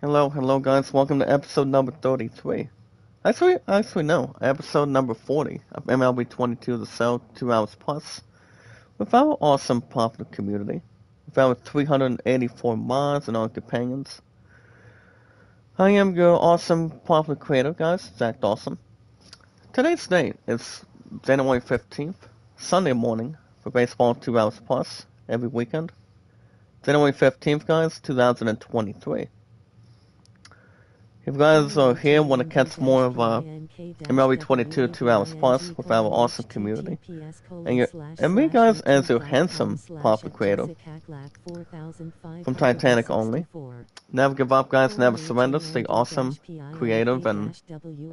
Hello guys, welcome to episode number 33. Actually no, episode number 40 of MLB 22 The Cell 2 Hours Plus with our awesome popular community, with our 384 mods and our companions. I am your awesome popular creator guys, Zach Dawson. Today's date is January 15th, Sunday morning for Baseball 2 Hours Plus every weekend. January 15th guys, 2023. If you guys are here want to catch more of MLB 22 2 Hours Plus with our awesome community, and me guys as your handsome popular creator from Titanic only. Never give up guys, never surrender, stay awesome, creative, and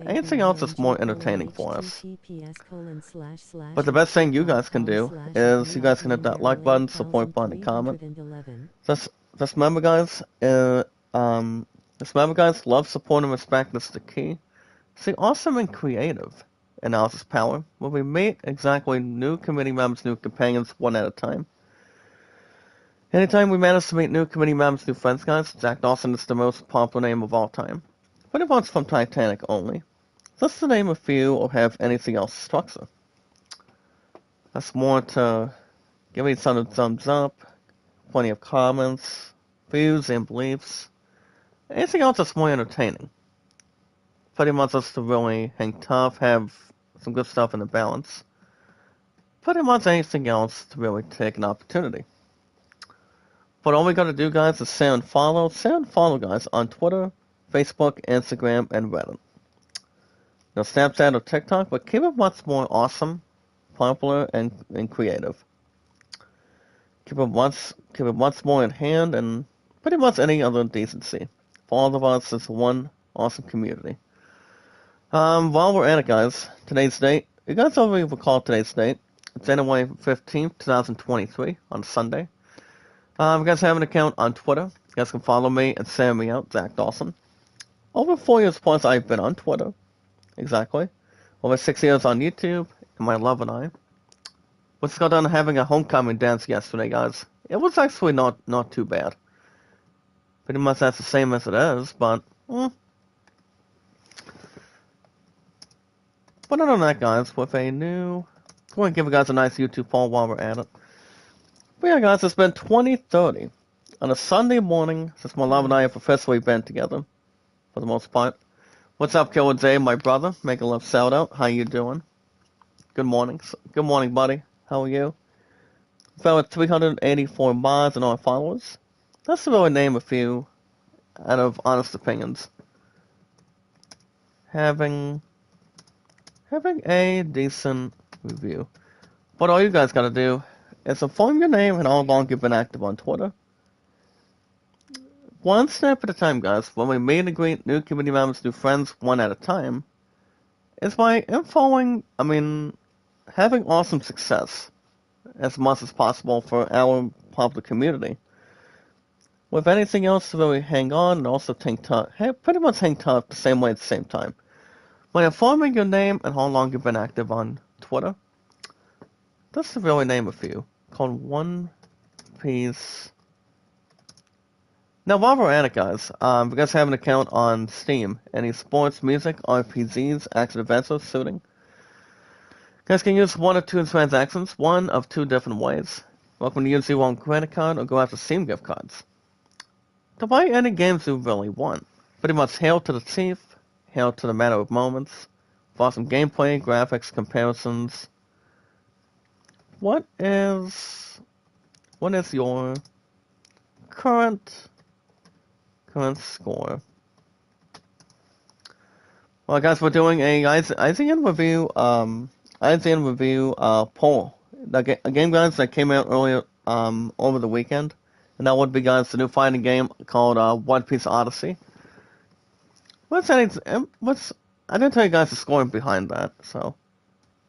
anything else that's more entertaining for us. But the best thing you guys can do is you guys can hit that like button, support button, and comment. Just remember guys, love, support, and respect is the key. See, awesome and creative analysis power, where we meet exactly new committee members, new companions, one at a time. Anytime we manage to meet new committee members, new friends, guys, Jack Dawson is the most popular name of all time. But it wants from Titanic only. Just to name a few or have anything else structure. That's more to give each other thumbs up, plenty of comments, views, and beliefs. Anything else that's more entertaining. Pretty much just to really hang tough, have some good stuff in the balance. Pretty much anything else to really take an opportunity. But all we gotta do, guys, is say and follow. Say and follow, guys, on Twitter, Facebook, Instagram, and Reddit. No Snapchat or TikTok, but keep it much more awesome, popular, and creative. Keep it much more in hand, and pretty much any other decency. For all of us, it's one awesome community. While we're at it, guys, today's date, you guys already recall today's date. It's January 15th, 2023, on Sunday. If you guys have an account on Twitter, you guys can follow me and send me out, Zach Dawson. Over 4 years plus, I've been on Twitter. Exactly. Over 6 years on YouTube, and my love and I. We just got done having a homecoming dance yesterday, guys. It was actually not too bad. Pretty much that's the same as it is, but But other than that, guys, with a new... I'm going to give you guys a nice YouTube poll while we're at it. But yeah, guys, it's been 2030 on a Sunday morning since my love and I have officially been together, for the most part. What's up, Killer J, my brother? Make a love shout out. How you doing? Good morning. Good morning, buddy. How are you? Fell with 384 mods and all followers. That's to really name a few out of honest opinions. Having a decent review. But all you guys gotta do is inform your name and how long you've been active on Twitter. One step at a time, guys. When we meet and greet new community members, new friends, one at a time, is by having awesome success as much as possible for our popular community. With anything else to really hang on and also pretty much hang tough the same way at the same time. By informing your name and how long you've been active on Twitter, just to really name a few, called One Piece. Now, while we're at it, guys, if you guys have an account on Steam, any sports, music, RPGs, action adventures, shooting, you guys can use one or two transactions, one of two different ways. Welcome to use your own credit card or go after Steam gift cards. To buy any games you really want. Pretty much hail to the chief, hail to the matter of moments, for awesome gameplay, graphics, comparisons. What is your current score? Well, guys, we're doing a IGN review poll. A game, guys, that came out earlier over the weekend, and that would be, guys, the new fighting game called One Piece Odyssey. I didn't tell you guys the scoring behind that, so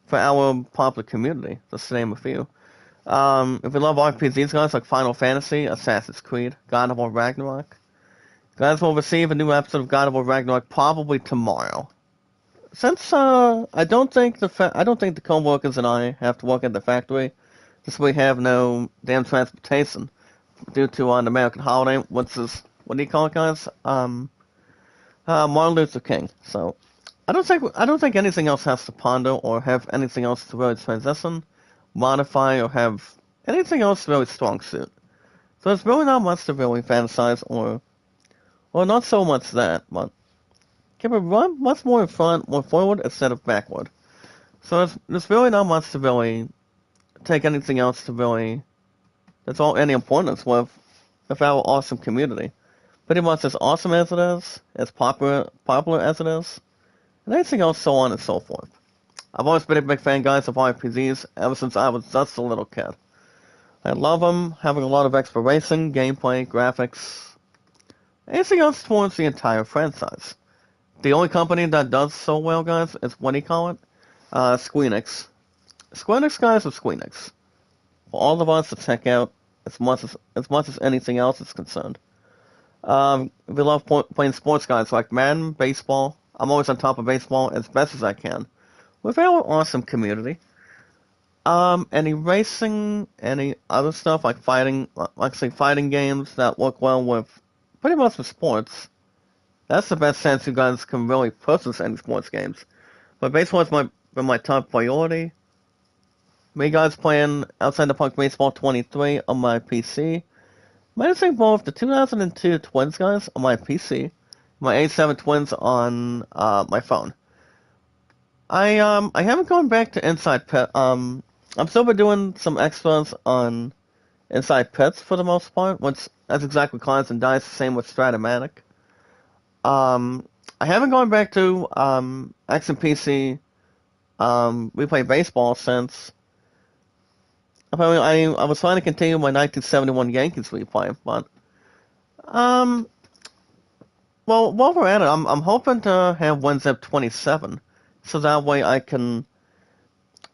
for our popular community, just to name a few. If you love RPGs, guys, like Final Fantasy, Assassin's Creed, God of War Ragnarok, guys will receive a new episode of God of War Ragnarok probably tomorrow. Since I don't think the co-workers and I have to work at the factory, since we have no damn transportation due to an American holiday, which is what do you call it, guys? Martin Luther King. So I don't think anything else has to ponder or have anything else to really transition, modify, or have anything else really strong suit. So there's really not much to really fantasize or not so much that, but keep it run much more in front, more forward instead of backward. So there's really not much to really take anything else to really that's all any importance with our awesome community. Pretty much as awesome as it is, as popular as it is, and anything else so on and so forth. I've always been a big fan, guys, of RPGs ever since I was just a little kid. I love them, having a lot of exploration, gameplay, graphics, anything else towards the entire franchise. The only company that does so well, guys, is what do you call it? Squeenix. Squeenix, guys, is Squeenix. For all of us to check out as much as anything else is concerned. We love playing sports, guys, like Madden, baseball. I'm always on top of baseball as best as I can. With our awesome community. Any racing, any other stuff like fighting, like say fighting games that work well with pretty much with sports. That's the best sense you guys can really purchase any sports games. But baseball has been my top priority. Me guys playing Outside the Park Baseball 23 on my PC. Might say both the 2002 Twins guys on my PC, my 87 Twins on my phone. I haven't gone back to Inside Pit. I'm still been doing some extras on Inside Pits for the most part, which that's exactly Clients and Dice, same with Stratomatic. I haven't gone back to X and PC replay baseball since. Apparently, I was trying to continue my 1971 Yankees replay, but well, while we're at it, I'm hoping to have WinZip 27, so that way I can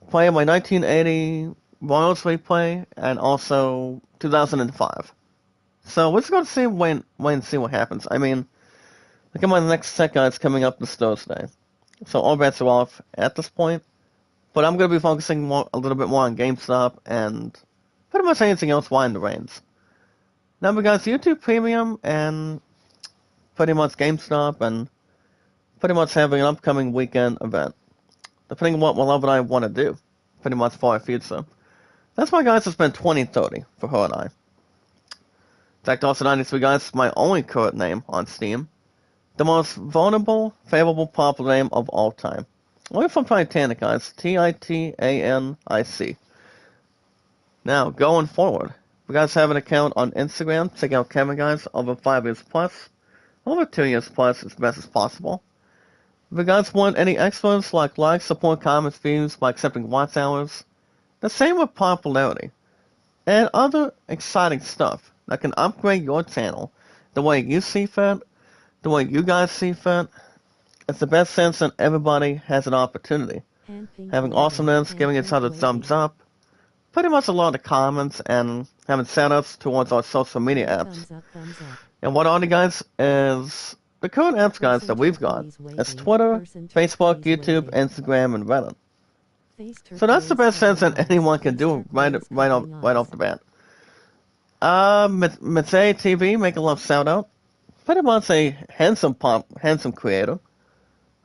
play my 1980 Royals replay and also 2005. So we're just gonna see wait and see what happens. I mean, look at my next set, guys, coming up this Thursday, so all bets are off at this point. But I'm going to be focusing a little bit more on GameStop and pretty much anything else while in the reins. Now we got YouTube Premium and pretty much GameStop and pretty much having an upcoming weekend event. Depending on what my love and I want to do, pretty much for our future. That's why, guys, it's been 2030 for her and I. Jack Dawson 93, guys, is my only current name on Steam. The most vulnerable, favorable, popular name of all time. Only from Titanic, guys. Titanic. Now, going forward, if you guys have an account on Instagram, check out Kevin, guys, over 5 years plus, over 2 years plus, as best as possible. If you guys want any extras like likes, support, comments, views by accepting watch hours, the same with popularity, and other exciting stuff that can upgrade your channel the way you see fit, the way you guys see fit. It's the best sense that everybody has an opportunity. Having awesomeness, giving each other thumbs up, pretty much a lot of comments, and having setups towards our social media apps. And what are the guys is the current apps, guys, that we've got. It's Twitter, Facebook, YouTube, Instagram, and Reddit. So that's the best sense that anyone can do right off the bat. Mitsei TV, make a love shout out. Pretty much a handsome creator.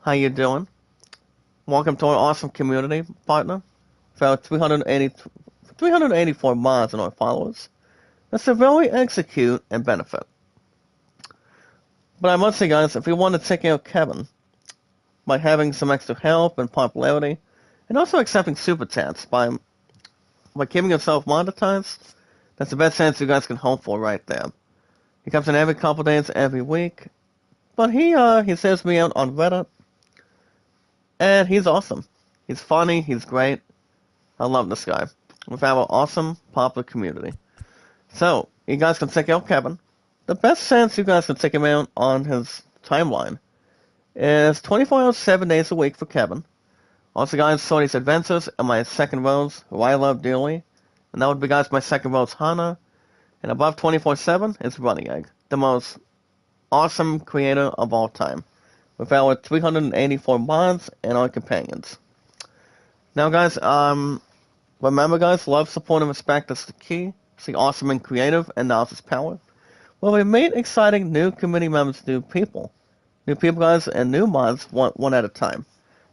How you doing? Welcome to our awesome community, partner. For our 384 mods and our followers. That's to really execute and benefit. But I must say, guys, if you want to check out Kevin, by having some extra help and popularity, and also accepting super chats by keeping yourself monetized, that's the best chance you guys can hope for right there. He comes in every couple days, every week, but he says me out on Reddit. And he's awesome. He's funny. He's great. I love this guy. With our awesome, popular community. So, you guys can check out Kevin. The best sense you guys can check him out on his timeline is 24 hours, 7 days a week for Kevin. Also, guys, Sony's Adventures and my second rose, who I love dearly. And that would be, guys, my second rose, Hana. And above 24/7 is Running Egg, the most awesome creator of all time. With our 384 mods and our companions. Now, guys, remember, guys, love, support, and respect is the key. See awesome and creative, and now is power. Well, we meet exciting new community members, new people, guys, and new mods one at a time.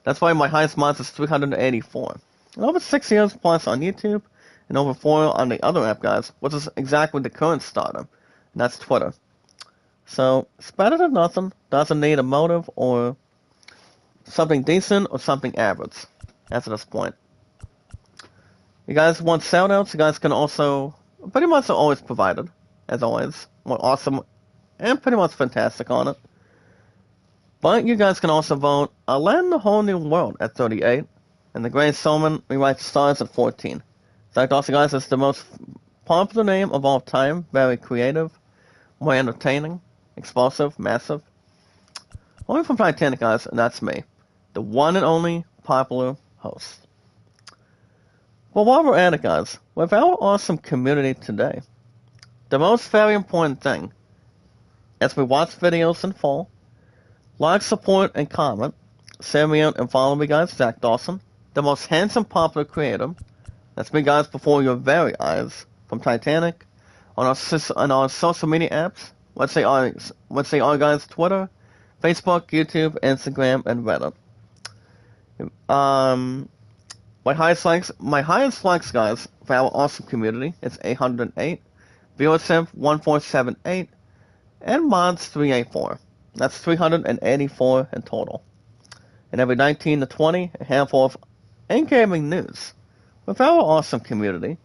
That's why my highest mods is 384. And over 6 years plus on YouTube, and over 4 on the other app, guys, which is exactly the current stardom, and that's Twitter. So, it's better than nothing, doesn't need a motive or something decent or something average, as at this point. You guys want shoutouts, you guys can also, pretty much are always provided, as always. We're awesome and pretty much fantastic on it. But you guys can also vote A Land in a Whole New World at 38, and The Great Showman Rewrite Stars at 14. Zach Dawson, guys, is the most popular name of all time, very creative, more entertaining, explosive, massive. Only from Titanic, guys, and that's me, the one and only popular host. Well, while we're at it, guys, with our awesome community today, the most very important thing, as we watch videos in full, like, support, and comment, share me out and follow me, guys, Zach Dawson, the most handsome popular creator, that's me, guys, before your very eyes, from Titanic, on our social media apps, let's say our guys, Twitter, Facebook, YouTube, Instagram, and Reddit. My highest likes, guys, for our awesome community is 808, viewership 1478, and mods 384. That's 384 in total. And every 19 to 20, a handful of in-gaming news with our awesome community,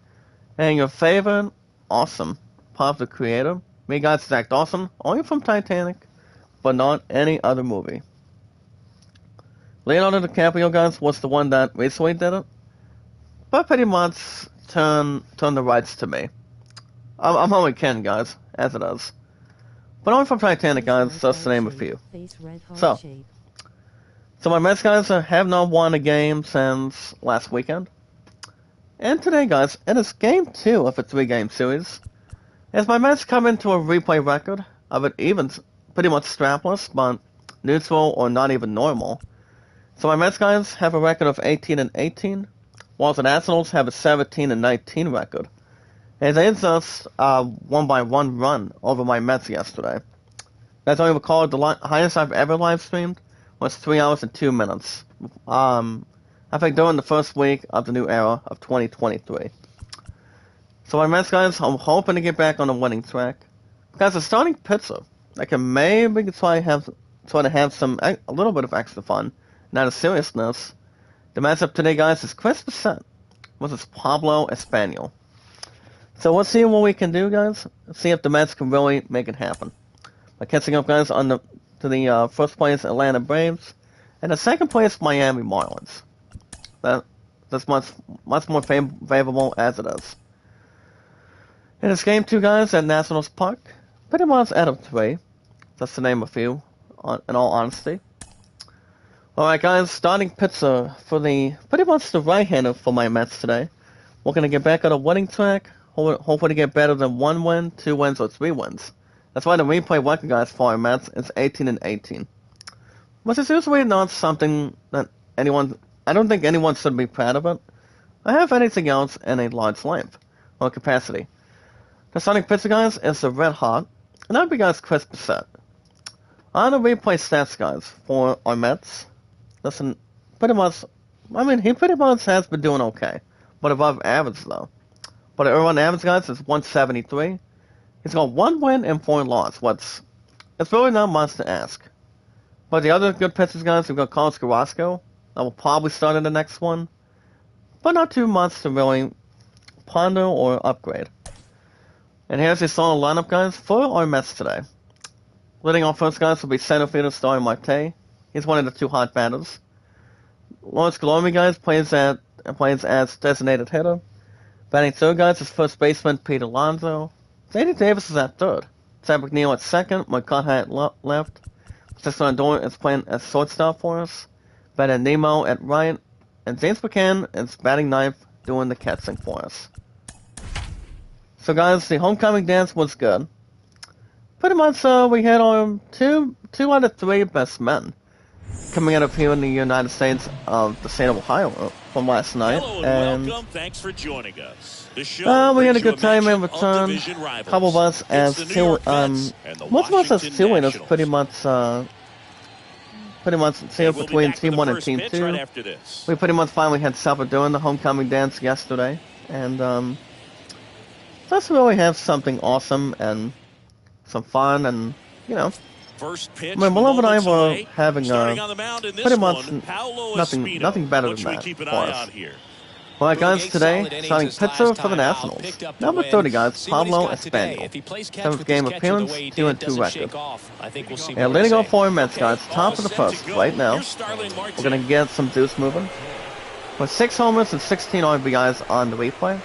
and your favorite awesome popular creator, me, guys, Zach Dawson, only from Titanic, but not any other movie. Leonardo DiCaprio, guys, was the one that recently did it, but pretty much turned the rights to me. I'm only kidding, guys, as it is. But only from Titanic, guys, just to name a few. So my Mets, guys, have not won a game since last weekend. And today, guys, it is Game 2 of a 3-game series, as my Mets come into a replay record of it even pretty much strapless, but neutral or not even normal. So my Mets, guys, have a record of 18-18, while the Nationals have a 17-19 record. And they just won by 1 run over my Mets yesterday. As I recall, the highest I've ever live streamed was 3 hours and 2 minutes. I think during the first week of the new era of 2023. So my Mets, guys, I'm hoping to get back on the winning track. Because the starting pitcher, I can maybe try to have a little bit of extra fun, not a seriousness. The matchup today, guys, is Chris Bassett versus Pablo Espanol. So let's see what we can do, guys. Let's see if the Mets can really make it happen. By catching up, guys, to the first place Atlanta Braves, and the second place Miami Marlins. That's much more favorable as it is. In this game 2, guys, at Nationals Park, pretty much out of 3. Just to name a few, in all honesty. Alright, guys, starting pitcher for pretty much the right-hander for my Mets today. We're going to get back on a winning track. Hopefully to get better than 1 win, 2 wins, or 3 wins. That's why the replay record, guys, for our Mets is 18-18. Which is usually not something that I don't think anyone should be proud of it. I have anything else in a large length or capacity. The starting pitcher, guys, is the red hot, and that would be, guys, Chris Bassett. On the replay stats, guys, for our Mets, listen, he pretty much has been doing okay, but above average, though. But the early average, guys, is 173. He's got 1 win and 4 losses. It's really not much to ask. But the other good pitchers, guys, we've got Carlos Carrasco. That will probably start in the next one. But not too much to really ponder or upgrade. And here's the starting lineup, guys, for our Mets today. Leading off first, guys, will be center fielder Starling Marte. He's one of the 2 hot batters. Lawrence Guillorme, guys, plays as designated hitter. Batting third, guys, is first baseman Pete Alonso. J.D. Davis is at third. Ted McNeil at second. Mike Conrad at left. Tristan Lindor is playing as shortstop for us. Batting Nemo at right. And James McCann is batting ninth, doing the catching for us. So, guys, the homecoming dance was good. Pretty much, we had our two out of 3 best men. coming out of here in the United States of the state of Ohio from last night. Hello and welcome. Thanks for joining us. The show we had a good time in return. Couple of us as most of us as cheerleaders pretty much sealed between Team 1 and Team 2. Right we pretty much finally had supper during the homecoming dance yesterday, and let's really have something awesome and some fun, and you know. First pitch, my beloved and I were having pretty much nothing better than that for us. Alright guys, today, starting pitcher for the Nationals. Number 30 guys, Pablo Espanol. 7th game appearance, 2-2 record. And leading off for him, Mets guys, top of the first right now. We're going to get some juice moving. With 6 homers and 16 RBIs on the replay,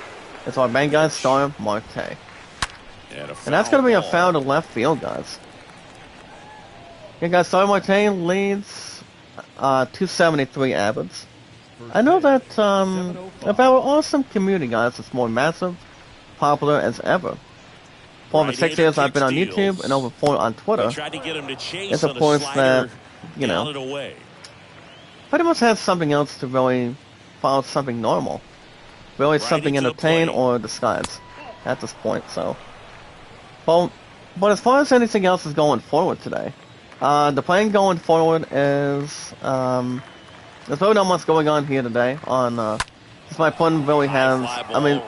it's our main guy, Starr Marte. And that's going to be a foul to left field, guys. Yeah, guys, Starr Marte leads 273 average. I know that if our awesome community, guys, is more massive, popular as ever. For over 6 years I've been on YouTube and over 4 on Twitter. It's of course that, you know, pretty much has something else to really follow something normal. Really something entertain or disguise at this point, so. Well, but as far as anything else is going forward today, the plan going forward is, there's really not much going on here today on, since my plan really has, I mean,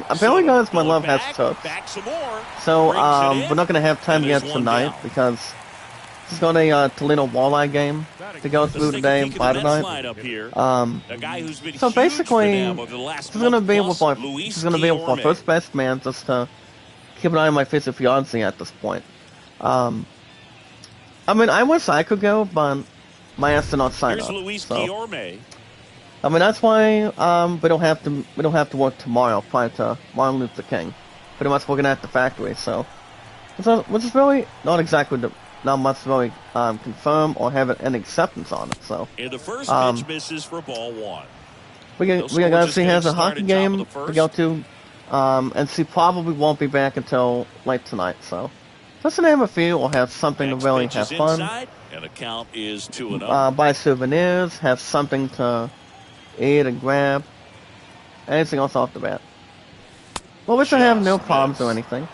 apparently guys, my love has trips. So, we're not going to have time yet tonight because this is got a Toledo Walleye game to go through today by tonight. So basically, this is going to be with our first best man just to keep an eye on my future fiance at this point. I mean, I wish I could go, but my ass did not sign up. So. I mean, that's why we don't have to work tomorrow prior to Martin Luther King. Pretty much working at the factory, so which is really not much really confirmed or have an acceptance on it. So the first pitch misses for ball 1. We got he has a hockey game to go to, and she probably won't be back until late tonight. So just to name a few, we'll have something to really have fun. And the count is 2-0. Buy souvenirs, have something to eat and grab. Anything else off the bat. Well, which I have no problems or anything.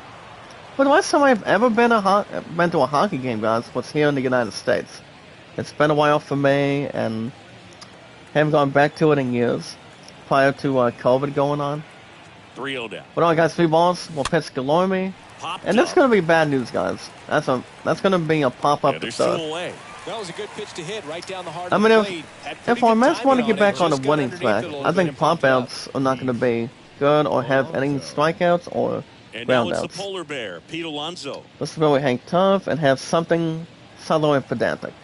But the last time I've ever been to a hockey game, guys, was here in the United States. It's been a while for me, and haven't gone back to it in years, prior to COVID going on. 3-0 down. But alright guys, 3 balls, we'll pitch Galorme. And that's going to be bad news, guys. That's going to be a pop-up to third. That was a good pitch to hit right down the heart. I mean, if our Mets want to get back on a winning track, I think pop-outs are not going to be good or have any strikeouts or groundouts. Let's really hang tough and have something subtle and pedantic.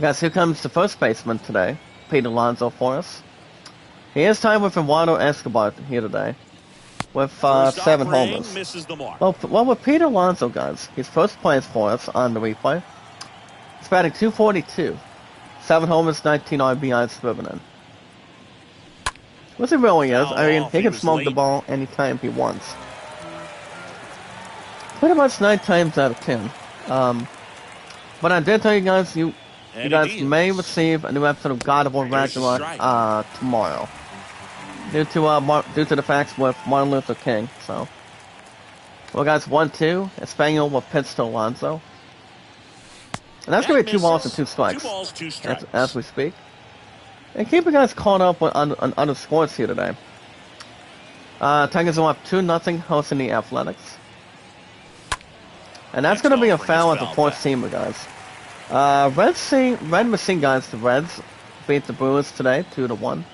Guys, here comes the first baseman today, Pete Alonso for us. He is tied with Eduardo Escobar here today, with 7 homers. Well, with Pete Alonso, guys, he's first place for us on the replay. He's batting .242, 7 homers, 19 RBIs driven in. What he really is, I mean, he can smoke the ball anytime he wants. Pretty much 9 times out of 10. But I did tell you guys, you guys may receive a new episode of God of War Ragnarok tomorrow. Due to the facts with Martin Luther King, so. Well guys, 1-2, Espanol will pitch to Alonso. And that's going to be 2 balls and 2 strikes, as we speak. And keep you guys caught up on other scores here today. Tigers are up 2-0 hosting the Athletics. And that's going to be a foul at the 4th teamer, guys. Red Machine guys, the Reds beat the Brewers today, 2-1.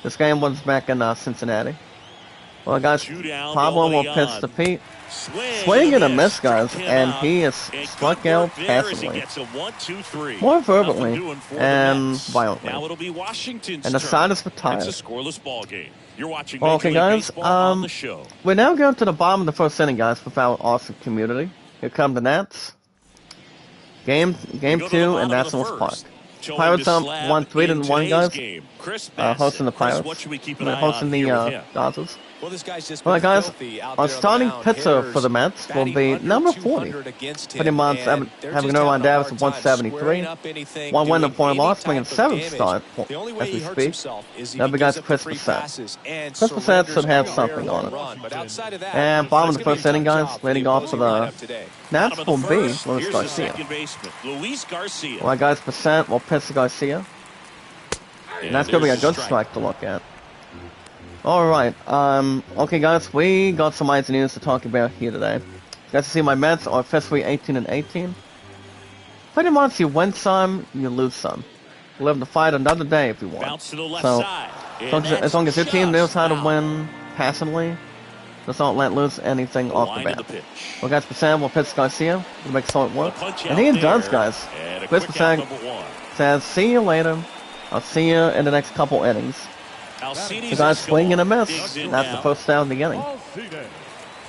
This game was back in Cincinnati. Well, guys, Pablo will pitch to Pete. Swing and a miss, guys, and he is struck out passively. More verbally and violently. And the side is retired. Well, okay, guys, we're now going to the bottom of the 1st inning, guys, with our awesome community. Here come the Nats. Game 2 in Nationals Park. Pirates up 1-3-1, guys. Hosting the Pirates. Hosting the Dodgers. Well, this guy's just Alright, guys, out our there starting on the mound. pitcher for the Hitters Mets will be number 40. Pretty much having no run Davis of 173. One win and 4 loss, making 7th start as we speak. That'll be guys Chris Bassett. Chris Bassett should have something on it. And bottom of the first inning, guys, leading off for the Nats will be Luis Garcia. Alright, guys, Bassett will pitch to Garcia. And that's going to be a good strike to look at. Alright, okay guys, we got some ice news to talk about here today. You guys see my Mets are officially 18-18. Pretty much you win some, you lose some. You live to fight another day if you want. So, as long as your team knows how to win passively, just don't let loose anything off the bat. Well guys, Bassett will pitch Garcia to make short work. And he does, guys. Chris Bassett says, see you later. I'll see you in the next couple innings. The guys swing and a miss. That's the first down of the inning.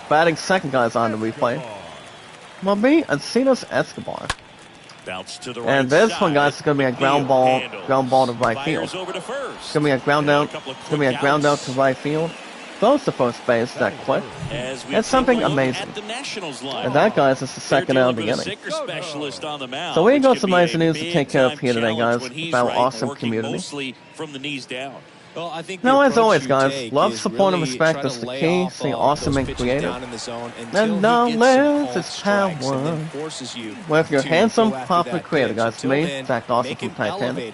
Batting second, guys, on the replay will be Alcides Escobar. And this one, guys, is going to be a ground ball to right field. It's going to be a ground out to right field. Goes to first base that quick. It's something amazing. And that, guys, is the second out of the inning. So we got some nice news to take care of here today, guys, about our awesome community. Well, I think now, as always, guys, love, support, and respect is the key. Stay awesome and creative. And knowledge is power. With your handsome, popular creator, guys, me, Zach Dawson from Titanic.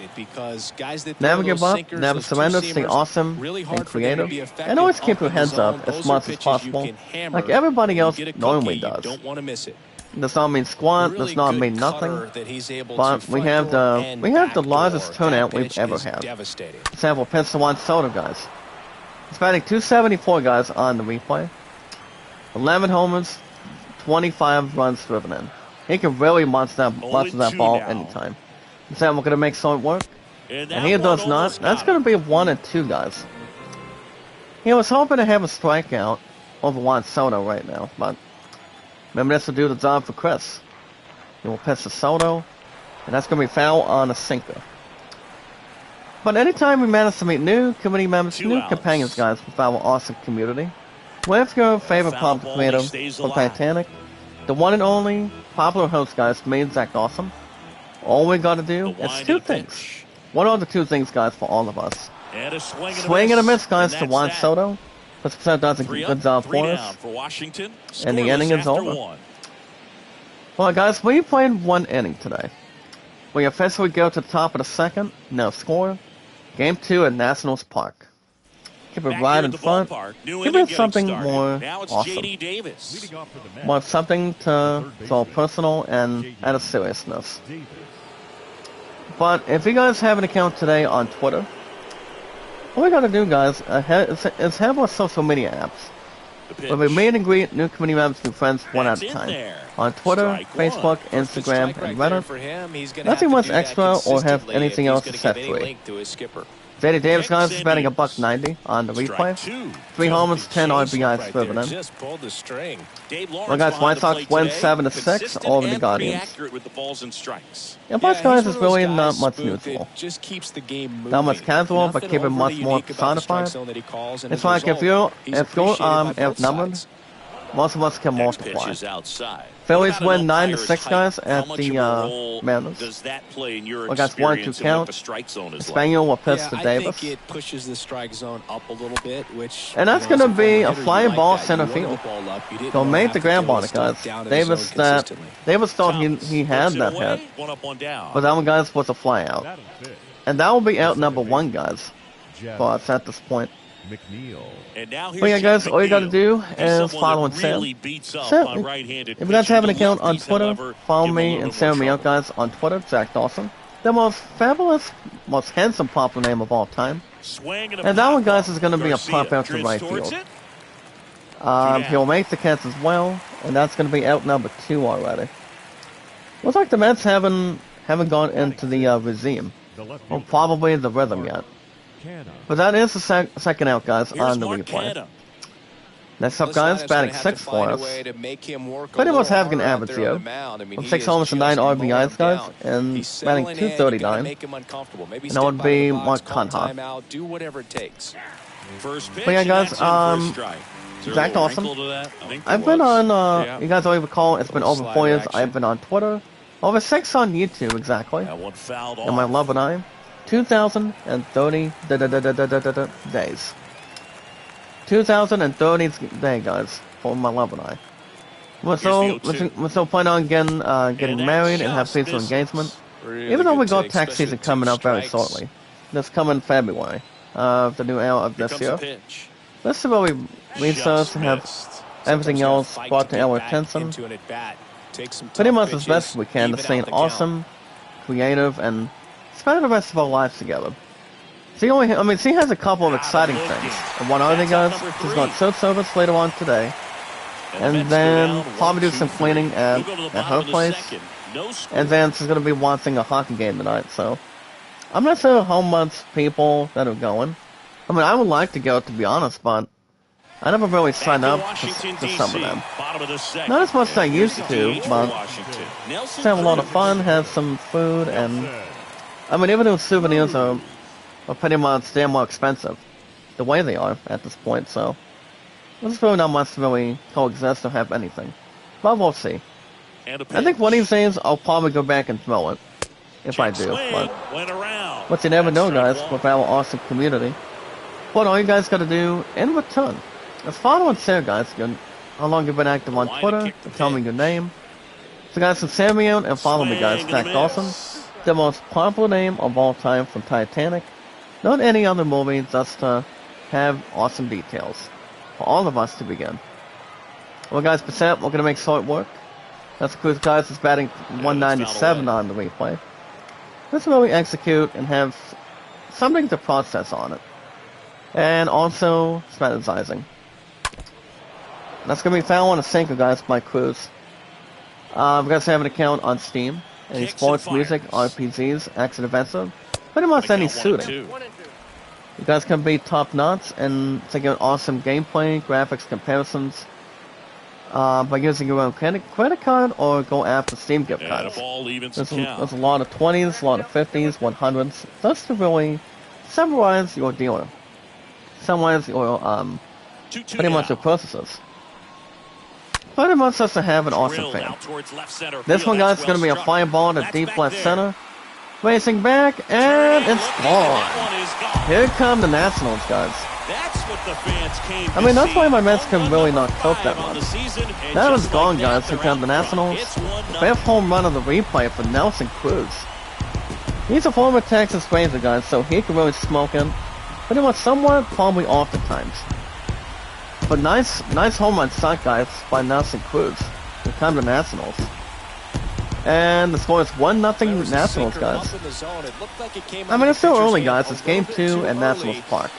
Never give up, never surrender, stay awesome and creative. And always keep your heads up as much as possible, like everybody else normally does. Does not mean squat, does not mean nothing, but we have the largest turnout we've ever had. Example, Pencil One Soda, guys. He's batting .274, guys, on the replay. 11 homers, 25 runs driven in. He can really monster that ball anytime. Example, we're going to make short work, and he does not. That's going to be 1 and 2, guys. He was hoping to have a strikeout over Juan Soto right now, but remember, this will do the job for Chris. He will pitch to Soto, and that's going to be foul on a sinker. But anytime we manage to meet new community members, new companions, guys, with our awesome community, with your favorite popular creator from Titanic, the one and only popular host, guys, me and Zach Dawson, all we got to do is 2 things. What are the 2 things, guys, for all of us? Swing and a miss, guys, to Juan Soto. Chris Bassett does a good job for us. And the inning is over. Well, guys, we played 1 inning today. We officially go to the top of the second. No score. Game 2 at Nationals Park. Keep it right in front. Give it something more awesome. More something to so personal and add a seriousness. But if you guys have an account today on Twitter, all we gotta do, guys, is have our social media apps. Where we meet and greet new community members, new friends, one at a time. On Twitter, Facebook, Instagram, and Reddit. Nothing much extra or have anything else set free. JD Davis, guys, is batting $190 on the replay. 3 homers, 10 RBIs driven in. Well, guys, White Sox win 7-6 over the Guardians. Yeah, but guys, it's really not much neutral. Not much casual, but keep it much more personified. It's like if you're outnumbered, most of us can multiply. Phillies win 9-6, guys, at the Mariners. Well, guys, 1-2 count. Espanol will pitch to Davis. It pushes the strike zone up a little bit, which, and that's going to be a flying ball center field. They'll make the ground ball, guys. Davis thought he had that hit, but that one, guys, was a fly out. And that will be out number 1, guys, for us at this point. Well, yeah, guys, all you gotta do is follow and send. If you guys have an account on Twitter, follow me and send me out, guys, on Twitter, Zach Dawson. The most fabulous, most handsome popular name of all time. And that one, guys, is gonna be a pop out to right field. He'll make the catch as well, and that's gonna be out number 2 already. Looks like the Mets haven't gone into the regime, or probably the rhythm yet. But that is the second out, guys, on the replay. Next up, guys, batting 6 for us. Pretty much having an average here. From 6 homers and 9 RBIs, guys, and batting .239. And that would be Mark Conha. First pitch, But yeah, and guys, that's in for a strike. Is there a Zach little Dawson. wrinkle to that? I think I've there been was. on, you guys already recall, it's been over 4 years. Slider I've action. been on Twitter. Over 6 on YouTube, exactly. That one fouled And my off. love and I. 2,030 days. 2,030 days, guys, for my love and I. We're still planning on getting married and have peaceful engagement. Really Even though we good got take, tax especially season with coming two up very strikes. shortly. This coming February, the new hour of Here this comes a year. pitch. This is where we research and have Missed. everything Sometimes you gotta else fight brought to to get our back attention. into an at-bat. Take some Pretty tough much as pitches, best we can to even stay out the awesome, creative, and spend the rest of our lives together. She has a couple of exciting things. And one are they, guys? She's got church service later on today. And then probably do some cleaning at her place. And then she's going to be watching a hockey game tonight, so I'm not sure how much people that are going. I mean, I would like to go, to be honest, but I never really signed up to some of them. Not as much as I used to, but just have a lot of fun, have some food, and I mean, even though souvenirs are pretty much damn more expensive, the way they are at this point, so there's really not much to really coexist or have anything. But we'll see. I think one of these days I'll probably go back and throw it. If I do, but you never know, guys, with our awesome community. What all you guys gotta do in return is follow and share, guys, how long you've been active on Twitter, tell me your name. So guys, share me out and follow me, guys. Zach Dawson, the most popular name of all time from Titanic. Not any other movie, just to have awesome details for all of us to begin. Well, guys, percent, we're gonna make short work. That's because, guys, it's batting 197 on the replay. This is where we execute and have something to process on it. And also strategizing. That's going to be found on a sinker, guys, by Cruz. We guys have an account on Steam. Any sports, music, RPGs, action adventure. Pretty much any shooting. You guys can be top notch and check out awesome gameplay, graphics, comparisons. By using your own credit card or go after Steam gift cards. There's a lot of 20s, a lot of 50s, 100s. Just to really summarize your dealer. Summarize your, pretty much your purchases. Pretty much just to have an awesome fan. This one, guys, is going to be a fly ball to deep left center. Racing back, and it's gone. Here come the Nationals, guys. I mean, that's why my Mets can really not cope that much. That one's gone, guys. Here come the Nationals. Fifth home run of the replay for Nelson Cruz. He's a former Texas Ranger, guys, so he can really smoke him. Pretty much somewhat, probably off at times. But nice home run stunt, guys, by Nelson Cruz. Here come the Nationals. And the score is 1-0 Nationals, guys. I mean, it's still early, guys. It's Game 2 at Nationals Park.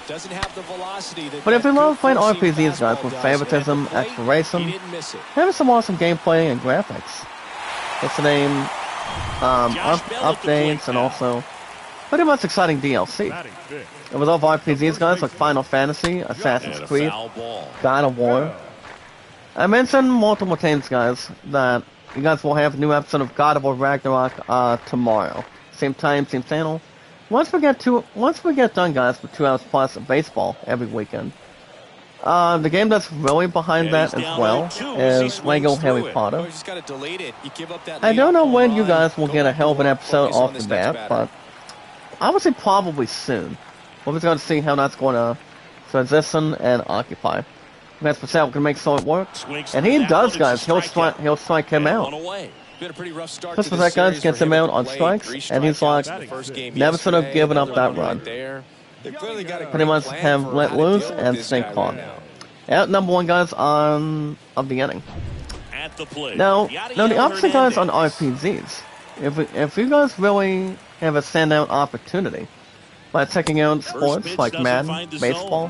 But if you love playing RPGs, guys, with favoritism, exploration, having some awesome gameplay and graphics, what's the name, updates, and also pretty much exciting DLC. And with all RPGs, guys, like Final Fantasy, Assassin's Creed, God of War. I mentioned multiple times, guys, that you guys will have a new episode of God of War Ragnarok tomorrow. Same time, same channel. Once we get done, guys, with 2 hours plus of baseball every weekend. The game that's really behind that as well is Lego Harry Potter. I don't know when you guys will get a hell of an episode off the bat, but I would say probably soon. We're just going to see how that's going to transition and occupy. That's for sale. Can make solid work, and he does, guys. He'll strike him out. Just for that, guys, gets him out on strikes, and he's like, never should have given up that run. Pretty much have let loose and stay calm. Out number 1, guys, of the inning. Now the opposite, guys, on RPGs. If you guys really have a standout opportunity by checking out sports like Madden, baseball,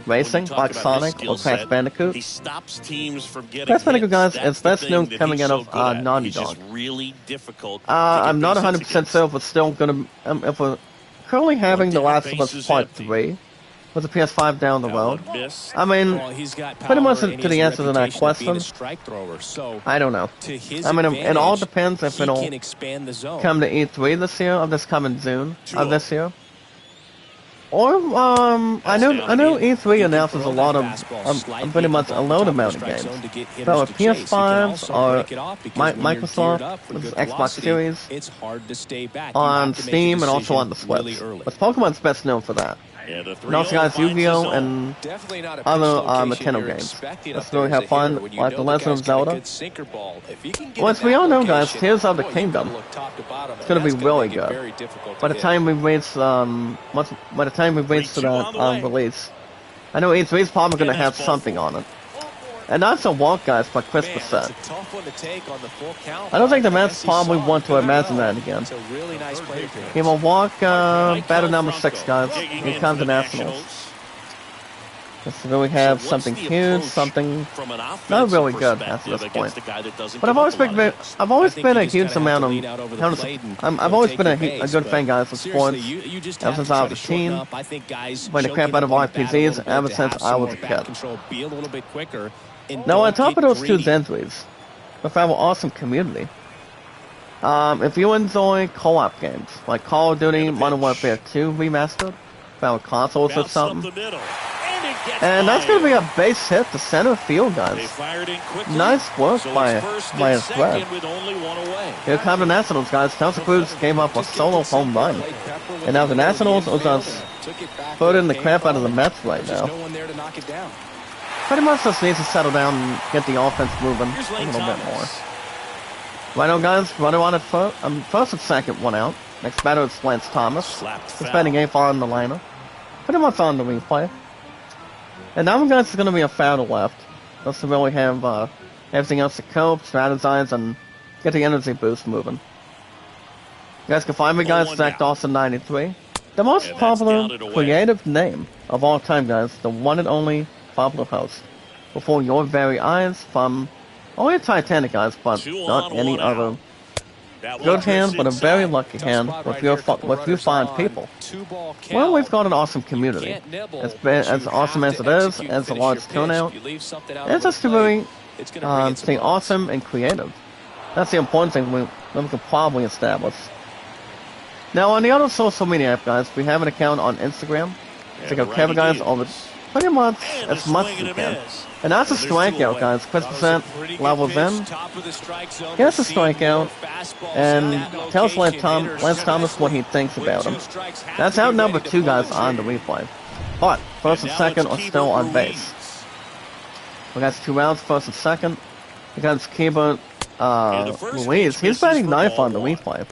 racing like Sonic or Crash Bandicoot. Crash Bandicoot, guys, is best known coming out of Naughty Dog. I'm not 100% sure if it's still going to, if we're currently having The Last of Us Part 3 with the PS5 down the road. I mean, pretty much to the answer to that question, I don't know. I mean, it all depends if it'll come to E3 this year, or this coming June of this year. Or I know E3 announces a lot of pretty much a load amount of games. But with PS5s or Microsoft with Xbox Series, on Steam and also on the Switch. But Pokemon's best known for that. Yeah, the And also guys, 3-0 finds the Yu-Gi-Oh! zone. And Definitely not a other pitch location Nintendo you're games. expecting Let's up really there have to hit fun when you like know The the Legend guy's of got a Zelda. good sinker ball. If he can get Well, in as we that all know guys, location, Tears of the boy, you Kingdom. gotta look top to bottom, It's and gonna be that's really make it good. very difficult to By the hit. time we reach by the time we reach to 3-2 on the that way. release, I know E3's probably gonna And have that's ball something four. on it. And that's a walk, guys, by Chris Man, Bissett. that's a tough one to take on the full count. I don't think the but Mets guess he probably saw it want to very imagine well. that again. It's a really nice play for him. He will walk batter number Franco 6, guys. digging Here in comes for the the Nationals. Let's really have So what's something the huge, approach something from an not offensive really good perspective after this point. against a guy that doesn't But I've give always up a lot been, of hits? I've always I think been you a just huge gotta have to amount of, lean out over the how to- plate and, I've you always know, been a take your good base, fan, guys, but with seriously, sports. you just Ever have since to I try was to a shorten teen, up. I think guys playing the crap choking out up of on the bat a RPGs little bit ever to since have I some was more a bat kid. control, be a little bit quicker, and Now, on don't top of get those two greedy. injuries, we have an awesome community. If you enjoy co-op games, like Call of Duty And a Modern pitch. Warfare 2 Remastered, found consoles or Bounced up something, the middle. And it gets and by that's going to be him. a base hit to center field, They guys. fired in quickly. Nice work So by it's first his and thread. second with only one away. Here come the Nationals, guys. Chelsea Cruz came up with solo home run. And now the Nationals are just voting the crap out of the Mets right There's now. no one there to knock it down. Pretty much just needs to settle down and get the offense moving Here's a Lane little bit more. Thomas. Right now, guys, runner on at first, first and second, one out. Next batter is Lance Thomas. Slapped He's foul. batting eighth on the lineup. Pretty much on the replay. And now, guys, it's going to be a foul to left. Just to really have everything else to cope, strategize, and get the energy boost moving. You guys can find me, guys, 0-1 Zach down. Dawson 93. The most And that's popular, downed away. creative name of all time, guys. The one and only popular host. Before your very eyes from only Titanic, guys, but 2 not on, any 1 other. out. That Good one hand, drifts but a very inside. lucky Tough hand spot with right your here, couple with you runners fine on, people. 2-ball count. Well, we've got an awesome You community. can't nibble, As but you awesome have as it to is, execute, as a finish large your pitch. turnout, You leave something out it's over the just to plate, really it's gonna bring in some stay runs. awesome and creative. That's the important thing we can probably establish. Now, on the other social media app, guys, we have an account on Instagram. And Check out right Kevin, he guys, is. over pretty much And as a much swing as you and a can. miss. And that's a And there's 2 strikeout, away. guys. Chris That was a Percent pretty good levels pitch, in. top of the strike zone, Gets a receiving strikeout, more fastballs in and that tells location. Lance Hitters Thomas what he thinks with about 2 him. strikes have That's to be out number ready to 2, pull guys, the on the trigger. replay. But first and now second it's are still Keeper on base. Ruiz. We got 2 outs, first and second. Against Keeper And the first Ruiz. pitch He's misses batting for ninth ball on the 1. replay.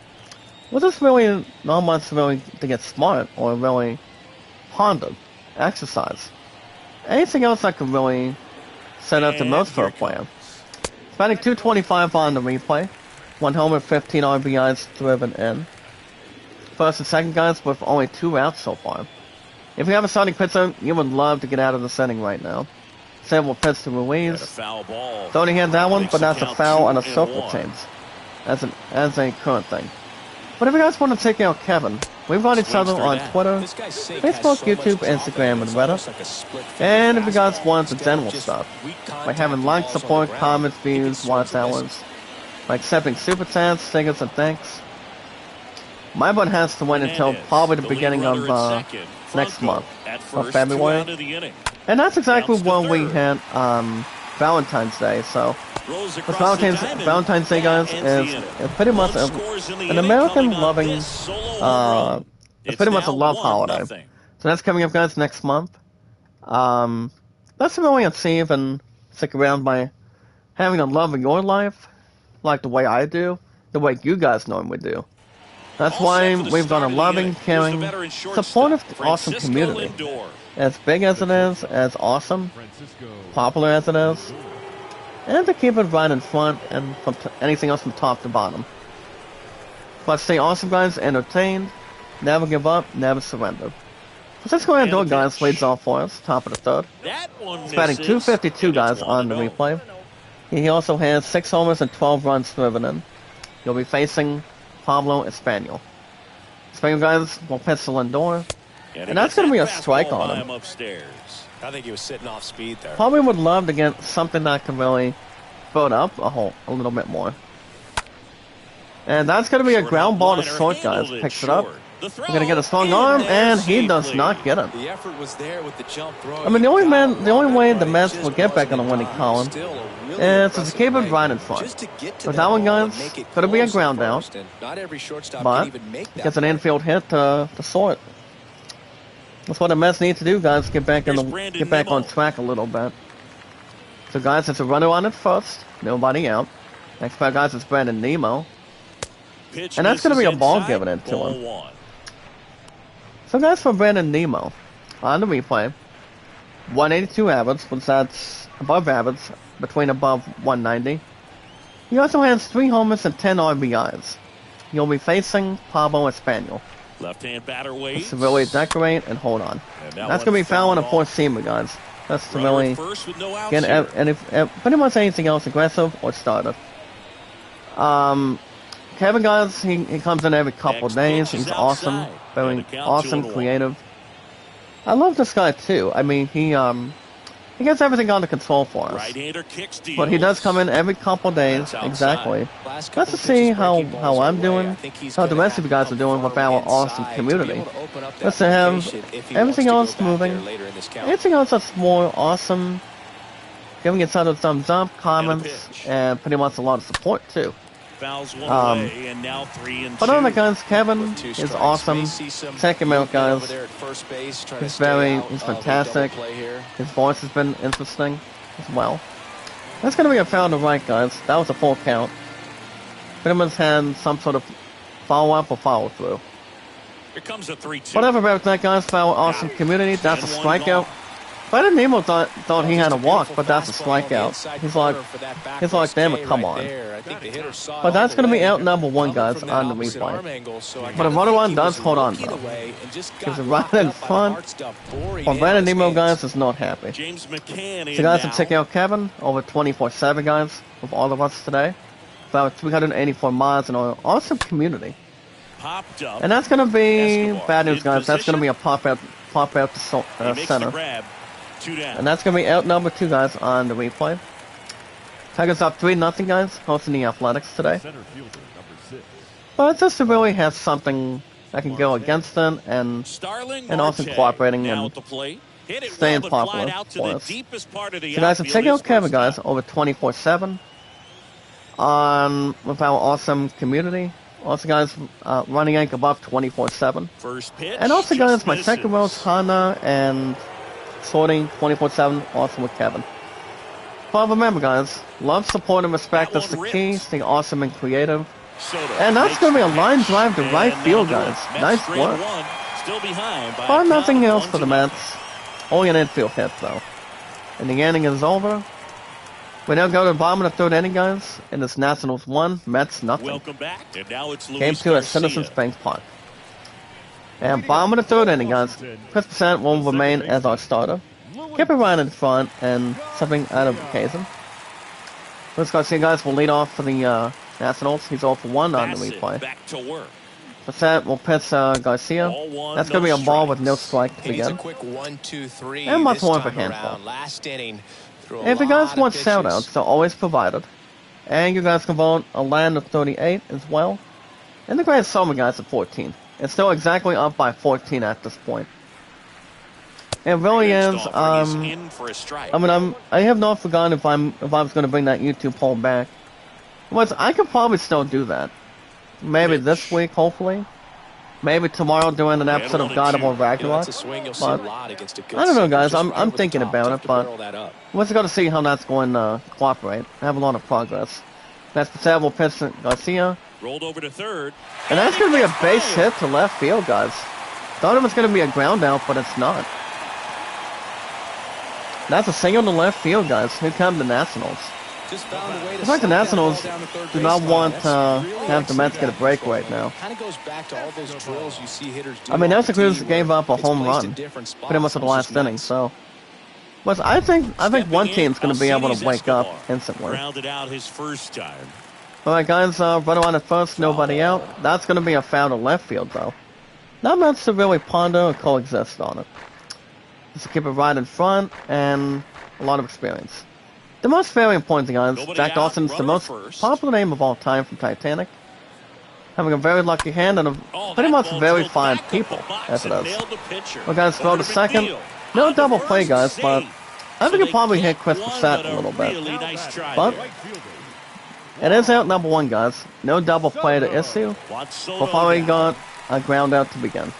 Well, this really not much really to get smart or really ponder, exercise. Anything else I could really set up the And most for here a it player. comes. Batting 225 on the replay. 1 homer, 15 RBIs driven in. First and second, guys, with only 2 outs so far. If you have a starting pitcher, you would love to get out of the setting right now. Sam will pitch to And a Ruiz. foul ball. Thought he had that one, Makes but the that's a count foul and a 2-1. circle change. As a current thing. But if you guys want to check out Kevin, we've got each Swings other through on that. Twitter, This guy's sink has Facebook, so much YouTube, drop in Instagram, it, and it's Reddit. almost like a split-finger And if you guys fastball. want the He's gotta general just stuff, weak by contact having the like, balls on the support, ground, comments, he can views, swing watch for hours, misses. by accepting super chats, stickers, and thanks. My butt has to wait until Hernandez, probably the lead beginning of runner at second. next Franco month at of first, 2 February. out of the inning. And that's exactly Bounce to when we third. had Valentine's Day, so Throws with across the Valentine's Day, guys, That ends the is inning. pretty much One scores in the an inning American coming on loving, this solo home run. it's pretty much a now love holiday. 1-0. So that's coming up, guys, next month. Let's really achieve and stick around by having a love of your life, like the way I do, the way you guys normally do. That's All why set for the we've got start a of the loving, inning. Here's the caring, veteran shortstop, supportive, awesome Francisco community. Lindor. As big as it is, as awesome, popular as it is, and to keep it right in front and from anything else from top to bottom. But stay awesome, guys, entertained, never give up, never surrender. So let's go ahead and do it, guys. Leads off for us, top of the third. That one He's batting misses, 252, and it's guys, on the 1-0. replay. He also has 6 homers and 12 runs driven in. He'll be facing Pablo Espanol. Espanol, guys, will pitch to Lindor. And that's going to be a strike on him. Upstairs. I think he was sitting off speed there. Probably would love to get something that can really build up a little bit more. And that's going to be a Short ground ball to liner short, guys. handled it Picks it up. short. The throw. We're gonna get a strong in arm, there and he does safely. not get him. The effort was there with the jump throw. I mean, the only way the Mets will get back on the winning column is to keep it right in front. But that one, guys, could be a ground out, but gets an infield hit to sort. That's what the Mets need to do, guys. Get back on track a little bit. So, guys, it's a runner on at first, nobody out. Next back, guys, it's Brandon Nemo, and that's gonna be a ball given it to him. So, guys, for Brandon Nemo, on the replay, 182 average, which that's above average, between above 190. He also has 3 homers and 10 RBIs. He'll be facing Pablo Espanol. Left-hand batter waits. To really decorate and hold on. That's going to be fouling a 4-seamer, guys. That's to really get pretty much anything else aggressive or started. Kevin, guys, he comes in every couple days. He's awesome. Very awesome, creative. I love this guy, too. I mean, he gets everything under control for us. But he does come in every couple days, exactly. Let's see how I'm doing, how the rest of you guys are doing with our awesome community. Let's have everything else moving. Anything else that's more awesome, giving each other thumbs up, comments, and pretty much a lot of support, too. And now 3-2. But other guys, Kevin is awesome. Check him out, guys. He's fantastic. His voice has been interesting as well. That's going to be a foul to right, guys. That was a full count. Pretty much had some sort of follow-up or follow-through. Here comes a 3-2. Whatever about that, guys, for our awesome community, that's a strikeout. Brandon Nemo thought he had a walk, but that's a strikeout. He's like, damn it, come on. But that's going to be out number 1, guys, on the replay. But a runner one does hold on, though. Gives it right in front. But Brandon Nemo, guys, is not happy. So, guys, to check out Kevin over 24/7, guys, with all of us today. About 384 miles in our awesome community. And that's going to be bad news, guys. That's going to be a pop out to center. And that's going to be out number 2, guys, on the replay. Tigers up 3-0, guys, hosting the Athletics today. But just to really have something that can go against them and also cooperating and staying popular for us. So, guys, check out Kevin, guys, over 24/7 with our awesome community. Also, guys, running yank above 24/7. And also, guys, my second rows, Hana and sorting 24/7, awesome with Kevin. But remember, guys, love, support, and respect is the key. Stay awesome and creative. And that's going to be a line drive to right field, guys. Nice work. But nothing else for the Mets. Only an infield hit, though. And the inning is over. We now go to the bottom of the 3rd inning, guys. And it's Nationals 1, Mets nothing. Game 2 at Citizens Bank Park. And bottom of the 3rd inning, guys. Chris Percent will remain as our starter. Keep it right in front and something out of occasion. Let's go see, guys. We'll lead off for the Nationals. He's 0 for 1 on the replay. Percent will pitch Garcia. That's going to be a ball with no strike to begin. And much more of a handful. And if you guys want shoutouts, they're always provided. And you guys can vote a land of 38 as well. And the Grand Summer, guys, at 14. It's still exactly up by 14 at this point. It really is. I mean, I have not forgotten if I was going to bring that YouTube poll back. I could probably still do that. Maybe this week, hopefully. Maybe tomorrow doing an episode of God of War Ragnarok. But I don't know, guys. I'm thinking about it, but let's go to see how that's going to cooperate. I have a lot of progress. That's the Savile pitch to Garcia. Rolled over to third. And that's going to be a base hit to left field, guys. Thought it was going to be a ground out, but it's not. That's a single to left field, guys. Here come the Nationals. It's like the Nationals do not want to have the Mets get a break right now. I mean, Nelson Cruz gave up a home run pretty much at the last inning, so. But I think one team's going to be able to wake up instantly. Alright, guys, runner on at first, nobody out. That's going to be a foul to left field, though. Not much to really ponder or coexist on it. Just to keep it right in front and a lot of experience. The most very important thing, guys, Jack Dawson's the most popular name of all time from Titanic. having a very lucky hand and pretty much very fine people, as it is. Well, guys, throw to second. No double play, guys, but I think it probably hit Chris Bassett a little bit. But it is out number 1, guys. No double play to issue. Before we got a ground out to begin.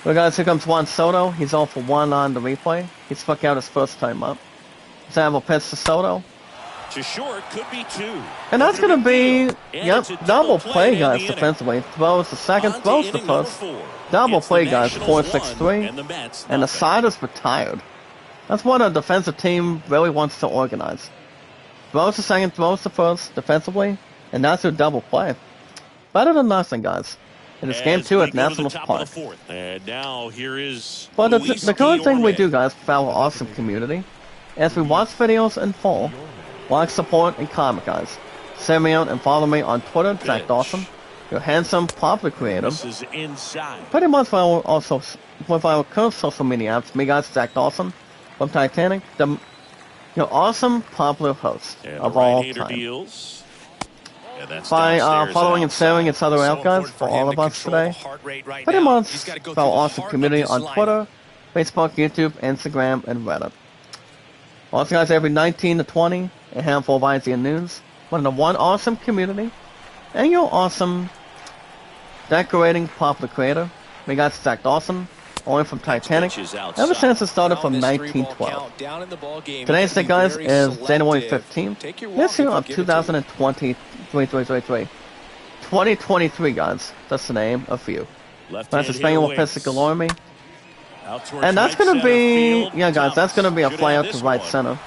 Well, guys, here comes Juan Soto. He's all for 1 on the replay. He struck out his first time up. Sample pitch to Soto. To short, could be 2. And that's going to be, yep, double play, guys, defensively. Throws the second, throws the first. Double play, guys, 4-6-3. And the side is retired. That's what a defensive team really wants to organize. Throws the second, throws the first, defensively. And that's your double play. Better than nothing, guys. It is game 2 at Nationals Park. And now here is but the current thing we do, guys, for our awesome community, is we watch videos in full, like, support, and comment, guys. Send me out and follow me on Twitter, Zach Dawson, your handsome, popular creator. This is inside. Pretty much with our current social media apps, me, guys, Zach Dawson from Titanic, your awesome, popular host of all time. By following and sharing each other out, guys, for all of us today. Pretty much for our awesome community on Twitter, Facebook, YouTube, Instagram, and Reddit. Also, guys, every 19 to 20, a handful of IGN news, one of the one awesome community, and your awesome decorating popular creator. We got Zach Dawson, only from Titanic, ever since it started from 1912. Today's date, guys, is January 15th, this year of 2023, guys. That's the name, a few. Francis Spain will pitch to Galorme. And that's going to be, yeah, guys, that's going to be a fly out to right center.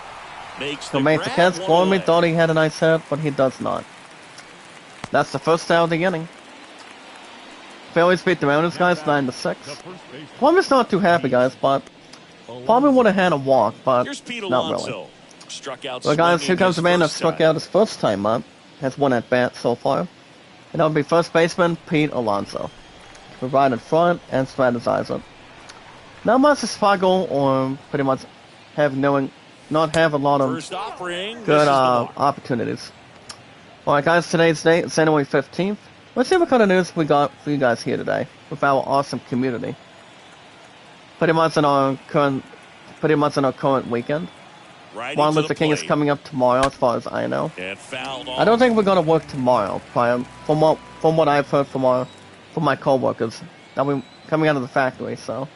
He'll make the catch. Galorme thought he had a nice hit, but he does not. That's the first out of the inning. Phillies beat the Mariners, guys, 9-6. Columbus not too happy, guys, but probably would have had a walk, but not really. Well, guys, here comes the man that struck out his first time up. Has 1 at bat so far. And that would be first baseman Pete Alonso. We're right in front and strategize it. Not much to struggle or pretty much not have a lot of good opportunities. Alright, guys, today's date is January 15th. Let's see what kind of news we got for you guys here today with our awesome community. Pretty much in our current weekend. Martin Luther King is coming up tomorrow, as far as I know. I don't think we're gonna work tomorrow, from what I've heard from my co-workers. They'll be coming out of the factory, so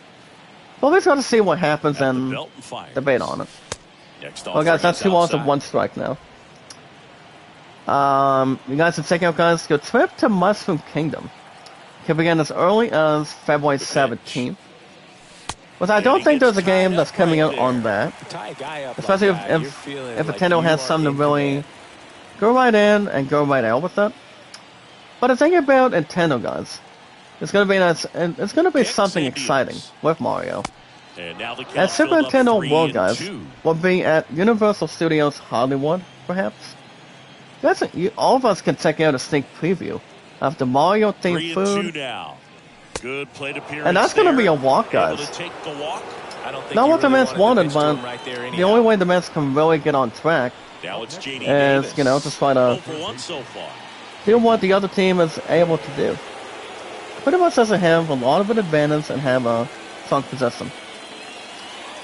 we'll just gotta see what happens and debate on it. Well, guys, that's 2 balls and 1 strike now. You guys should check out, guys, your trip to Mushroom Kingdom can begin as early as February 17th. But I don't think there's a game that's coming out on that. Especially if Nintendo has something to really go right in and go right out with it. But the thing about Nintendo, guys, it's gonna be something exciting with Mario. At Super Nintendo World, guys, will be at Universal Studios Hollywood, perhaps. Guys, all of us can check out a sneak preview of the Mario-themed food. And that's going to be a walk, guys. Not what the Mets wanted, but the only way the Mets can really get on track is, just try to do what the other team is able to do. Pretty much doesn't have a lot of an advantage and have a strong possession.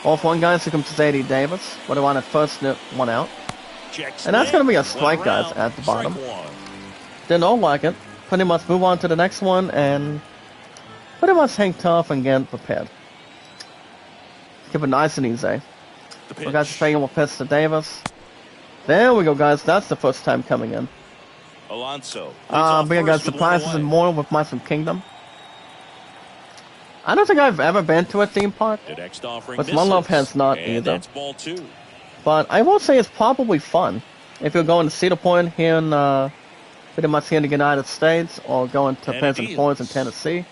Off 1, guys, here comes Zadie Davis. What do I want at first, 1 out. And that's going to be a strike, guys, at the bottom. Didn't like it. Pretty much move on to the next one and pretty much hang tough and get prepared. Keep it nice and easy. We got Spain will pitch to Davis. There we go, guys. That's the first time coming in. Alonso. We got surprises and more with Mushroom Kingdom. I don't think I've ever been to a theme park, but One Love has not either. But I will say it's probably fun if you're going to Cedar Point here in pretty much here in the United States, or going to Pleasant Falls in Tennessee.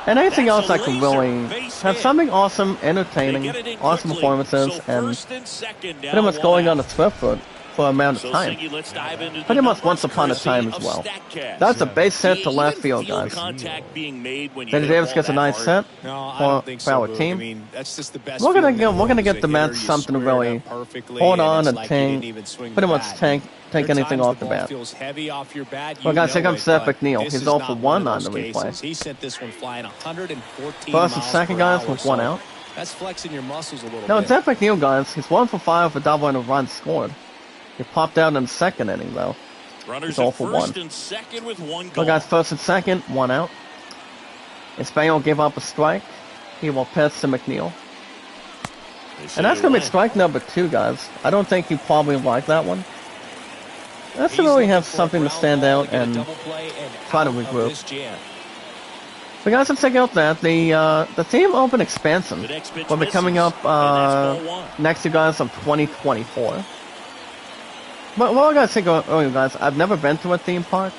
And anything else I can really have something awesome, entertaining, awesome performances, and pretty much going on the Swift foot for amount of So, time. Siggy, let's dive into the Pretty much numbers, once upon a courtesy time as of well. StatCast. That's a base hit to Do you left even field, feel guys. contact being made when you Danny hit a Davis ball gets a that nice hard? set No, I for don't think so, our Boog. team. I mean, that's just the best We're feeling in the gonna world get as the a Mets hitter. You something to square it really up perfectly, hold and on it's and like you didn't take, even swing the pretty much bat. take There are anything times off the ball bat. feels heavy off your bat. Well, guys, here know comes it, Seth but McNeil. this He's is 0 not for one 1 of on those the replay. cases. He sent this one flying 114 First and miles second, per guys, hour, with one so out. That's flexing your muscles a little Now, bit. it's Seth McNeil, guys. He's 1 for 5 with a double and a run scored. He popped out in the second inning, though. Runners He's all at for first 1. and second with one So, gone. guys, first and second, 1 out. Espanol gave up a strike. He will pitch to McNeil. They say And that's you're going to be right. strike number 2, guys. I don't think he probably liked that one. That's to He's really looking have for a something to ground stand ball out to get a and double play and try to out of regroup. this jam. So, guys, let's check out that. The team open expansion The next pitch will be coming misses, up and that's ball 1. next year, guys, of 2024. But what I gotta say earlier, guys, I've never been to a theme park.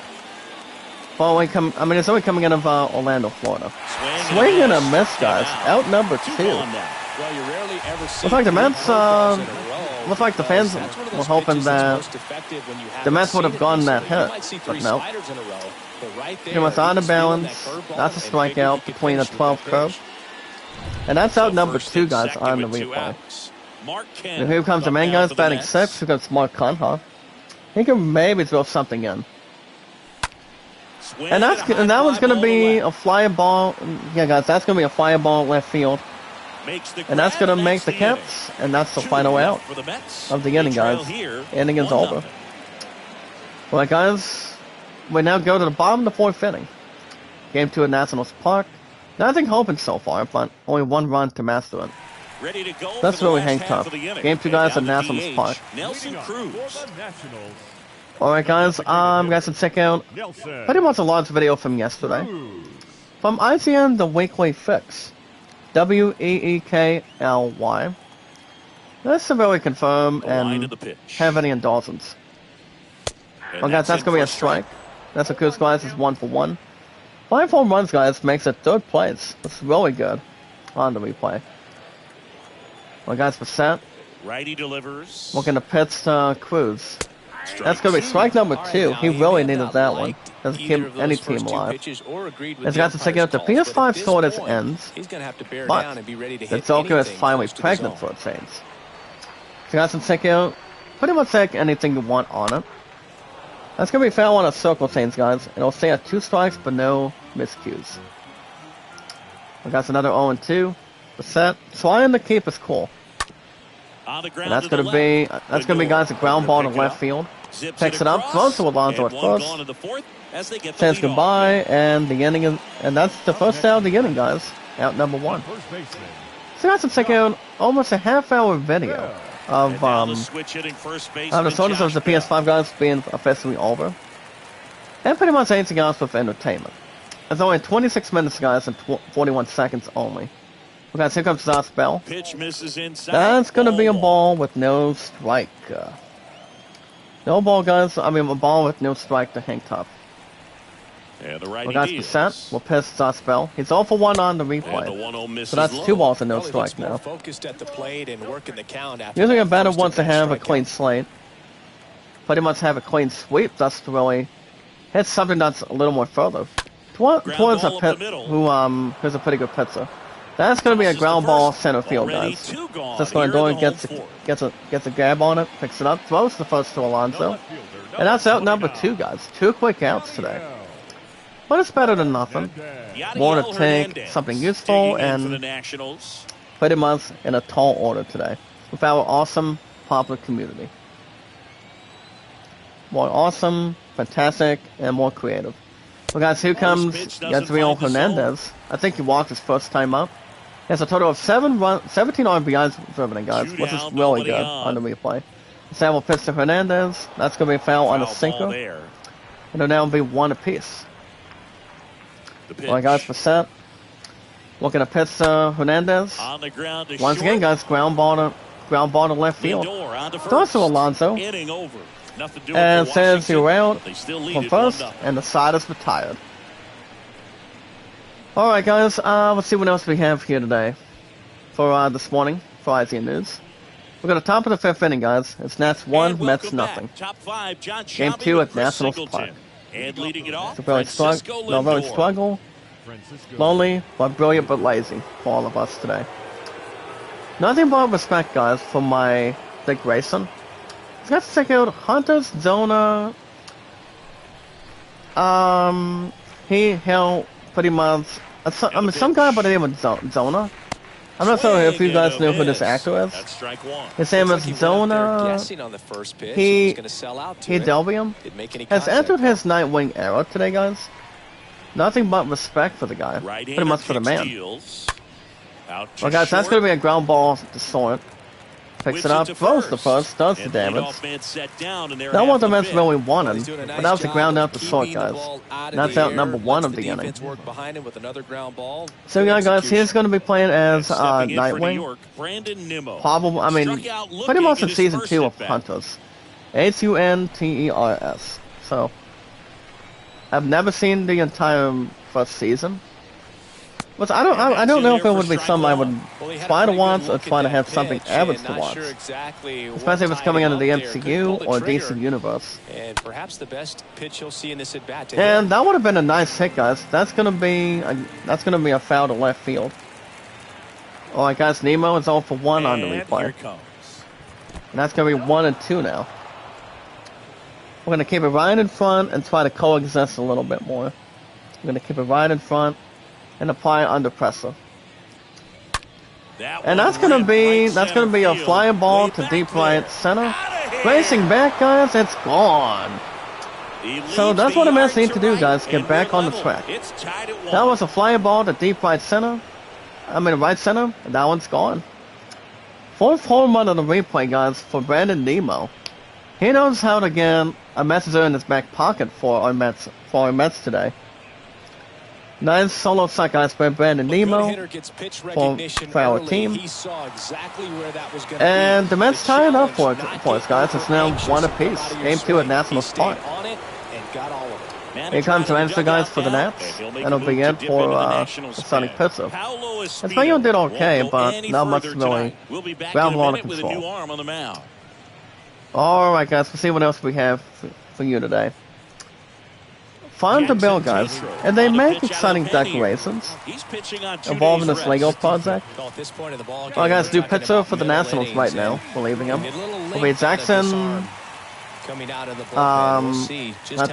Well, it's only coming out of Orlando, Florida. Swing and a miss, guys. Out number 2. Gone now. Well, you rarely ever see Looks like the three Mets, curveballs in a row looks like the because fans that's one of were those hoping pitches that's that most effective when you the haven't Mets would have seen it gotten that recently. You hit, might see but 3 no. sliders in a row, but right there, Pretty much out of he's feeling balance. that curveball That's a and figured strikeout he could between the finish with 12th that curve. pitch. And that's out So number first 2, and guys, second on the with 2 replay. outs. Mark Kent And here comes the up main now guys for the batting Mets. 6. Here comes Mark Conha. He can maybe throw something in. Swing And and a that high one's fly gonna ball be to a fly ball. Yeah, guys, that's gonna be a fly ball left field. Makes the And that's grab, gonna make that's the inning. Caps. And that's the 2 final out for the Mets. of the They inning, trail guys. here, Inning is 1-0. over. Well, guys, we now go to the bottom of the 4th inning. Game 2 at Nationals Park. Nothing hoping so far, but only 1 run to master it. Ready to go That's for the really last hang half tough. of the inning. Game 2, And guys, down at to Nationals DH, Park. Nelson Cruz. Alright, guys, guys, let's check out pretty much a large video from yesterday. From IGN, The Weekly Fix. WEEKLY. Let's severely confirm The line and of the pitch. have any indulgence. And Well, guys, that's in going to be for a strike. That's a Cruz, guys, is 1 for 1. 5 home runs, guys, makes it 3rd place. That's really good on the replay. Well, guys, for set. Righty delivers. Looking to pitch Cruz. Strike That's going to be 2. strike number All right, 2. now, He really may have needed not that one. liked Doesn't either keep of those any first team 2 alive. pitches or agreed with Let's the guys to check out the umpire's calls, but at PS5 this scored its point, ends. He's going to have to bear But down and be ready to the hit Joker is anything finally close to the pregnant zone. for its chains. So guys, let's check out pretty much like anything you want on it. That's going to be found on a circle chains, guys. It'll stay at 2 strikes, but no miscues. We got another 0-2. The set. Trying to keep us cool. On the ground And that's to the going to be, guys, a ground ball to Pick it left up. field. Zips Picks it up, across, throws to Alonso and at one first. gone in the 4th as they get the Says lead goodbye, off. and the inning is, and that's the first out of the inning, guys. Out number 1. So guys, let's check out almost a half-hour video And of now the switch hitting first the baseman, sodas of the Josh Bell. PS5, guys, being officially over. And pretty much anything else with entertainment. It's only 26 minutes, guys, and 41 seconds only. Well, guys, here comes Josh Bell. Pitch misses inside. That's going to be a Ball ball with no strike. No ball, guys. I mean, a ball with no strike to Hank Tough. one. And the righty Well, guys, deals. percent will piss Josh Bell. He's 0 for 1 on the And the replay. 1-0 misses So that's low. 2 balls and no Well, he looks strike more now. focused at the plate and working the count after Usually a that batter first wants to at-bat have a strikeout. clean slate. Pretty much have a clean sweep. That's to really hit something that's a little more further. Towards Ground a ball up pit the middle. who's a pretty good pitcher. That's going to be a Tosses ground to ball first. center field, Already guys. 2 gone Just going here in to the gets home gets a grab on it, picks it up, throws the first to Alonso, and that's out number 2, guys. 2 quick outs today. But it's better than nothing. Yadiel More to take Hernandez something useful digging in for the and Nationals. pretty much in a tall order today with our awesome, popular community. More awesome, fantastic, and more creative. Well, guys, here comes pitch doesn't Yadiel find the zone. Hernandez. I think he walked his first time up. He has a total of 17 RBIs driven, guys, Two which is down, really nobody good on. on the replay. Sam will pitch to Hernandez. That's going to be a foul on a Foul ball sinker. there. And it'll now be 1 apiece. The pitch. Well, guys, for set. Looking to pitch Hernandez. On the ground to Once short. again, guys, ground ball to left field. Lindor on to Throws first. to Alonso. Inning over. Nothing doing And for says Washington, you're out but they still lead from it first, 1-0. and the side is retired. Alright, guys, let's see what else we have here today for this morning for IZ News. We're going to top of the 5th inning, guys. It's Nats 1, And Mets welcome nothing. back. Top 5, John Game Shelby 2 and at Chris Nationals Singleton. Park. And leading it off, It's a very Francisco Lindor. struggle. Lonely, but brilliant, but lazy for all of us today. Nothing but respect, guys, for my Dick Grayson. He's got to check out Hunter's Zona. He held pretty much. Some guy by the name of Zona. I'm not sure if you guys know who this actor is. That's strike one. His name Looks is like he went up there Zona. guessing on the first pitch. He was going to sell out to it. Delvium Didn't make any has contact. entered his Nightwing era today, guys. Nothing but respect for the guy. Pretty much for the man. Well, guys, that's going to be a ground ball to Sort. Picks it up, throws the first, does the damage. That was the Mets really wanted, but that was a ground out to Sort, guys. And that's out number 1 of the inning. So, yeah, guys, he's going to be playing as Nightwing. Probably, I mean, pretty much in Season 2 of Hunters. Hunters. So, I've never seen the entire first season. But I don't know if it would be something I would try to watch or try to have something average to watch. Especially if it's coming under the MCU or DC Universe. And perhaps the best pitch you'll see in this at bat. And that would have been a nice hit, guys. That's gonna be a foul to left field. Alright, guys, Nemo is 0 for 1 on the replay. And that's gonna be 1 and 2 now. We're gonna keep it right in front and try to coexist a little bit more. We're gonna keep it right in front and apply under pressure. And that's gonna be a flying ball to deep right center. Racing back, guys, it's gone. So that's what the Mets need to do, guys. Get back on the track. That was a flying ball to deep right center. Right center, and that one's gone. 4th home run of the replay, guys, for Brandon Nemo. He knows how to get a messenger in his back pocket for our Mets today. Nice solo shot, guys, by Brandon Nemo for our team. And the Mets tie it up for us, guys. It's now 1 apiece. Game 2 at Nationals Park. Here comes the answer, guys, for the Nats. That'll be it for the Sonic Pitzer. Espanol did okay, but not much really ground ball to control. Alright, guys, we'll see what else we have for you today. Fun to build, guys, and they make exciting decorations involving this Lego project. Well, guys, do pitcher for the Nationals right now. We're leaving him. It'll be Jackson. Not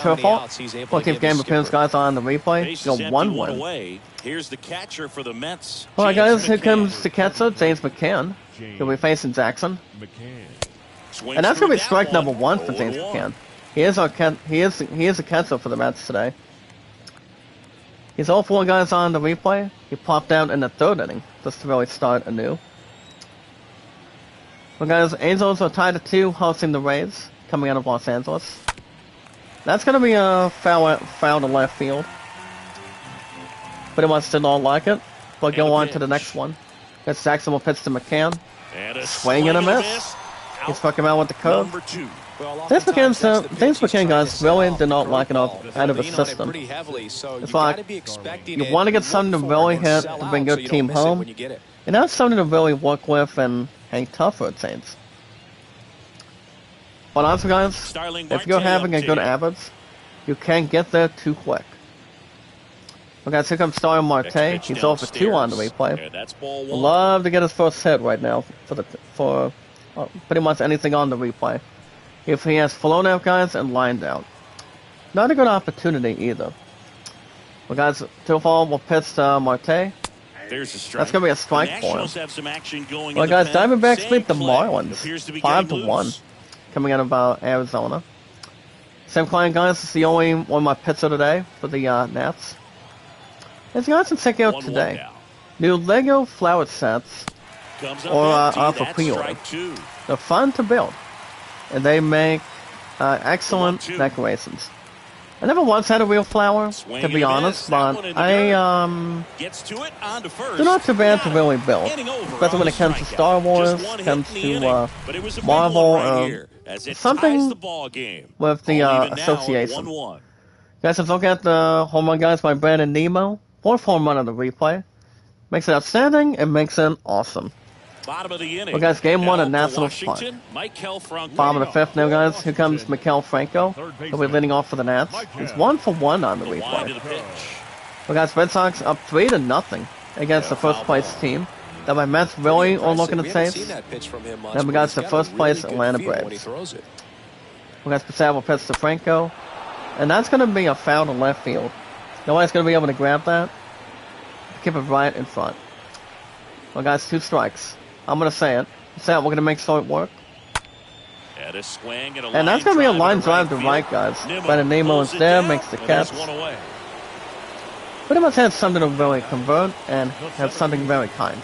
true fault. 14th game appearance, guys, on the replay. Go 1-1. Here's the catcher for the Mets. Alright, guys, here comes the catcher, James McCann. He'll be facing Jackson. And that's gonna be strike number 1 for James McCann. He is a catcher for the Mets today. He's all 4 guys on the replay. He popped out in the 3rd inning just to really start anew. Well, guys, Angels are tied at 2, hosting the Rays, coming out of Los Angeles. That's gonna be a foul to left field. Pretty much did not like it, but go on to the next one. That's Jackson will pitch to McCann. Swing and a miss. He struck him out with the curve. James McCann, guys, really did not like it out of his system. It's like, you want to get something to really hit to bring your team home, and that's something to really work with and hang tough for, it seems. But also, guys, if you're having a good average, you can't get there too quick. Well, guys, here comes Starling Marte. He's 0 for 2 on the replay. Love to get his first hit right now for pretty much anything on the replay. If he has flown out, guys, and lined out. Not a good opportunity either. Well, guys, 2-4 will pitch to Marte. That's going to be a strike for him. Well, guys, Diamondbacks beat the Marlins 5-1, coming out of Arizona. Sam Klein, guys, is the only one of my pitcher today for the Nats. As you guys can check out today, new Lego flower sets are for pre-order. They're fun to build, and they make excellent decorations. I never once had a real flower, to be honest, but I they're not too bad to really build, especially when it comes to Star Wars, comes to Marvel, something with the association. Guys, let's look at the home run, guys, by Brandon Nemo. 4th home run on the replay. Makes it outstanding and makes it awesome. Bottom of the inning. Well, guys, game one Now at for Nationals Washington, Maikel Franco. Bottom of the fifth now, guys. Here comes Maikel Franco. He'll be leading off for the Nats. He's 1 for 1 on the The wide to the replay. pitch. Well, guys, Red Sox up 3-0 against the first place team. Now, my Mets really are looking at saves. Then we got the first place Atlanta Braves. Well, guys, Passat will pitch to Franco. And that's going to be a foul to left field. Nobody's going to be able to grab that. Keep it right in front. Well, guys, 2 strikes. I'm going to say it. Say it, we're going to make it work. And a swing And that's going to be a line drive to right, guys. But Nemo is there, makes the catch. Pretty much has something to really convert and has something very kind.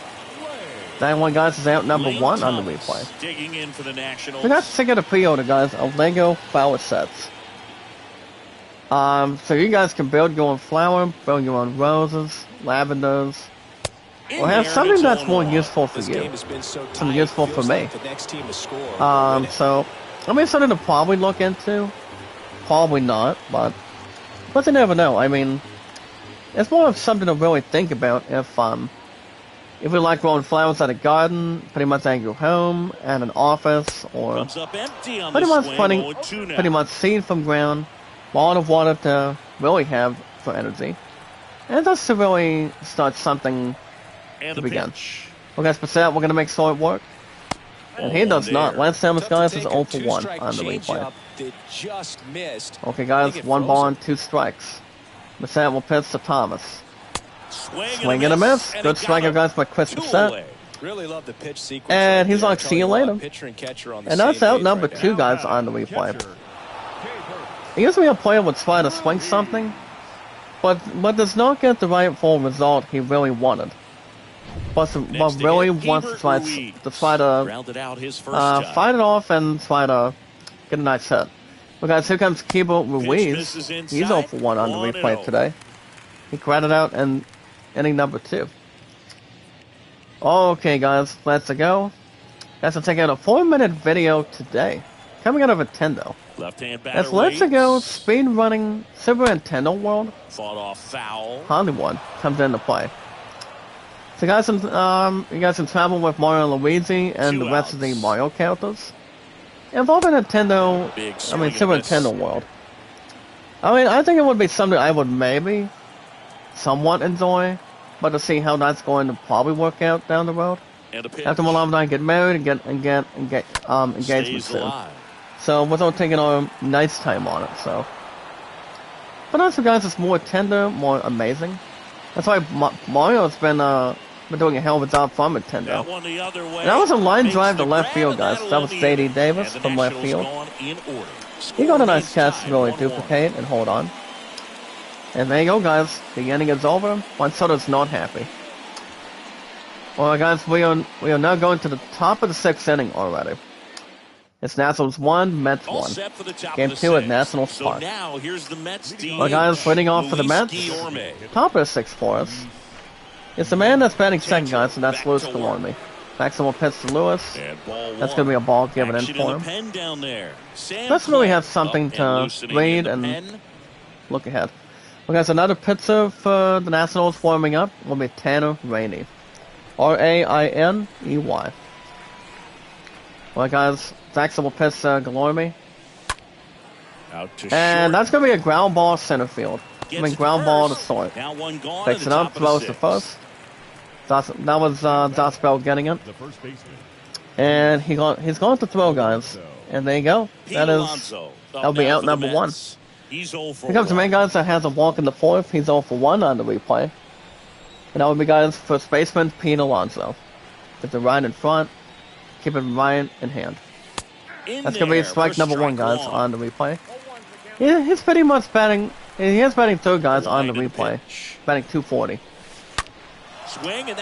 That one, guys, is out number 1 on the replay. Digging in for the Nationals. We got to get a pre-order, guys, of Lego flower sets. So you guys can build your own flower, build your own roses, lavenders, or have something that's more useful for you. Something useful for me. So, I mean, something to probably look into. Probably not, but you never know. I mean, it's more of something to really think about if we like growing flowers at a garden, pretty much at your home, at an office, or pretty much seed from ground, a lot of water to really have for energy, and just to really start something to begin. Well, guys, we're going to make sure it work. And he does not. Lance Thomas, guys, is 0 for 1 on the replay. Okay, guys, 1 ball and 2 strikes. Bassett will pitch to Thomas. Swing and a miss. Good striker, guys, by Chris Bassett. And he's like, see you later. And that's out number 2, guys, on the replay. Usually a player would try to swing something, but does not get the right full result he really wanted. But really wants to try to fight it off and try to get a nice hit. Well, guys, here comes Kibo Ruiz. He's 0 for 1 on the replay today. He grounded out in inning number 2. Okay, guys, let's go. Guys, I'm taking out a 4-minute video today. Coming out of Nintendo. Left-hand batter. Let's go speed running Super Nintendo World. Fought off foul. Hollywood comes into play. So guys, you guys can travel with Mario and Luigi and the rest of the Mario characters. Involving Nintendo, Super Nintendo World. I mean, I think it would be something I would maybe somewhat enjoy, but to see how that's going to probably work out down the road. After my mom and I get married and get engagement soon. So without taking our nice time on it, so. But also, guys, it's more tender, more amazing. That's why Mario's been doing a hell of a job from Nintendo. And that was a line drive to left field, guys. That was J.D. Davis from left field. He got a nice catch to really duplicate and hold on. And there you go, guys. The inning is over. Juan Soto's not happy. Well, guys, we are now going to the top of the 6th inning already. It's Nationals 1, Mets 1. Game 2 at Nationals Park. Well, guys, leading off for the Mets. Top of the 6th for us. It's the man that's batting second, guys, and that's Luis Delorme. Maximum pitch to Lewis. That's going to be a ball given in for him. Let's really have something to read and look ahead. Well, guys, another pitcher for the Nationals warming up will be Tanner Rainey. R-A-I-N-E-Y. Well, guys, Jackson will pitch Delorme. And that's going to be a ground ball center field. Ground ball to short. Picks it up, throws to first. That was Josh Bell getting it. And he's going to throw, guys. And there you go. That'll be out number 1. Here comes the man, guys, that has a walk in the 4th. He's 0 for 1 on the replay. And that would be, guys, first baseman Pete Alonso. Get the right in front. Keep it right in hand. That's going to be strike number 1, guys, on the replay. He's pretty much batting. He is batting third, guys, on the replay. Batting 240.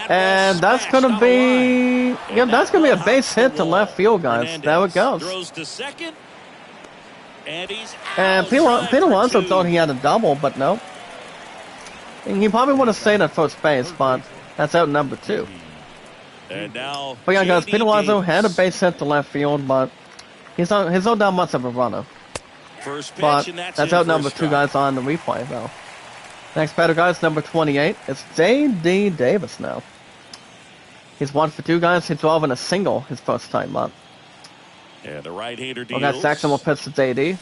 And that's going to be... Yeah, that's going to be a base hit to left field, guys. There it goes. And Pete Alonso thought he had a double, but no. And he probably would have stayed at first base, but that's out number 2. But yeah, guys, Pete Alonso had a base hit to left field, but he's not that much of a runner. But that's out number 2, guys, on the replay, though. Next batter, guys, number 28. It's J.D. Davis now. He's 1 for 2, guys. He drove in a single his first time up. And the right-hander deals. We got Saxon will pitch to JD.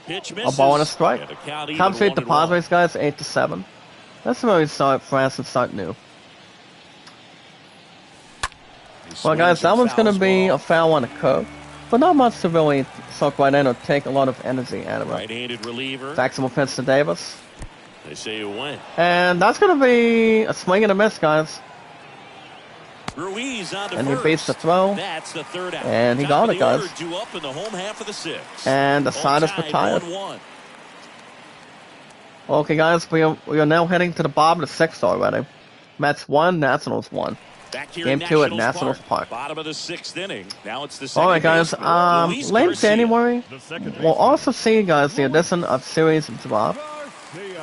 Pitch A ball and a strike. Come straight to 1-1. Padres, guys, 8-7. That's where we start France and start new. Well, guys, that one's going to be a foul on a curve. But not much to really soak right in or take a lot of energy out of it. Right-handed reliever. Saxon will pitch to Davis. They say you win. And that's going to be a swing and a miss, guys. Ruiz on to And he first. beats the throw. That's the third out. And he Top got of it, the guys. order, due up in the home half of the 6th. And the side is All-time retired. 1-1. Okay, guys, we are now heading to the bottom of the 6th already. Mets 1, Nationals 1. Back here Game in 2 at Nationals Park. Bottom of the 6th inning. Now it's the second Alright, guys, baseman, Luis late Garcia. January, we'll also see, guys, the addition of Series Drop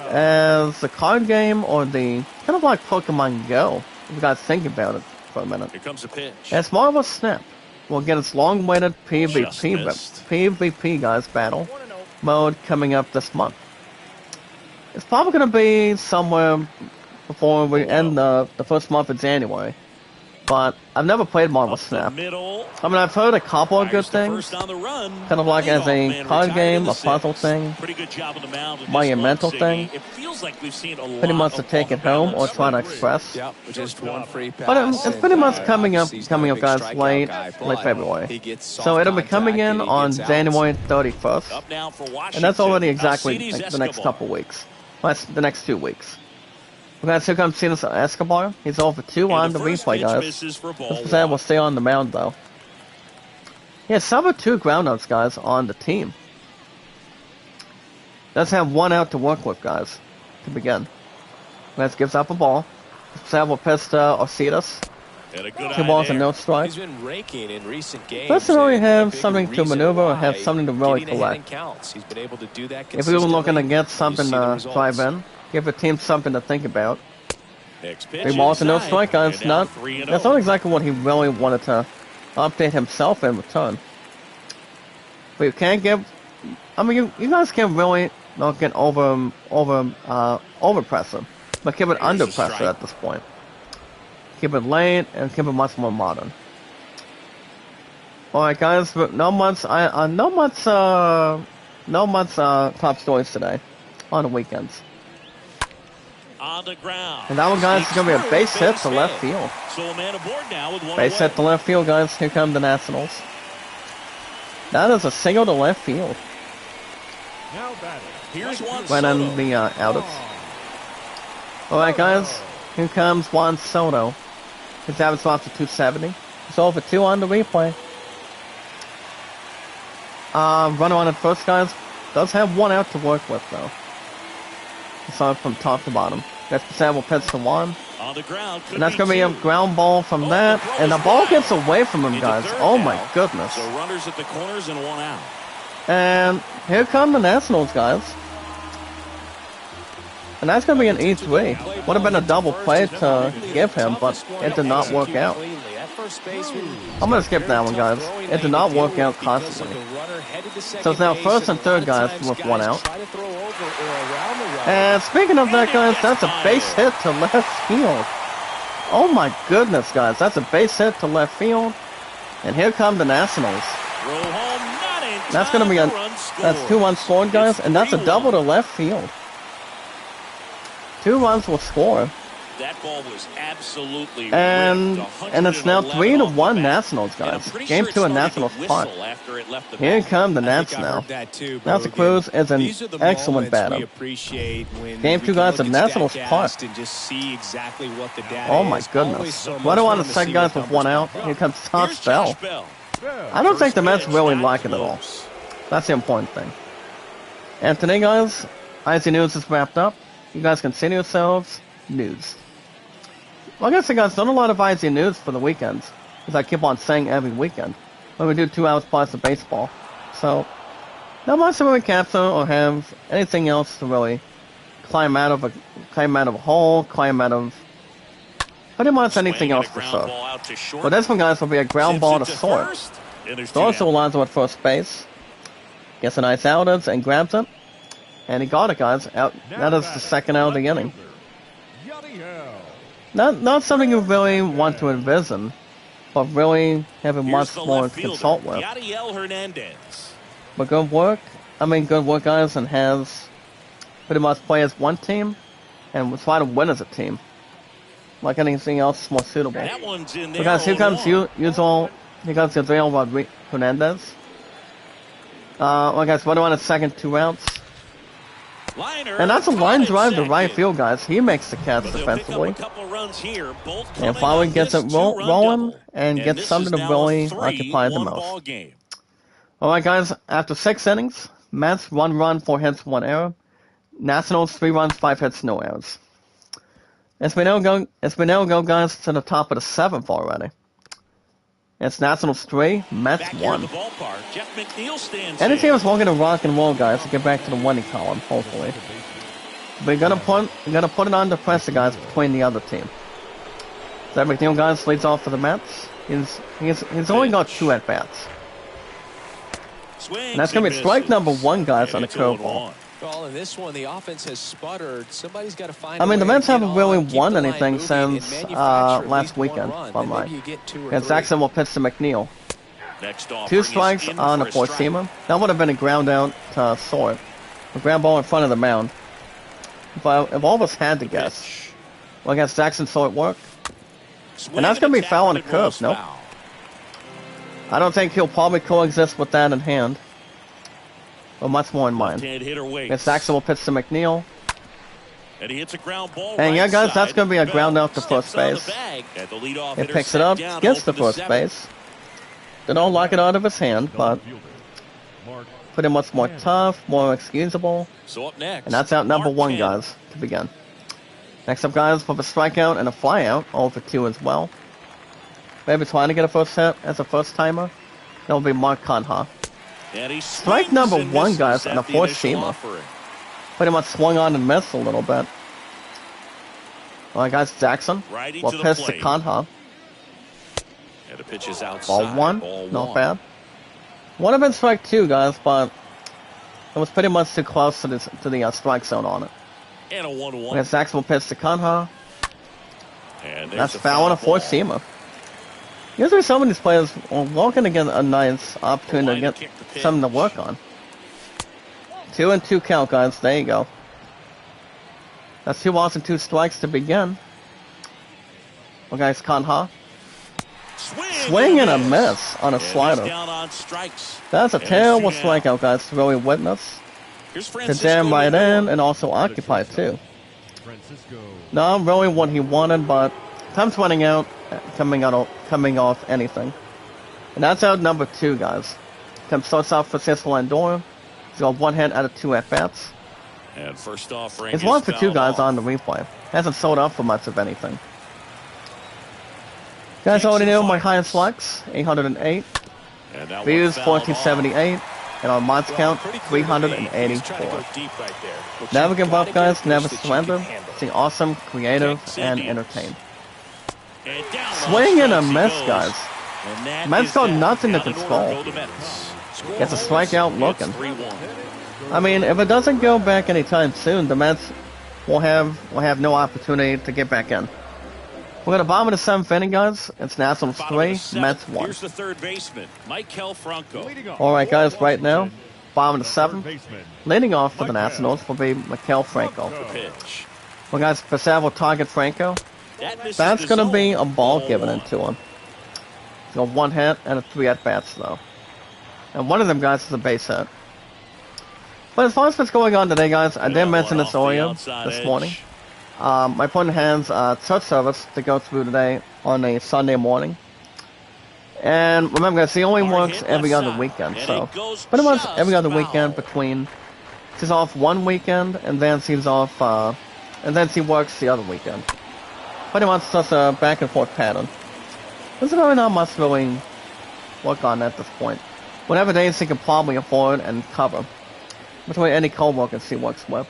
as the card game or the kind of like Pokemon Go, if you guys think about it for a minute. Here comes a pitch. As more of a snap, we'll get its long-awaited Just missed. PvP, guys, battle mode coming up this month. It's probably going to be somewhere before we end the first month of January. But I've never played Marvel Up the Snap. middle. I mean, I've heard a couple of good Fires to things. first on the run. Kind of like as a Leadoff man card retired game, in the a puzzle 6th. thing. Pretty good job on the mound. in More this a one, mental Siggy. thing. It feels like we've seen a Pretty lot much to of take it home or off-the-balance try to numbers. express. Yep, just one free pass. But it's pretty and, much coming up, he's not a big guys, strikeout late guy, but late February. he gets So soft it'll be coming contact in and he on gets outs. January 31st. Up now for Washington. And that's already exactly Alcides like, the next Escobar. couple weeks. Well, that's the next 2 weeks. We're going to see come Cenas Escobar. He's over 2 on And the first replay, pitch guys. misses for ball This percent will one. stay on the mound, though. Yeah, some of 2 groundouts, guys, on the team. Does have 1 out to work with, guys, to begin. Lance gives up a ball. Sam will pitch to Alcides. And a good 2 eye balls there. and no strike. He's been raking in recent games. Doesn't really and have a big something to reason maneuver or why have something to really getting ahead in collect. counts. He's been able to do that If we were looking to consistently, get and you something see the to results. drive in, give the team something to think about. Next pitch 3 balls and no inside. strike, guys. And now Not, 3-0. that's not exactly what he really wanted to update himself in return. But you can't give. I mean, you guys can't really not get over pressure, but keep it Here's under a strike. pressure at this point. Keep it late and keep it much more modern. All right, guys. But no much top stories today on the weekends. On the ground. And that one, guys, is going to be a base hit to left field. So a man aboard now with 1 Base away. hit to left field, guys. Here come the Nationals. That is a single to left field. Here's Juan Right on Soto. the outlets. Alright, guys. Here comes Juan Soto. His average slots to 270. He's over 2 on the replay. Runner on at first, guys. Does have 1 out to work with, though. So from top to bottom. That's the sample pitch to 1. On the ground. Could And that's going to be a 2. ground ball from that. And the ball gets away from him, Into guys. third Oh, now. my goodness. So runners at the corners and 1 out. And here come the Nationals, guys. And that's going to be an E3. Would have been a double play to give him, but it did not work out. I'm going to skip that one, guys. It did not work out constantly. So it's now first and third, guys, with 1 out. And speaking of that, guys, that's a base hit to left field. Oh my goodness, guys. That's a base hit to left field. And here come the Nationals. Throw home, not in time. That's going to be that's 2 runs scored, guys, and that's a double to left field. 2 runs will score. That ball was absolutely And ripped, it's now 111 3-1 off the bat. Nationals, And I'm guys. pretty Game sure 2 it in started Nationals to Park. whistle after it left the Here bat. come the I Nats think I now. heard that too, Nelson Bogan. Cruz is an These are the excellent moments we batter. appreciate when Game we 2, can guys, look of at Nationals StatCast Park. and just see exactly what the data Oh my is. goodness. Always so Right much on fun the to second, see guys, what with 1 out. numbers Here comes Here's Tosh Bell. Josh Bell. I don't think the Mets First really pitch, like it at all. That's the important thing. And today, guys, IC News is wrapped up. You guys can see yourselves. News. Like I said, guys, not a lot of IC News for the weekends, as I keep on saying every weekend. When we do 2 hours plus of baseball. So, not much to really capture or have anything else to really climb out of a hole, climb out of pretty much anything Swing and else a for ground sure. ball out to short. But this one, guys, will be a ground Zips ball it to short. first, and there's 2 Dorsey down. lines at first base. Gets a nice outings and grabs it. And he got it, guys. Out. That is the second out of the inning. Not something you really want to envision, but really having Here's much the more to left fielder, consult with. Yadiel Hernandez. But good work. I mean, good work, guys, and has pretty much play as one team and try to win as a team. Like anything else more suitable. That one's in there. So guys, here comes Yadiel Hernandez. Well, guys, running on his second 2 outs. Liner, And that's a line drive to second. right field, guys. He makes the catch But they'll pick up defensively. a couple runs here, both And coming finally on gets this it two-run rolling double. and gets this something is to now really a occupy the 3-1 most. ball game. Alright, guys, after 6 innings, Mets 1 run, 4 hits, 1 error. Nationals 3 runs, 5 hits, no errors. It's been able to go, guys, to the top of the 7th already. It's Nationals 3, Mets Back here in 1. the ballpark, Jeff McNeil stands Any in. team is looking to rock and roll, guys, to get back to the winning column, hopefully. But you're gonna put it on the pressure, guys, between the other team. That McNeil, guys, leads off for the Mets. He's only got 2 at bats. Swings And that's gonna be and strike misses. number 1, guys, on And a it's 0-1. curveball. Well, in this one, the offense has sputtered. Somebody's got to find. I mean, the a way Mets to get haven't really on, keep won the line anything moving, since and manufacture at last least one weekend, run. if I'm Then right. maybe you get 2 or And 3. Jackson will pitch to McNeil. Next offering 2 is strikes in on for a 4 strike. seamer. That would have been a ground out to Sort. A ground ball in front of the mound. If all of us had to guess. Pitch. Well, against Jackson Sort work. Swing And that's gonna be attack foul on the and it rolls curve, nope. foul. I don't think he'll probably coexist with that in hand. But much more in mind. Left-hand hitter waits. And Jackson will pitch to McNeil. And he hits a ground ball And yeah, right guys, that's side. gonna be a ground Bell out to steps first on the base. bag, and the leadoff He hitter picks it set up, down, gets to open first 7th. base. They don't lock it out of his hand, but pretty much more tough, more excusable. So up next, And that's out number Mark 1, Cannon. guys, to begin. Next up, guys, with a strikeout and a flyout, 0 for 2 as well. Maybe trying to get a first hit as a first timer. That'll be Mark Conha. And he Strike swings number and 1, misses guys, at and a the 4 initial seamer. offering. Pretty much swung on and missed a little bit. Alright, guys, Jackson. Righty Well to the pitched to plate. Conha. And the pitch is outside. Ball 1. Ball Not 1. bad. Would have been strike 2, guys, but it was pretty much too close to the strike zone on it. And a 1-1. Against Jackson will pitch to Conha. And there's That's a foul on a 4 ball. seamer. Usually some of these players are looking to get a nice opportunity to line get kick the pitch. something to work on. 2-2 count, guys. There you go. That's 2 balls and 2 strikes to begin. Well, guys, Conha. Swing and a miss on a And he's slider. down on strikes. That's a And terrible 2 down. strikeout, guys, to really witness. Here's To Francisco jam right Lindor. in and also occupy, too. Not really what he wanted, but time's running out, coming off anything. And that's out number 2, guys. Tim starts off Francisco Lindor. He's got 1 hit out of 2 at-bats. And first offering It's is 1 for 2, fouled guys, off. on the replay. Hasn't sold up for much of anything. Guys already know my highest likes, 808. And that one Views, fouled off. 1478. And our mods count, Pretty clear to me. He's trying to 384. go deep right there. But Never you've give gotta up, get a guys. pitch Never that you can surrender. handle. Stay awesome, creative, Kicks and Indians. entertained. And down Swing on and a strikes he miss, goes. guys. And that Mets is got that. nothing to Down in order control. go the Mets. Gets a strikeout It's looking. 3-1. I mean, if it doesn't go back anytime soon, the Mets will have no opportunity to get back in. We're gonna bottom of the 7th inning, guys. It's Nationals Bottom of the 3, seventh. Mets 1. Here's the third baseman, Michael Franco. Alright, guys, right now, bottom of the 7th. Leading off for the Nationals will be Maikel Franco. Pitch. Well, guys, Passat will target Franco. That misses That's the gonna zone. be a ball Ball given 1. into him. He's got 1 hit and a 3 at-bats, though. And one of them, guys, is a base hit. But as far as what's going on today, guys, I did Another mention one this off the earlier outside this edge. morning. My opponent has church service to go through today on a Sunday morning. And remember, guys, he only Hard works hit every left other side. weekend, And so it goes pretty much just every other foul. weekend between. He's off one weekend, and then he's off, and then he works the other weekend. Pretty much just a back and forth pattern. There's really not much really work on at this point. Whatever days he can probably afford and cover. Between any co-workers he works with.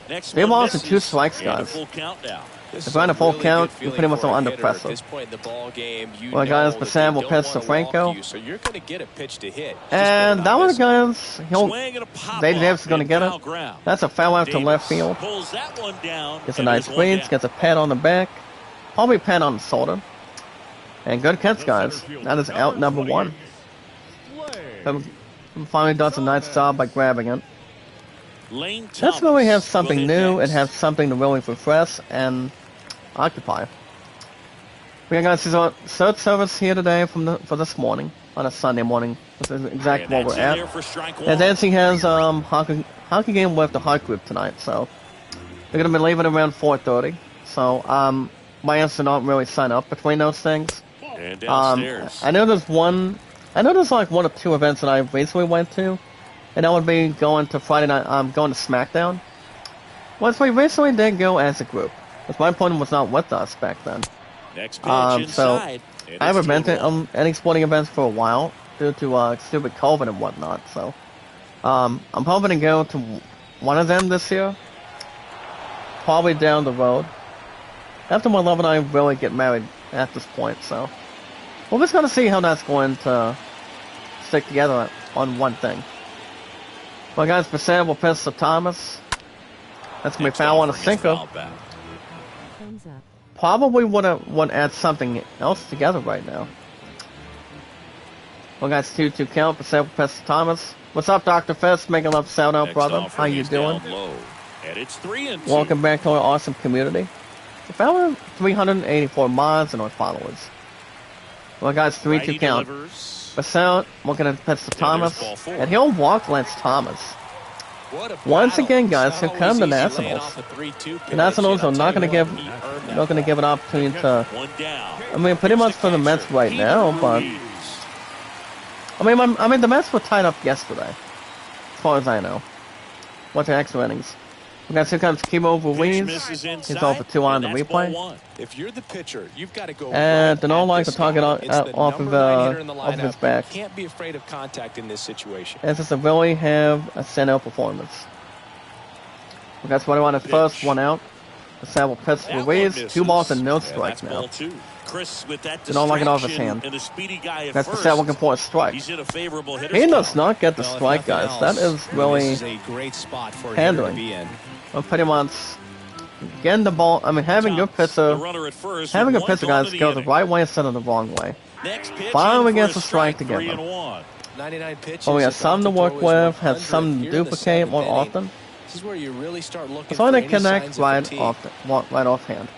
Next They one lost to misses. 2 strikes, And a guys. full count now. This If is we're on a full really count, good you're feeling pretty much for a under hitter pressure. At this point in the ball game, you Well, guys, know that Bassam they will don't pitch to wanna Franco. walk you, so you're going to get a pitch to hit. Just And better that not one, miss it. guys, Swing and a pop Dave off Davis is going to in get foul it. ground. That's a foul out to Davis left field. pulls that one down. Gets a and nice there's one read, down. gets a pat on the back. probably pan on the shoulder. And good catch, guys. That is out number 1. Finally does a nice job by grabbing it. Let's really have something new and have something to really refresh and occupy. We got guys, our third service here today for this morning, on a Sunday morning. This is exactly where we're at. And Nancy has hockey game with the Heart Group tonight, so they're gonna be leaving around 4:30. So my answer to not really sign up between those things. I know there's like 1 or 2 events that I recently went to, and that would be going to Friday night. Going to SmackDown. Well, we recently did go as a group, because my opponent was not with us back then. So I haven't been to any sporting events for a while due to stupid COVID and whatnot. So I'm hoping to go to one of them this year, probably down the road. After my love and I really get married at this point, so we're just gonna see how that's going to stick together on one thing. Well, guys, Bassett will piss to Thomas. That's gonna be foul on a sinker. Probably want to add something else together right now. Well, guys, 2-2 count. Bassett will piss to Thomas. What's up, Dr. Fest? Making love, sound out, brother. How you doing? Welcome back to our awesome community. We found 384 mods and our followers. Well, guys, 3-2 count. Bassett looking at pitch to Thomas, and he'll walk Lance Thomas. Once again, guys, here come the Nationals. The Nationals are not going to give an opportunity to. I mean, pretty much for the Mets right now, but I mean, the Mets were tied up yesterday, as far as I know. What's the extra innings? We got 2 comes Kimo Ruiz. He's over 2 on the replay. If you're the pitcher, you've got to go. And Denol likes to target off of his back. Can't be afraid of contact in this situation. This is to really have a standout performance. We got 21 at first, 1 out. The Saddle pitch to Ruiz. 2 balls and no strikes now. Denol like it off his hand. That's the Saddle looking for a strike. He does not get the strike, guys. That is really handling. Well, pretty much getting the ball. I mean, having a pitcher, guys, go the right way instead of the wrong way. Finally gets a strike to give him. Oh, we have some to work with, have some to duplicate more often. This is where you really start looking. So they connect right offhand,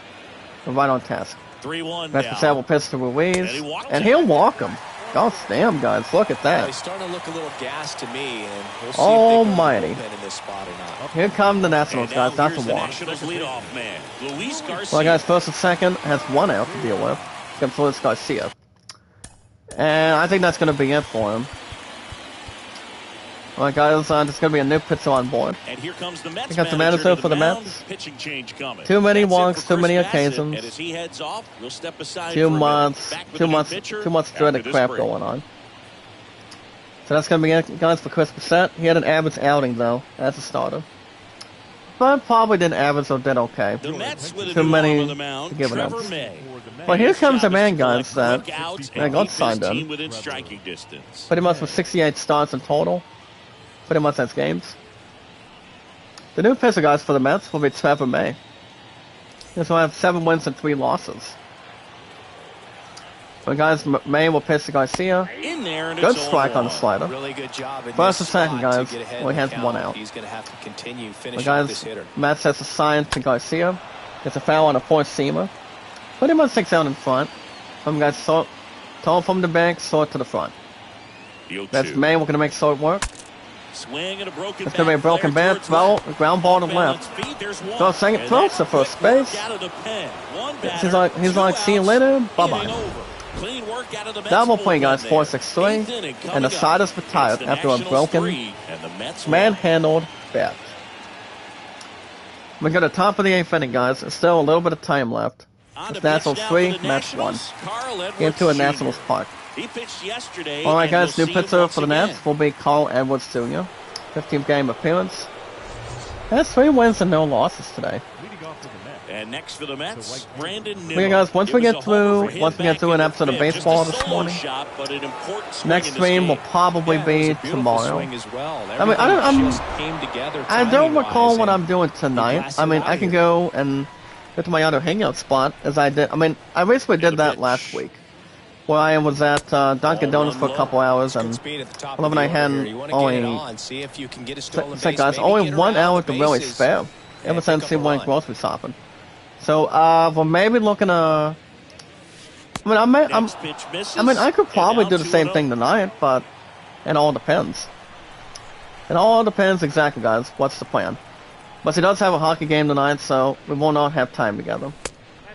right on task. 3-1 That's the Saddle pitch to Ruiz, and he'll walk him. God damn, guys, look at that. He's starting to look a little gassed to me, and we'll see almighty. if they can in this spot or not. Here come the Nationals, guys. That's a walk. Well, guys, first and second has 1 out to deal with. Comes Luis Garcia. And I think that's going to be it for him. Alright, guys, there's going to be a new pitcher on board. And here comes the Mets. Here comes the manager for the Mets. Pitching change coming. Too many walks, too many occasions. And as he heads off, we'll step aside too much dreaded crap going on. So that's going to be it, guys, for Chris Bassett. He had an average outing, though, as a starter. But probably didn't average or did okay. Too many to give it up. Well, here comes a man, guys, that got signed in. Pretty much with 68 starts in total. Pretty much that's games. The new pitcher, guys, for the Mets will be Trevor May. This will have 7 wins and 3 losses. But guys, May will pitch to Garcia. Good strike on the slider. Really good job. First and second, guys. Well, he has 1 out. He's going to have to continue finishing this hitter. Mets has a sign to Garcia. It's a foul on a 4-seamer. Pretty much 6 out in front. Some guys tall from the back, short to the front. That's May. We're going to make short work. Swing and a broken it's going to be a broken bat, ground ball to left. So second, throws to first base. He's like, see you later, bye-bye. Double play, guys, 4-6-3. And the side is retired after a broken, manhandled bat. We got the top of the 8th inning, guys. There's still a little bit of time left. It's Nationals 3, Mets 1. Game 2 at Nationals Park. Alright, guys, new pitcher for the Nats will be Carl Edwards Jr. 15th game appearance. That's 3 wins and no losses today. And next for the Mets, Brandon Okay, guys, once we get through an episode of baseball this morning, next stream will probably be tomorrow. I mean, I don't recall what I'm doing tonight. I mean, I can go and get to my other hangout spot, as I did. I mean, I basically did that last week, where I was at Dunkin' Donuts for a couple hours, and 11 I had only. So guys, only 1 hour to really spare. Ever since he went grocery shopping. So we're maybe looking to. I mean, I could probably do the same thing tonight, but it all depends. It all depends exactly, guys. What's the plan? But he does have a hockey game tonight, so we will not have time together.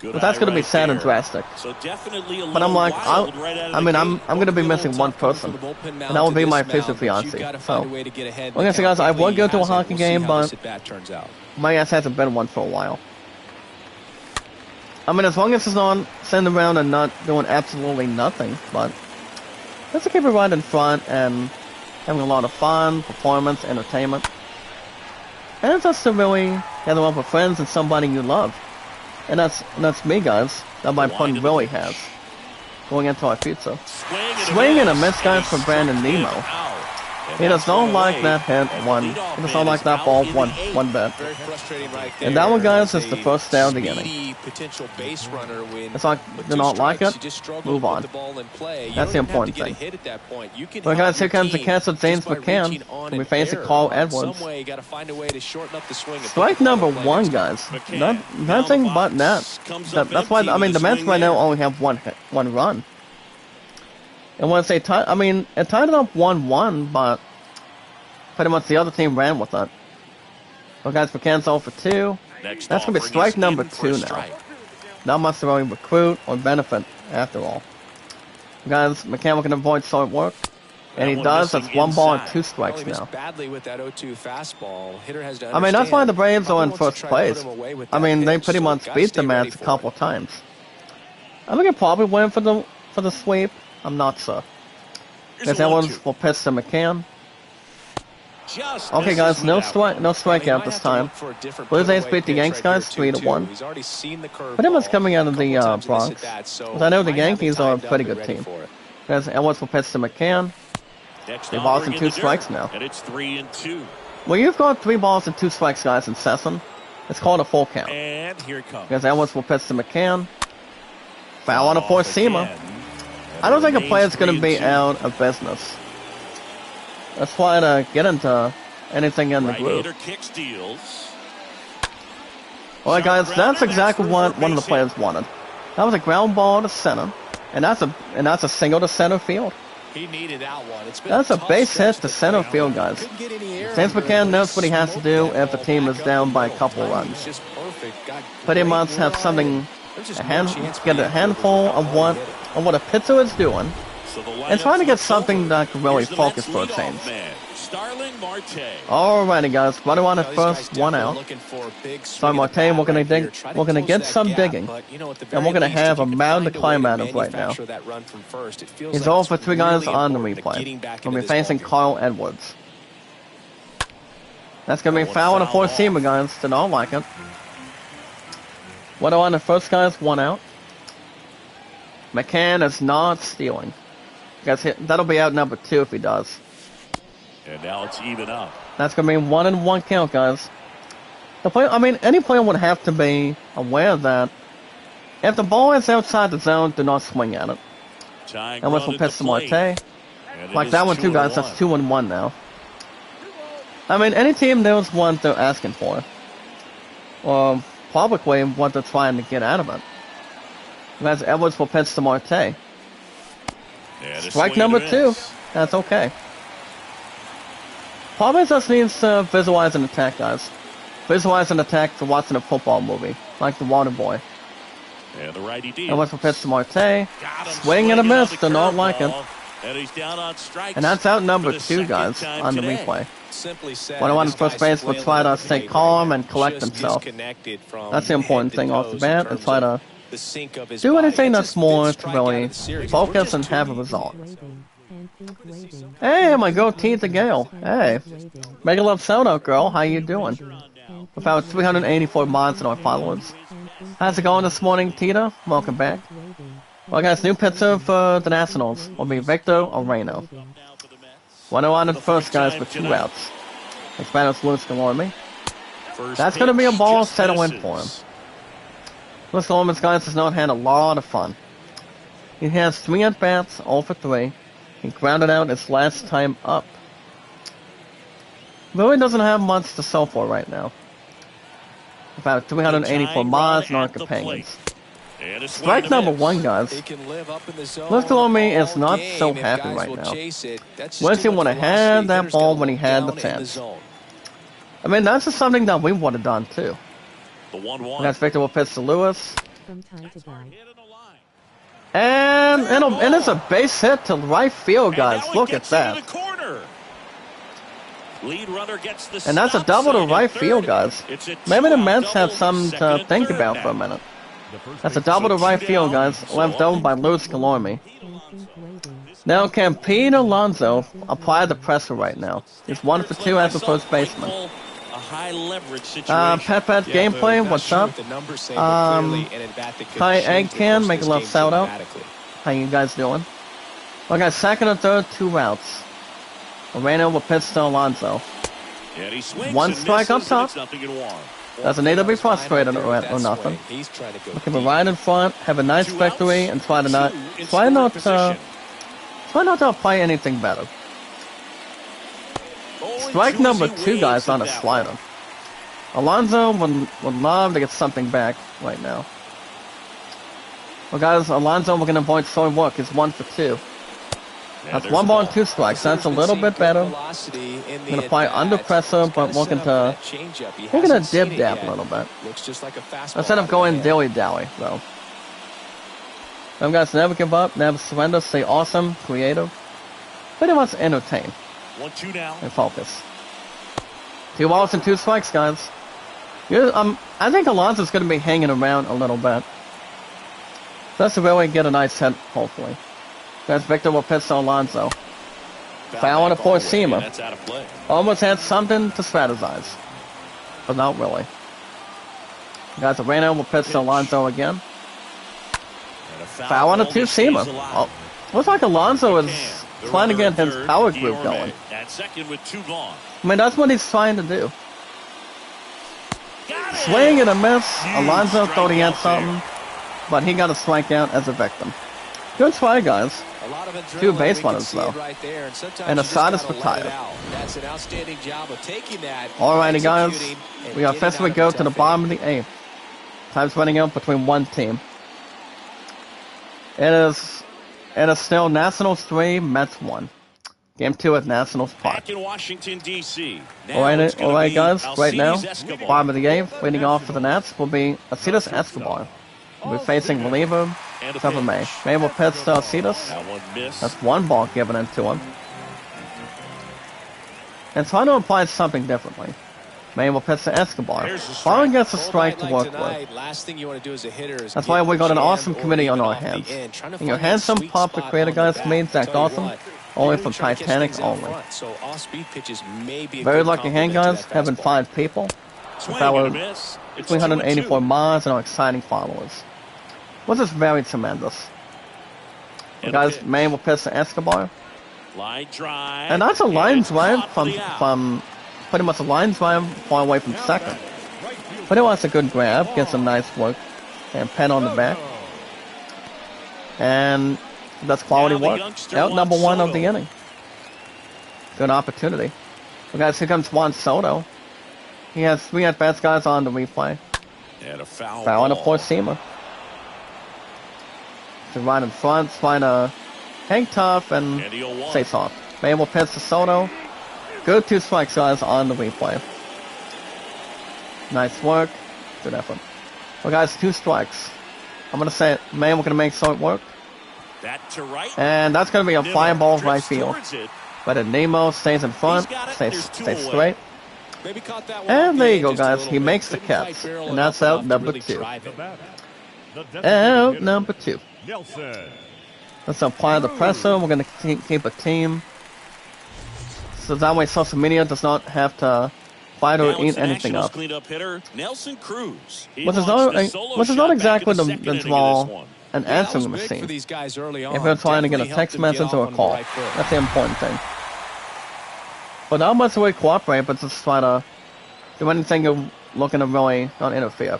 But that's going to be sad and drastic. So definitely but I'm like, I'm going to be missing one person, and that will be my future fiance. So, like I said, guys, I would go to a hockey game, but my ass hasn't been one for a while. I mean, as long as it's not sitting around and not doing absolutely nothing, but let's keep it right in front and having a lot of fun, performance, entertainment. And it's just to really gather up with friends and somebody you love. And that's me, guys. That my pun really has. Going into our future. Swing and a miss, guys, from Brandon Nemo. He does not like that hit one. He does not like that ball one bit. And that one, guys, is the first down beginning. It's like, do not like it, move on. That's the important thing. Well, guys, here comes the catch of James McCann. And we face Carl Edwards. Strike number 1, guys. Nothing but net. That's why, I mean, the Mets right now only have one run. And once they tied, I mean, it tied it up 1-1, but pretty much the other team ran with it. So guys, McCann's 0 for 2. That's going to be strike number 2 now. Not much to really recruit or benefit after all. Guys, McCann can avoid short work. And he does. That's 1 ball and 2 strikes now. I mean, that's why the Braves are in first place. I mean, they pretty much beat the Mets a couple times. I think they probably win for the sweep. I'm not sure. Because Edwards will pitch to McCann. Okay, guys, no strikeout this time. Blue Jays beat the Yanks, guys, 3-1. Pretty much coming out of the Bronx. Because I know the Yankees are a pretty good team. Because Edwards will pitch to McCann. 3 balls and 2 strikes now. And it's 3-2. Well, you've got 3 balls and 2 strikes, guys, in Sesson. It's called a full count. And here it comes. Because Edwards will pitch to McCann. Foul on a four-seamer. I don't think a player's going to be out of business. Let's try to get into anything in the group. Alright, guys, that's exactly what one of the players wanted. That was a ground ball to center, and that's a single to center field. He needed that one. That's a base hit to center field, guys. James McCann knows what he has to do if the team is down by a couple runs. Pretty much have something, get a handful of what a pitcher is doing, and trying to get something that can really focus for a change. Alrighty, guys, running on at first, 1 out. Starling Marte, we're gonna get some digging, and we're gonna have a mound to climb out of right now. He's 0 for 3, guys, on the replay. We'll be facing Carl Edwards. That's gonna be foul on a four-seamer, guys. Did not like it. What on the first, guys? 1 out. McCann is not stealing. Guys, that'll be out number 2 if he does. And now it's even up. That's going to be 1-1 count, guys. I mean, any player would have to be aware that if the ball is outside the zone, do not swing at it. And once we'll pitch to Marte. Like that one too, guys. That's 2-1 now. I mean, any team knows what they're asking for. Or probably what they're trying to get out of it. As Edwards will pitch to Marte. Strike number 2. That's okay. Probably just needs to visualize an attack, guys. Visualize an attack for watching a football movie, like The Water Boy. And the righty did. Edwards will pitch to Marte. Swing and a miss. Do not like it. And he's down on strikes. And that's out number 2, guys, on the replay. 1-1 first base will try to stay calm and collect himself. That's the important thing off the bat, and try to do anything that's more to really focus and have a result. Hey, my girl Tita Gale. Hey, Mega Love Soda girl, how you doing? About 384 mods in our followers. How's it going this morning, Tita? Welcome back. Well, guys, new pitcher for the Nationals will be Victor Oreno. 1-0 at first, guys, with 2 outs. Hispano's Luis Galorme. That's going to be a ball settle in for him. This Coleman's guys has not had a lot of fun. He has 3 at-bats, all for 3. He grounded out his last time up. Really doesn't have much to sell for right now. About 384 miles, not companions. Strike number 1, guys. This Colombi is not so happy right now. Wish he would have had that ball when he had the chance. I mean, that's just something that we would have done too. Next Victor will pitch to Lewis. And it's a base hit to right field, guys. Look at that. And that's a double to right field, guys. Maybe the Mets have something to think about for a minute. That's a double to right field, guys. Left over by Luis Guillorme. Now, can Pete Alonso apply the pressure right now? He's 1 for 2 as a first baseman. Pet gameplay, what's up? Hi, Egg Can, make a love shout out. How you guys doing? Well, guys, second and third, 2 routes. Moreno will pitch to Alonso. 1 strike up top. Doesn't need to be frustrated or nothing. Looking for right in front, have a nice victory, and try not to apply anything better. Strike number 2, guys, on a slider. Alonso would love to get something back right now. Well, guys, Alonso, we're going to avoid slow work. He's 1 for 2. That's 1 ball and 2 strikes. That's a little bit better. We're going to play under pressure, but we're going to dib-dab a little bit. Instead of going dilly-dally, though. Some guys never give up, never surrender, stay awesome, creative. Pretty much entertain. 1-2 now. And focus. 2 balls and 2 strikes, guys. I think Alonso's going to be hanging around a little bit. That's to really get a nice hit, hopefully. That's Victor will pitch to Alonso. Foul on a four-seamer. Almost had something to strategize. But not really. Guys, Moreno will pitch to Alonso again. Foul on a two-seamer. Oh, looks like Alonso is trying to get his power group going. I mean, that's what he's trying to do. Swing and a miss. Alonso thought he had something, but he got a strikeout as a victim. Good try, guys. 2 base runners, though. And a side is retired. Alrighty, guys. We officially go to the bottom of the 8th. Time's running out between one team. It is still Nationals 3, Mets 1. Game 2 at Nationals Park. Alright, guys. Right now, bottom of the 8th, leading off for the Nats will be Alcides Escobar. We'll be facing reliever Trevor May. May will pitch to Alcides. That's 1 ball given into him. And trying to apply something differently. May will pitch to Escobar. Finally gets a strike to work with. That's why we got an awesome committee on our hands. And your handsome pop the creator guys made Zach Awesome. Only from Titanic only. Very lucky hand, guys, having 5 people. With our 384 miles and our exciting followers. Which is very tremendous. Guys, May will pitch to Escobar. And that's a line drive from pretty much a line drive far away from second. But it was a good grab, gets some nice work. And pen on the back. And that's quality work. Out number 1 of the inning. Good opportunity. Well, guys, here comes Juan Soto. He has 3 at-bats, guys, on the replay. And a foul on a four-seamer. To right in front, trying to hang tough and stay soft. May will pitch to Soto. Good 2 strikes, guys, on the replay. Nice work. Good effort. Well, guys, 2 strikes. I'm going to say it. May we're going to make short work. And that's going to be a fly ball right field. But Nemo stays in front, stays straight. And there you go, guys. He makes the catch. And that's out number 2. Out number 2. Let's apply the pressure. We're going to keep a team. So that way social media does not have to fight or eat anything up. Which is not exactly the draw an answering machine. If you're trying to get a text message or a call. That's the important thing. But not much we cooperate, but just try to do anything you're looking to really not interfere.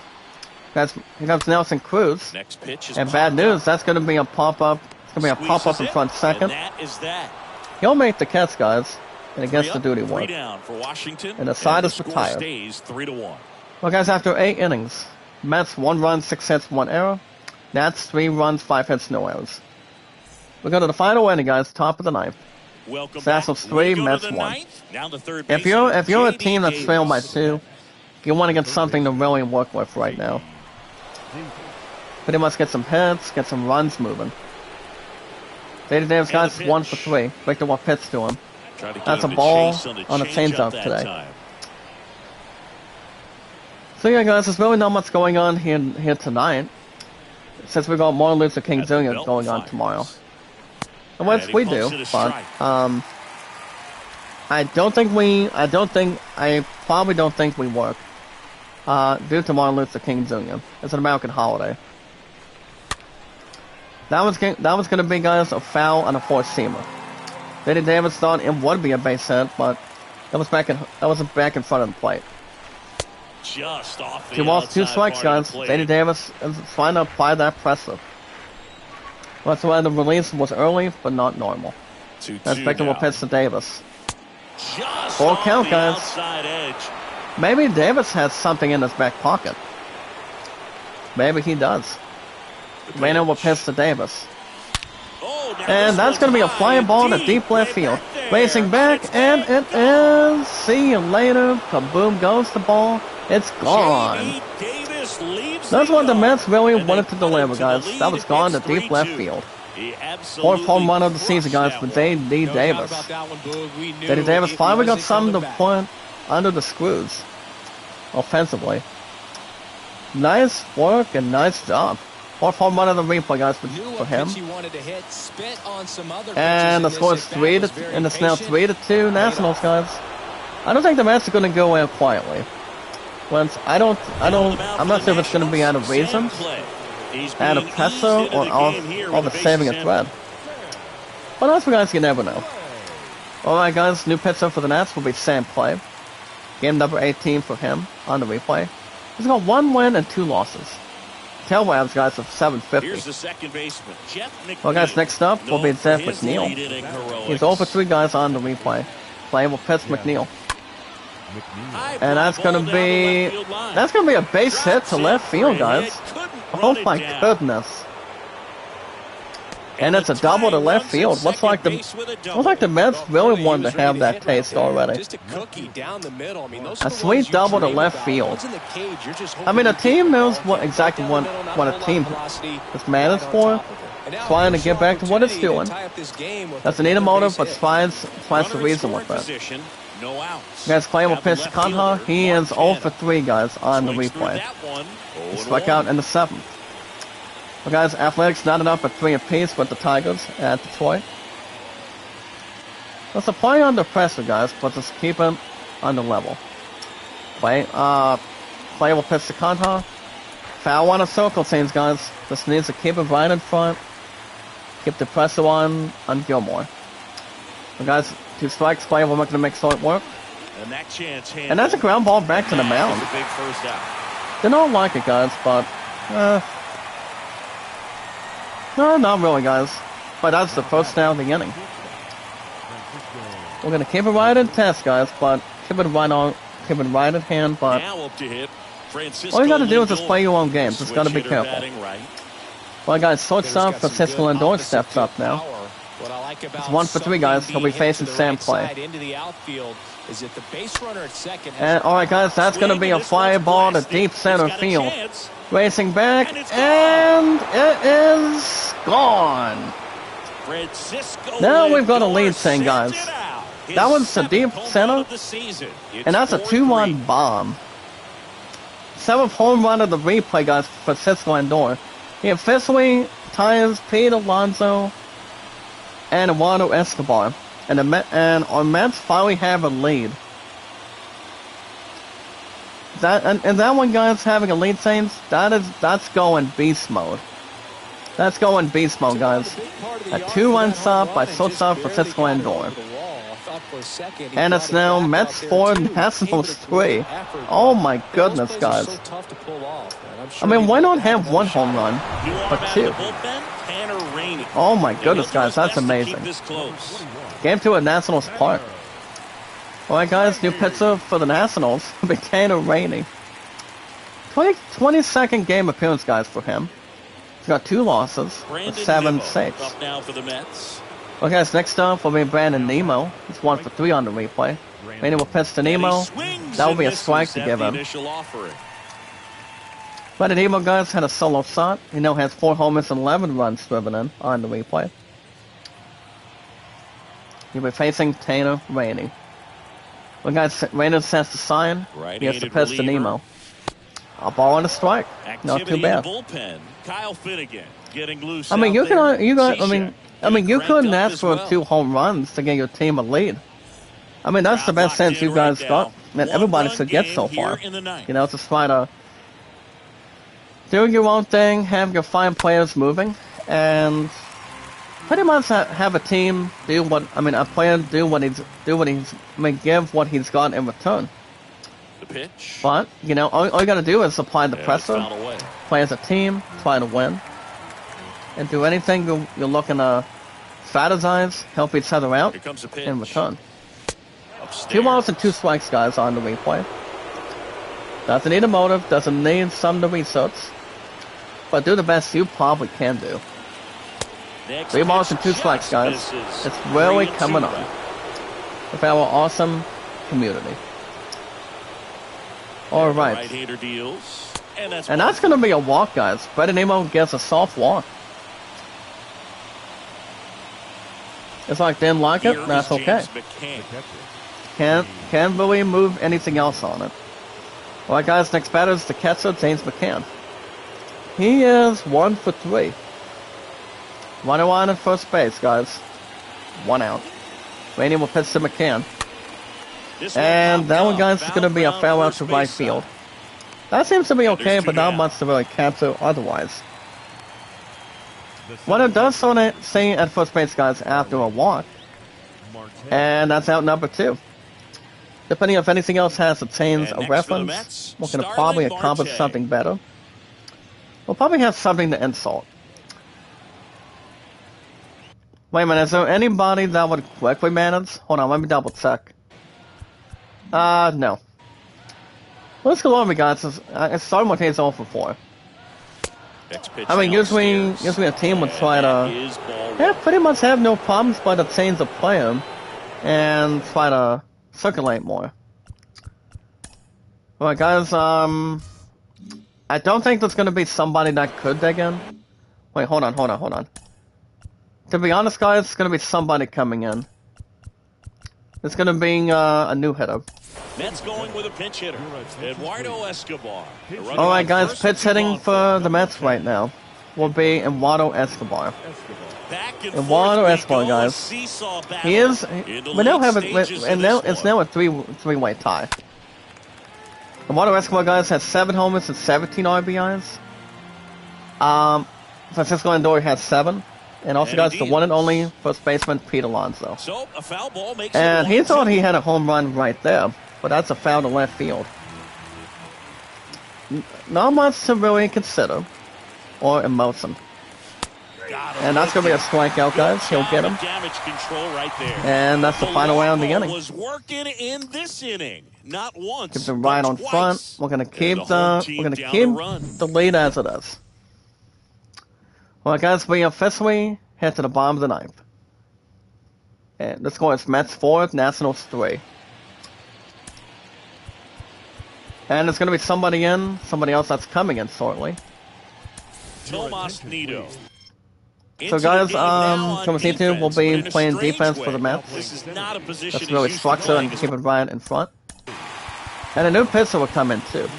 Here comes Nelson Cruz. Next pitch is And bad popped news, up. that's going to be a pop-up. It's going to be a pop-up Squeezes in it, front second. And that is that. He'll make the catch, guys. And it gets Three the up, duty three work. down for Washington. And the side is score retired. stays 3-1. Well, guys, after 8 innings, Mets 1 run, 6 hits, 1 error. Nats 3 runs, 5 hits, no errors. We go to the final inning, guys. Top of the ninth. Welcome Sassels back. 3, We go to Mets the 1. ninth. Now the third If baseman, you're a J.D. team that's trailing by Davis. 2, you want to get something to really work with right now. Pretty much get some hits, get some runs moving. J.D. Davis, And guys, the 1 for pitch. 3. Victor will pitch to him. Tried to get That's him a to ball chase on a changeup that today. time. So yeah, guys, there's really not much going on here tonight. Since we got Martin Luther King At the Jr. belt going on fires. tomorrow. And once And he we pumps do, it a but strike. I probably don't think we work. Due to Martin Luther King Jr. It's an American holiday. That was gonna be, guys, a foul on a four-seamer. J.D. Davis thought it would be a base hit, but that wasn't back in front of the plate. Just off the 2 balls, 2 outside strikes, part of guys. the plate. J.D. Davis is trying to apply that pressure. That's why the release was early, but not normal. 2-2 That's Victor will now. pitch to Davis. Just Full off count, the guys. outside edge. Maybe Davis has something in his back pocket. Maybe he does. The Reno will pitch. pitch to Davis. Oh, now And this that's one's going to be a high flying and ball to deep left way field. back there. Racing back, It's and dead. it is. See you later. Kaboom goes the ball. It's gone. J.D. Davis leaves That's the what the yard. Mets really And they wanted to put it deliver, the guys. lead. That was gone to It's deep left 3-2. field. He Fourth absolutely home run of the season, guys, crushed for that one. J.D. No doubt Davis. about that one, Boog. We knew J.D. Davis it finally got wasn't something to coming back. put under the screws. Offensively. Nice work and nice job. Fourth home run of the replay, guys, Knew for what him. pitch he wanted to hit, spit on some other And the pitches in score this is at-bat, 3 was to, very and it's now patient. 3-2 Nationals, guys. I don't think the Mets are going to go in quietly. Once I'm not sure if it's going to be out of reason, out of pressure, or all the saving a thread. But also, guys, you never know. Alright, guys, new pitcher for the Nats will be Sam Clay. Game number 18 for him on the replay. He's got 1 win and 2 losses. Tail webs, guys, of Here's 750. the second baseman, Jeff McNeil. Well, guys, next up will be Known for Jeff his McNeil. lead-inning heroics. He's over 3 guys on the replay. Clay will pitch McNeil. High And fly that's ball going to down the be... left field line. That's going to be a base hit to Drops left it field, for a guys. hit. Couldn't Oh run it my down. goodness. And it's a double to left field. Looks like the Mets really wanted to have that taste already. Just a cookie down the middle. I mean, those A are the sweet ones you double to dream left about. field. Ones in the cage, you're just I mean, a hoping you team keep the knows ball what exactly down what the middle, not what a a whole lot team of velocity is mad right is on for. top of it. And now Trying to here's get your back to what it's opportunity doing. to tie up this game with That's an another motive, base but hit. finds to Runner in reason with scoring it. position, no outs. Guys, Clay will Have the pitch to left Conha. fielder, He is 0 Montana. for 3, guys, on the Swings through replay. that one. He 0-1. struck out in the 7th. Well, guys, Athletics not enough at 3 apiece with the Tigers at Detroit. That's a play under pressure, guys, but just keep him under level. Clay will pitch to Conha. Foul on a circle change, guys. Just needs to keep it right in front. Keep the pressure on Gilmore. Well, guys, 2 strikes. Clay will make the make short work. And that chance And that's a ground ball back to the mound. That's a big first out. They don't like it, guys, but... no, not really, guys. But that's the first down of the inning. We're going to keep it right in test, guys, but keep it right at hand, but... Now up to hit. Francisco All you got to do is Lindor. just play your own game. Just got to be Switch hitter careful. batting right. Well, guys, shortstop Got some Francisco good Lindor opposite steps field up now. power. What I like about It's 1 for 3, guys. something He'll be being hit facing to the Sam right Clay. side into the outfield is that the base runner at second has And, alright, guys, that's going to be a fly ball to deep center field. Racing back, and it is gone. Francisco Now we've got a Lindor lead thing, sends guys. it out. His That one's to seventh deep home run center, of the season. It's and that's a 4-3. 2-1 bomb. 7th home run of the replay, guys, for Francisco Lindor. He officially ties Pete Alonso and Eduardo Escobar. And our Mets finally have a lead. And that one, guys, having a lead, Saints, that's going beast mode. That's going beast mode, guys. A 2-1 stop by shortstop Francisco Lindor. off for a second. He And brought it's it now back Mets out there, 4 too. and Nationals Gave it a great 3. effort, Oh but my those goodness, plays are guys. so tough to pull off, and I'm I sure mean, he'd why love not to have have another one shot home at run, it. New arm but out of two? the bullpen, Tanner Rainey. Oh my And he'll goodness, do guys, his that's best to amazing. keep this close. Game 2 at Nationals Park. Alright guys, new pitcher for the Nationals, Tanner Rainey. 22nd game appearance, guys, for him. He's got 2 losses, Brandon with 7 Nimmo saves. up now for the Mets. Well guys, next up will be Brandon Nimmo. He's 1 for 3 on the replay. Rainey will pitch to And he Nimmo. swings That will and be a misses strike to at give the him. initial offering. Brandon Nimmo, guys, had a solo shot. He now has 4 homers and 11 runs driven in on the replay. He'll be facing Tanner Rainey. Well guys, Rainey sets the sign. He has to pitch to Nimmo. A ball and a strike. Not too Activity bad. in the bullpen. Kyle Finnegan getting loose. I mean, you out there. can, you got, Cishek I mean, you getting couldn't cranked up ask as for well. 2 home runs to get your team a lead. I mean, that's the Crowd best sense locked in you guys right got, now. and everybody One-run should get game so here far. in the ninth. You know, just try to do your own thing, have your fine players moving, and pretty much have a team do what, a player do what he's, give what he's got in return. The pitch. But, you know, all you gotta do is apply the And it's pressure, fouled away. play as a team, try to win, and do anything you're looking to strategize, help each other out Here comes the pitch. in return. Upstairs. 2 balls and 2 strikes, guys, on the replay. Doesn't need a motive, doesn't need some to research, but do the best you probably can do. Next 3 balls pitch and 2 strikes, just guys. misses. It's really 3-2 coming on back. with our awesome community. All right, Right-hander deals. And that's going to be a walk, guys. Brandon Nimmo gets a soft walk. It's like didn't like it. Here That's is okay. James McCann. Can't really move anything else on it. All right, guys. Next batter is the catcher, James McCann. He is 1 for 3. 1 on at first base, guys. 1 out. Rainey will pitch to McCann. This one And popped that one, up. guys, is going to be a Foul foul out first to right base field. side. That seems to be And okay, there's but 2 not down. much to really cancel otherwise. What it does say at first base, guys, after a walk, and that's out number 2. Depending if anything else has to change And a next for the reference, Mets, we're going to Starling probably accomplish Marte. something better. We'll probably have something to insult. Wait a minute, is there anybody that would quickly manage? Hold on, let me double check. No. Let's go on, guys. It's starting with 0 for 4. Next pitch I mean, downstairs. usually a team would try That to, is ball yeah, one. pretty much have no problems but to change the plan and try to circulate more. Alright, guys, I don't think there's gonna be somebody that could dig in. Wait, hold on. To be honest, guys, it's gonna be somebody coming in. It's gonna be a new hitter. Mets going with a pinch hitter. Eduardo Escobar. The runner Alright, on guys, first pitch and 2 hitting on for the Mets right now will be Eduardo Escobar. Back and Eduardo forth we Escobar, go, guys. a seesaw battle He is. in the We now late have stages and of now this it's one. now a three-way tie. Eduardo Escobar, guys, has 7 homers and 17 RBIs. Francisco Lindor has 7, and also, And guys, he the one and deals. only first baseman Pete Alonso. So a foul ball makes And it he 1-2. thought he had a home run right there, but that's a foul to left field. Not much to really consider or emotion. Got him. And that's going to be a strikeout, guys. He'll get him. Damage control right there. And that's the final round of the inning. Was working in this inning, not once. Keep them right but on twice. front. We're gonna keep And the home team we're gonna down keep the run. the lead as it is. Well, guys, we officially head to the bottom of the 9th. And the score is Mets 4, Nationals 3. And there's gonna be somebody else that's coming in shortly. Tomas Nido. So, guys, Thomas Nito will be playing defense for the Mets. This is not a position That's he's really used to structure playing and as keep it right in front. And a new pitcher will come in too.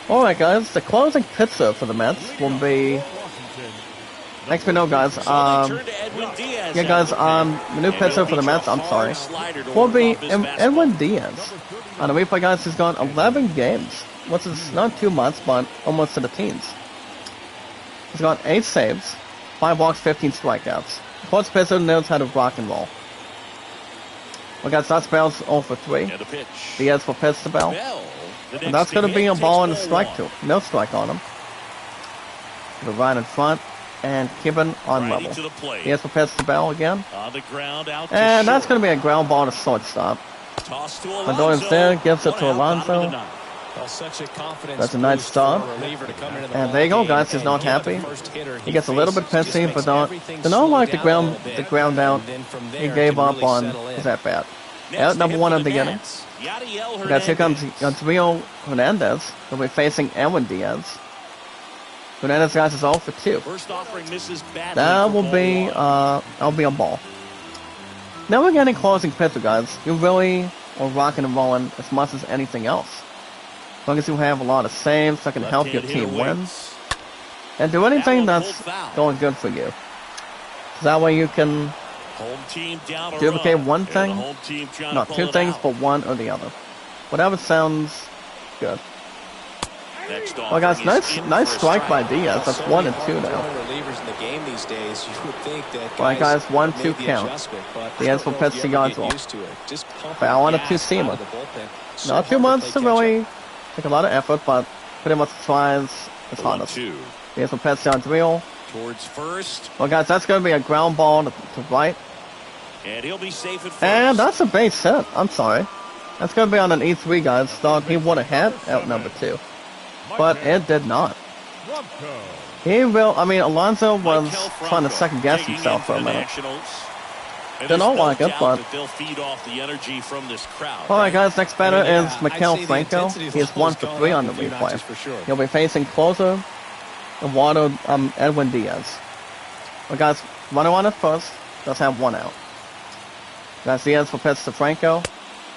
Alright, guys, the closing pitcher for the Mets will be. Next we know, guys. Yeah, guys. The new pitcher for the Mets. I'm sorry. Will be Edwin Diaz. On the replay, guys, he's gone 11 games, which is not 2 months, but almost to the teens. He's got 8 saves, 5 walks, 15 strikeouts. Sports pitcher knows how to rock and roll. We got Dutch Bell's 0 for 3. And the pitch. Diaz for pitch to Bell. The And that's going to be a next ball hit and a takes strike ball too. No strike on him. The right in front and Kibben on Righty level. to the plate. Diaz for pitch to Bell again. On the ground, out to And that's short. going to be a ground ball to shortstop. Toss to Mendoza's Alonso. there, gives it One to out, bottom of Alonso. the ninth. Well, such a confidence That's a nice boost start. for a reliever to come into the And there you go, ball guys. game He's not and get happy. the first hitter He gets a little bit faces, just pissy, makes but everything don't slow like the down a little ground bit, out. and then from He there gave can up really on settle in. his at bat. Next Out to number hit one for of the inning. Nats, Yadiel Guys, here comes Hernandez. Antonio Hernandez. He'll be facing Edwin Diaz. Hernandez, guys, is 0 for 2. First offering misses badly. That for will ball be one. that'll be a ball. Now we're getting closing pitcher, guys. You really are rocking and rolling as much as anything else. As long as you have a lot of saves that can help your Left-hand team hitter win. waits. And do anything That one that's pulled foul. going good for you. That way you can Home team down a duplicate run. one And the thing, home team trying to not pull two it things, out. but one or the other. Whatever sounds good. Next Well, guys, offering is nice in nice for a strike by Well, Diaz. That's so 1 many and 2 now. hard-throwing relievers in the game these days. You would think that Right, guys, guys 1-2 made the count. adjustment, but Diaz I will don't know if pitch you to ever get Gonzalo. used to it. Just pumping Foul on a gas two-seamer. out of the bullpen. So Not 2 hard months to play catch-up. really take a lot of effort, but pretty much tries his hardest. 1-2. Diaz will pitch to Andreal. Towards first. Well, guys, that's going to be a ground ball to right. And he'll be safe at first. And that's a base hit. I'm sorry. That's going to be on an E3, guys. Thought he would have had out number 2. But it did not. He will. I mean, Alonso was Michael trying to Franco second guess digging himself in for a the minute. Nationals. And Did not there's no like it, doubt but- that they'll feed off the energy from this crowd. All right, guys. Next batter Yeah, is I'd Mikel say the Franco. intensity He is level's 1 for gone 3 up on a the few replay. notches for sure. He'll be facing closer Eduardo Edwin Diaz. Well, guys, runner on at first. Does have 1 out. Guys, Diaz for pitch to Franco.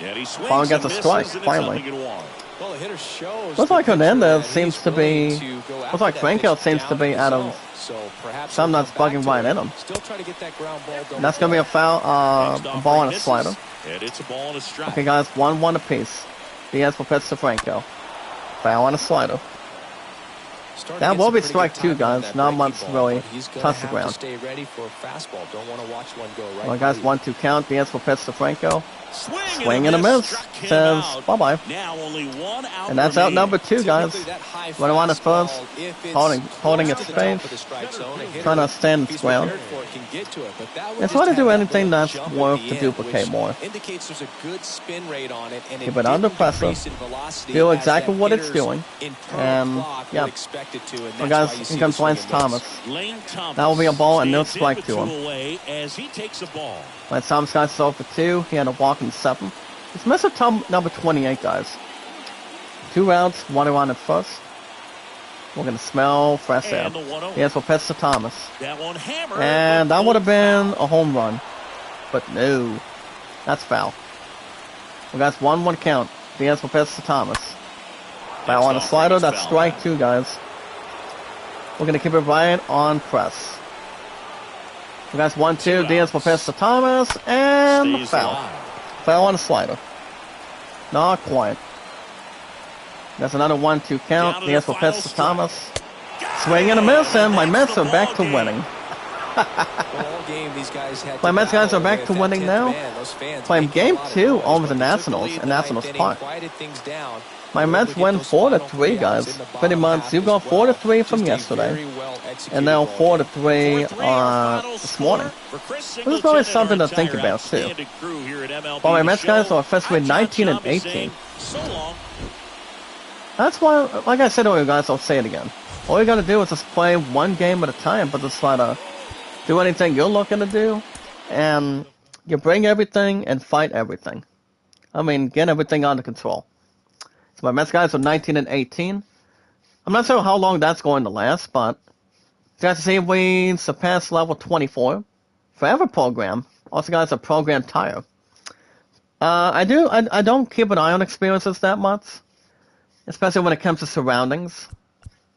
And he swings Finally gets and a strike, misses, and it's finally. 0-1. Well, the hitter shows Looks the like pitcher Hernandez that seems he's to be- willing to go looks after like that Franco pitch seems down to be in the out of- zone. So perhaps Something he'll that's come back bugging to right it. in him. Still trying to get that ground ball done. And that's going to be a foul, Next a offering ball and a misses, slider. And it's a ball and a strike. Okay, guys, 1-1 apiece. Diaz will pitch to Franco. Foul on a slider. Starting That to get will some be pretty strike good 2, timing on guys. that Not breaking much ball, really but he's gonna touch the have ground. to stay ready for a fastball. Don't want to watch one go right. All right, guys, through. 1-2 count. Diaz will pitch to Franco. Swing, Swing and a miss. Struck him Says out. bye-bye. Now only 1 out. And that's out remaining. number 2, guys. Typically, that high Runner on at fastball, first, if it's holding close its to the top face, of the strike zone, a hitter, trying to stand if its he's ground. prepared for it, can get to it, but that would It's just hard to have do that anything little that's jump at worth the to end, duplicate which more. indicates there's a good spin rate on it, and Keep it under pressure. Feel exactly what it's doing. And, yeah. Would expect it to, and Well, that's guys, why you here see comes the swing Lance and miss. Thomas. Lane Thomas That will be a ball and no stands in strike with to 2 him. away as he takes a ball. Lance Thomas, guys, is 0 for 2. He had a walk in 7. He's missing number 28, guys. 2 outs, 1 around at first. We're going to smell fresh air. And the 1-0. Yes, we'll pitch to Thomas. That one hammered. And but that would have been foul. a home run. But no. That's foul. We got 1-1 count. Diaz will pitch to Thomas. Foul on a Next slider. offering That's is strike foul. 2, guys. We're going to keep it right on press. We got 1-2. Diaz will pitch to Thomas. And Stays foul. alive. Foul on a slider. Not quite. That's another 1-2 count. Down to Diaz the will final pitch to strike. Thomas. Got Swing and a miss, and my That's Mets the are back ball to game. winning. All game, these guys had My to Mets guys are battle back with to that winning 10th now. man. Those fans Playing making a game lot of 2 noise, over but the they took Nationals lead in in the Nationals ninth Park. inning, quieted things down. My Able Mets to get win those 4-3, final guys. playouts in the Pretty bottom much. half You as go well. 4-3 from Just a yesterday. very well-executed And now ball game. 4-3 4-3 our final this score morning. for Chris This is probably Singleton something and to our think entire about, too. outstanding crew here at MLB Well, my The Mets Show. guys are officially I'm John 19 and Sciambi 18. saying so long. That's why, like I said earlier, guys, I'll say it again. All you gotta do is just play one game at a time, but just try to do anything you're looking to do, and you bring everything and fight everything. I mean, get everything under control. So my Mets guys are 19 and 18. I'm not sure how long that's going to last, but got to see if we surpass level 24. Forever program. Also, guys, a program tire. I don't keep an eye on experiences that much, especially when it comes to surroundings,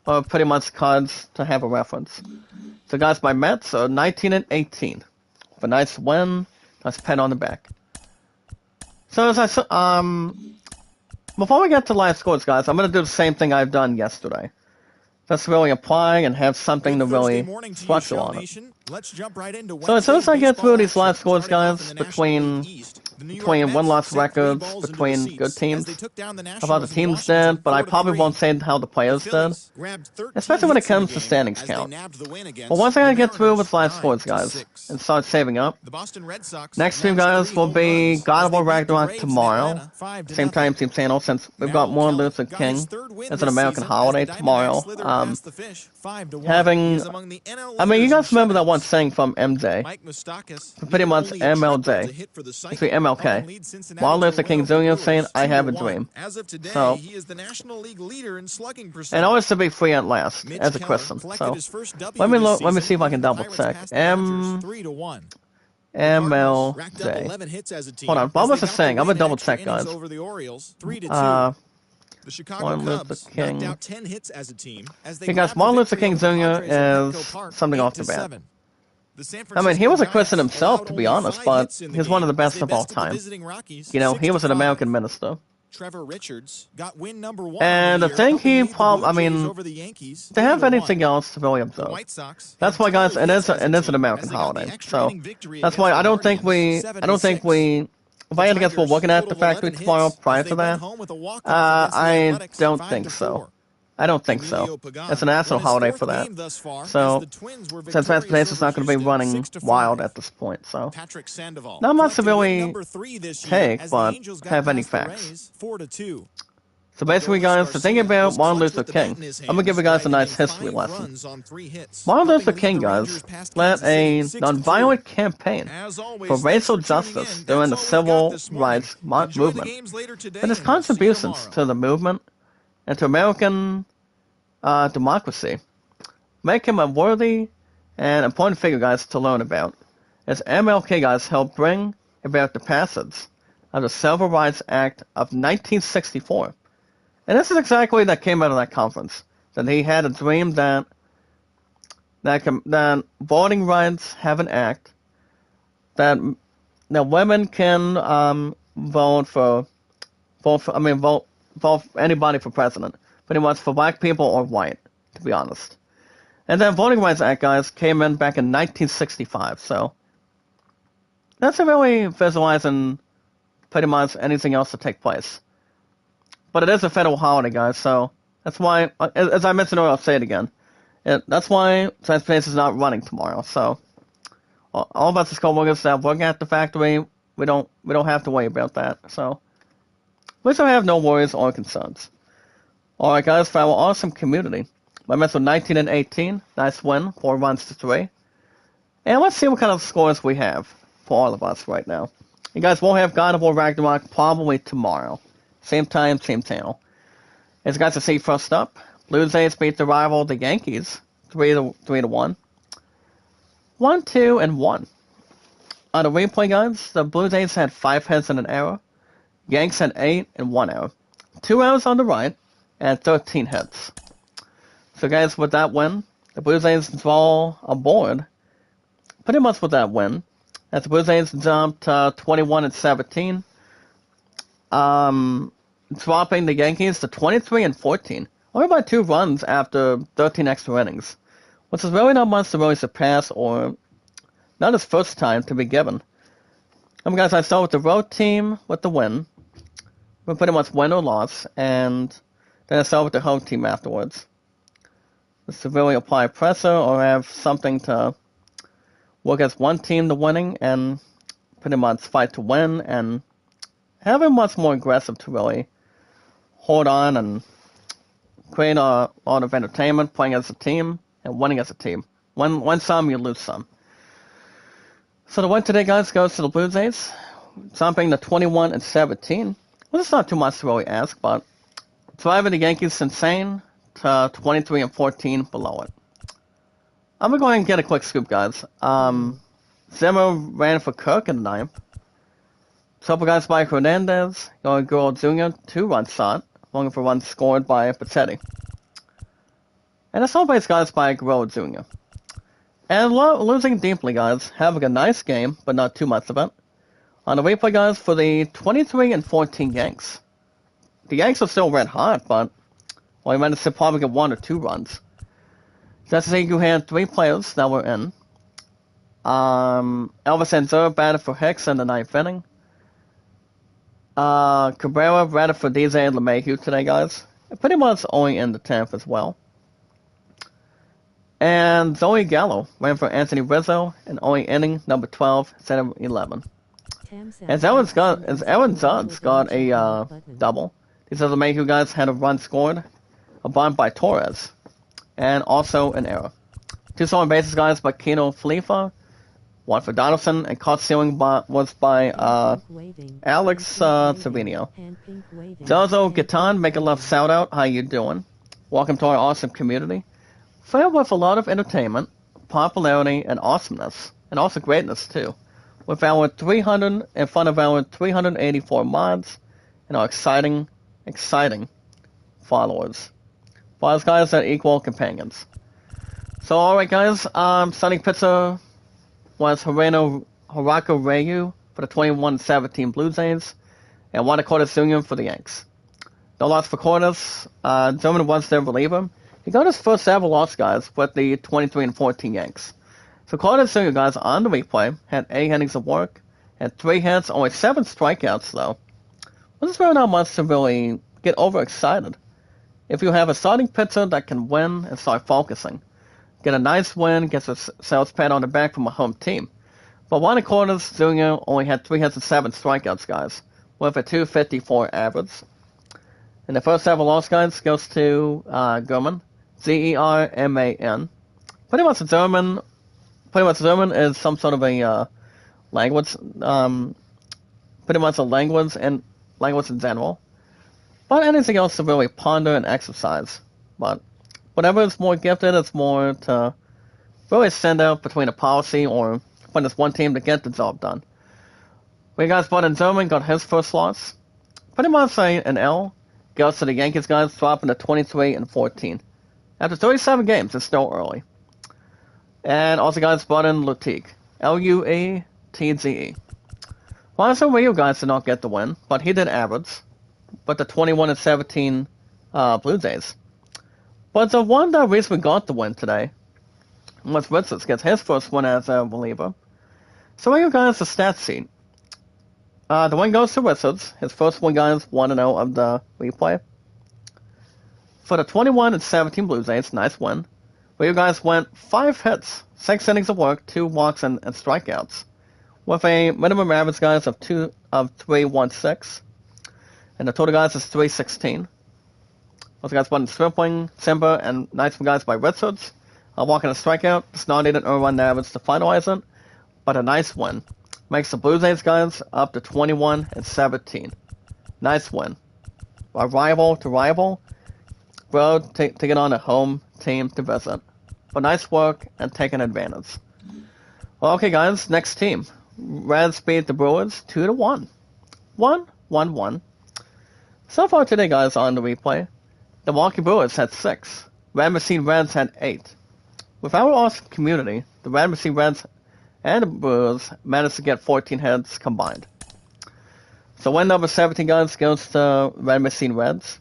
or pretty much cards to have a reference. So, guys, my Mets are 19 and 18. With a nice win, nice pat on the back. So, as I said, before we get to live scores, guys, I'm going to do the same thing I've done yesterday. Just really apply and have something to really structure on it. Let's jump right into So as soon as I get through these live Wednesday's scores, baseball action, guys, starting off in the National between League East. between win-loss records between good teams, how the teams did, but I probably won't say how the players did, especially when it comes to standings count. But once I get through with live scores, guys, and start saving up, next stream, guys, will be God of War Ragnarok tomorrow, same time, same channel, since we've got Martin Luther King as an American holiday tomorrow. I mean, you guys remember that one saying from MJ, pretty much MLJ, actually MLK, Martin Luther King Jr. saying, "I have a dream." So, and always to be free at last as a Christian. So, let me see if I can double check. MLJ. Hold on, what was I saying? I'm gonna double check, guys. Martin Luther King. Hey guys, Martin Luther King Jr. is something off the bat. I mean, he was a Christian himself, to be honest, but he's one of the best of all time. You know, he was an American minister. And I think he probably, I mean, to have anything else to really observe. That's why, guys, it is an American holiday. So that's why I don't think we, if I had to guess, we're looking at the factory tomorrow prior to that, I don't think so. I don't think so. It's a national holiday for that. So, since Transportation is not going to be running wild at this point, so not much to really take, but have any facts. So basically, guys, the thing about Martin Luther King, I'm going to give you guys a nice history lesson. Martin Luther King, guys, led a nonviolent campaign for racial justice during the civil rights movement. And his contributions to the movement and to American democracy make him a worthy and important figure, guys, to learn about, as MLK, guys, helped bring about the passage of the Civil Rights Act of 1964. And this is exactly that came out of that conference, that he had a dream that voting rights have an act, that women can vote anybody for president, pretty much for black people or white, to be honest. And then Voting Rights Act, guys, came in back in 1965, so that's really visualizing pretty much anything else to take place. But it is a federal holiday, guys, so that's why, as I mentioned earlier, I'll say it again, that's why Transportation is not running tomorrow, so all of us as co-workers that working at the factory, we don't have to worry about that, so we still have no worries or concerns. Alright, guys, for our awesome community, my mess with 19 and 18, nice win, 4 runs to 3. And let's see what kind of scores we have for all of us right now. You guys will have God of War Ragnarok probably tomorrow. Same time, same channel. As you guys can see, first up, Blue Jays beat the rival, the Yankees, 3-1. 1-2-1. On the replay, guys, the Blue Jays had 5 hits and an error. Yanks had 8 and 1 error. 2 errors on the right, and 13 hits. So, guys, with that win, the Blue Jays draw a board. Pretty much with that win, as the Blue Jays jumped 21-17. Dropping the Yankees to 23-14, only by 2 runs after 13 extra innings, which is really not much to really surpass, or not his first time to be given. Guys, I start with the road team with the win. We're pretty much win or loss, and then I start with the home team afterwards. Just to really apply pressure or have something to work as one team to winning, and pretty much fight to win, and having much more aggressive to really hold on and create a lot of entertainment, playing as a team and winning as a team. Win some, you lose some. So the win today, guys, goes to the Blue Jays, jumping to 21-17. Well, it's not too much to really ask, but driving the Yankees insane to 23-14 below it. I'm going to go ahead and get a quick scoop, guys. Zimmer ran for Kirk in the ninth. Couple guys by Hernandez, going Guerrero Jr., 2-run shot, looking for runs scored by Pacetti. And a sole base, guys, by Guerrero Jr. And losing deeply, guys, having a nice game, but not too much of it. On the replay, guys, for the 23-14 Yanks. The Yanks are still red hot, but well, you managed to probably get 1 or 2 runs. That's to say you had 3 players that were in. Elvis Anzur batted for Hicks in the 9th inning. Cabrera ran for DJ and LeMahieu today, guys. Pretty much only in the 10th as well. And Zoe Gallo ran for Anthony Rizzo in only inning number 12 instead of 11. As Aaron Judge got a double. These other LeMahieu guys had a run scored, a bunt by Torres, and also an error. Two stolen bases, guys, by Kino Felifa, one for Donaldson, and caught stealing was by Alex Savino. Zozo Gatan, make a left shout out. How you doing? Welcome to our awesome community. Filled with a lot of entertainment, popularity, and awesomeness, and also greatness too. With our 300 in front of our 384 mods and our exciting followers. Followers, guys, that equal companions. So, alright, guys, starting pitcher was Hirako Ryu for the 21-17 Blue Jays, and Juan Cordes Jr. for the Yanks. No loss for Cordes. German was their reliever. He got his first ever loss, guys, with the 23-14 Yanks. So Cordes Jr., guys, on the replay, had 8 innings of work, had 3 hits, only 7 strikeouts, though. This is really not much to really get overexcited. If you have a starting pitcher that can win and start focusing, get a nice win, gets a sales pat on the back from a home team. But Juan Cordes Jr. only had 3 hits and 7 strikeouts, guys, with a 254 average. And the first ever loss, guys, goes to German, Zerman. Pretty much German is some sort of a language, pretty much a language in general. But anything else to really ponder and exercise. But whatever is more gifted, it's more to really stand out between a policy or when there's one team to get the job done. We guys bought in German, got his first loss. Pretty much an L. Goes to the Yankees, guys, dropping to 23-14. After 37 games, it's still early. And also, guys, brought in Lutique. Luetze. Well, so Rio, guys, did not get the win, but he did average. But the 21-17 Blue Jays. But the one that recently got the win today was Richards, gets his first win as a reliever. So Rio, guys, the stat sheet. The win goes to Richards. His first win, guys, 1-0 of the replay. For the 21-17 Blue Jays, nice win. Where you guys went 5 hits, 6 innings of work, 2 walks, and strikeouts. With a minimum average, guys, of 316. And the total, guys, is 316. Also, guys, won Stripling, Simba, and nice one, guys, by Richards. A walk and a strikeout. It's not needed an run average to finalize it, but a nice win. Makes the Blue Jays, guys, up to 21-17. Nice win. A rival to rival. Road taking on a home team to visit. But nice work and taking advantage. Well, okay, guys, next team. Reds beat the Brewers 2-1. 1-1-1. So far today, guys, on the replay, the Milwaukee Brewers had 6. Red Machine Reds had 8. With our awesome community, the Red Machine Reds and the Brewers managed to get 14 heads combined. So win number 17, guys, goes to Red Machine Reds.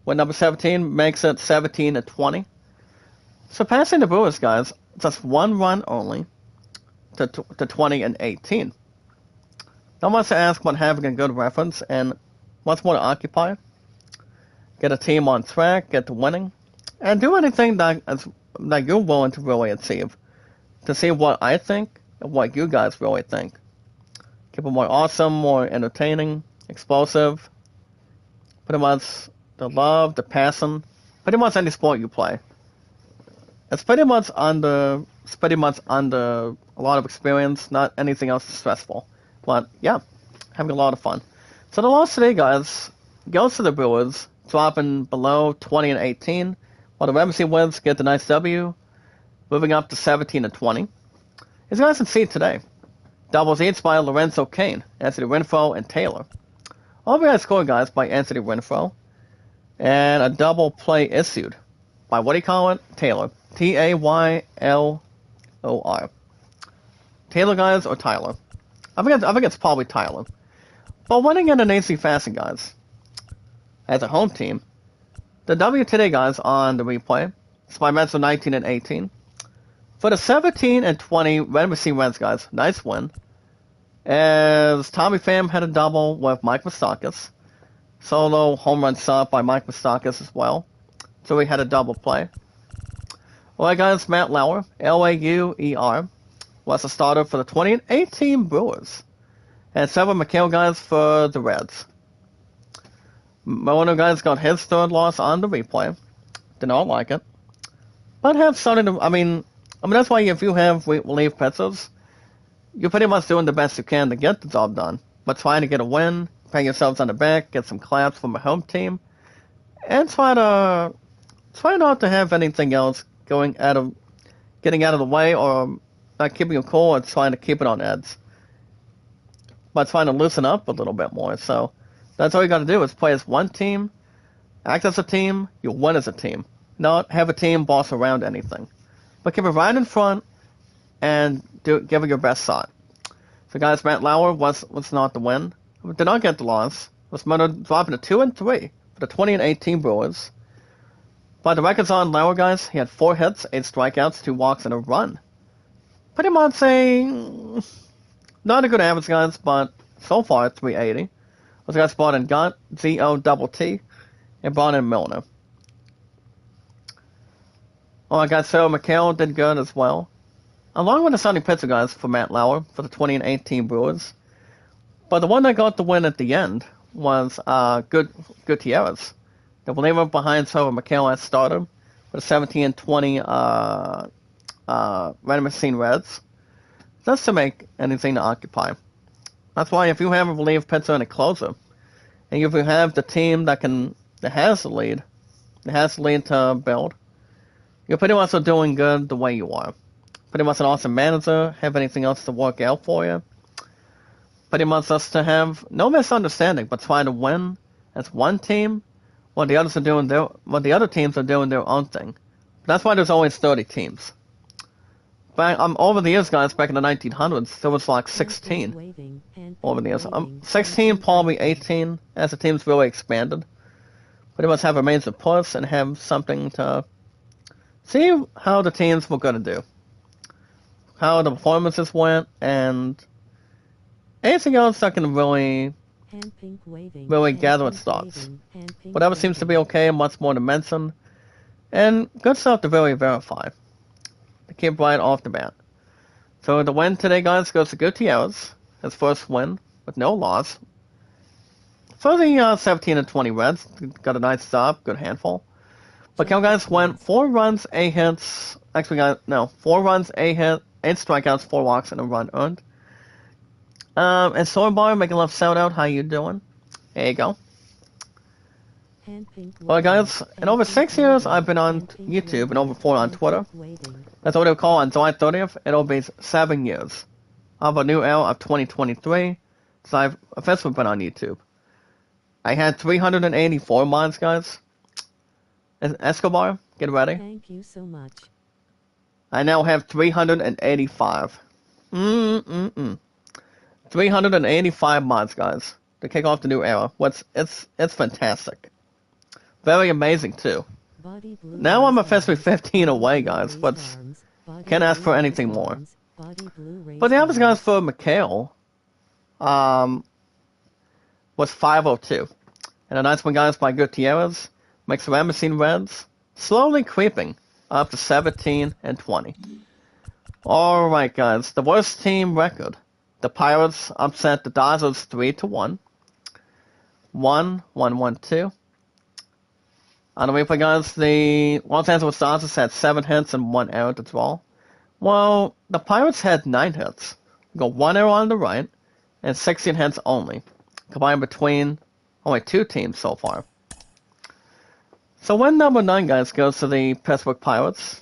Win number 17 makes it 17-20. Surpassing the Brewers, guys, just 1 run only to 20-18. Not much to ask but having a good reference and much more to occupy. Get a team on track, get to winning, and do anything that you're willing to really achieve. To see what I think and what you guys really think. Keep it more awesome, more entertaining, explosive. Pretty much the love, the passion, pretty much any sport you play. It's pretty much under a lot of experience, not anything else stressful. But yeah, having a lot of fun. So the loss today, guys, goes to the Brewers, dropping below 20-18, while the Red Machine Reds get the nice W, moving up to 17-20. As you guys can see today, doubles each by Lorenzo Cain, Anthony Renfroe, and Taylor. All guys scored, guys, by Anthony Renfroe, and a double play issued by, what do you call it? Taylor. Taylor. Taylor, guys, or Tyler? I think it's probably Tyler. But winning in an AC fashion, guys, as a home team, the W today, guys, on the replay, it's by Mets of 19-18. For the 17-20 Red Machine Reds, guys, nice win. as Tommy Pham had a double with Mike Moustakas. Solo home run sub by Mike Moustakas as well. So we had a double play. Alright guys, Matt Lauer, Lauer, was a starter for the 2018 Brewers. And Seven McHale guys for the Reds. Milner guys got his third loss on the replay. Did not like it. But have something to, I mean that's why if you have relief pitchers, you're pretty much doing the best you can to get the job done. But trying to get a win, pat yourselves on the back, get some claps from a home team, and try not to have anything else getting out of the way, or not keeping you cool, or trying to keep it on edge. But trying to loosen up a little bit more. So that's all you got to do is play as one team, act as a team, you win as a team. Not have a team boss around anything. But keep it right in front and give it your best shot. So guys, Matt Lauer was not the win. Did not get the loss. Was dropping to 2-3 for the 2018 Brewers. But the record's on Lauer, guys. He had 4 hits, 8 strikeouts, 2 walks, and a run. Pretty much not a good average, guys, but so far 380. Those guys brought in Gott, Z-O-T-T, and brought in Milner. Alright guys, so McHale did good as well. Along with the starting pitcher, guys, for Matt Lauer for the 2018 Brewers. But the one that got the win at the end was Gutierrez. The reliever behind Silver McHale as starter for the 17-20 Random Machine Reds. Just to make anything to occupy. That's why if you have a relief pitcher and a closer, and if you have the team that has the lead to build, you're pretty much doing good the way you are. Pretty much an awesome manager, have anything else to work out for you. Pretty much just to have no misunderstanding, but try to win as one team while the other teams are doing their own thing. That's why there's always 30 teams. Back over the years, guys, back in the 1900s, there was like 16 over the years. 16, probably 18, as the teams really expanded. Pretty much have a major push and have something to see how the teams were going to do. How the performances went, and anything else that can really gather its thoughts. Whatever seems to be okay, much more to mention, and good stuff to really verify. To keep right off the bat. So the win today, guys, goes to Gutierrez. His first win with no loss. For the 17-20 Reds, got a nice stop, good handful. But Cal guys went 4 runs, 8 hits. Actually, 4 runs, 8 hits, 8 strikeouts, 4 walks, and a run earned. And Soybar making a left shout out. How you doing? There you go. Well, guys, in over 6 years, I've been on YouTube and over 4 on Twitter. That's what they'll call on July 30th. It'll be 7 years of a new era of 2023. So I've officially been on YouTube. I had 384 mods, guys. Escobar, get ready. Thank you so much. I now have 385. 385 mods, guys, to kick off the new era. It's fantastic. Very amazing, too. Now I'm officially 15 away, guys, but can't ask for anything more. But the average, guys, for McHale was 502. And a nice one, guys, by Gutierrez makes the Random Machine Reds slowly creeping up to 17-20. Alright, guys, the worst team record. The Pirates upset the Dodgers 3-1. 1-1-1-2. On the replay, guys, the Los Angeles Dodgers had 7 hits and 1 error to draw. Well, the Pirates had 9 hits. We got 1 error on the right, and 16 hits only, combined between only 2 teams so far. So win number 9, guys, goes to the Pittsburgh Pirates.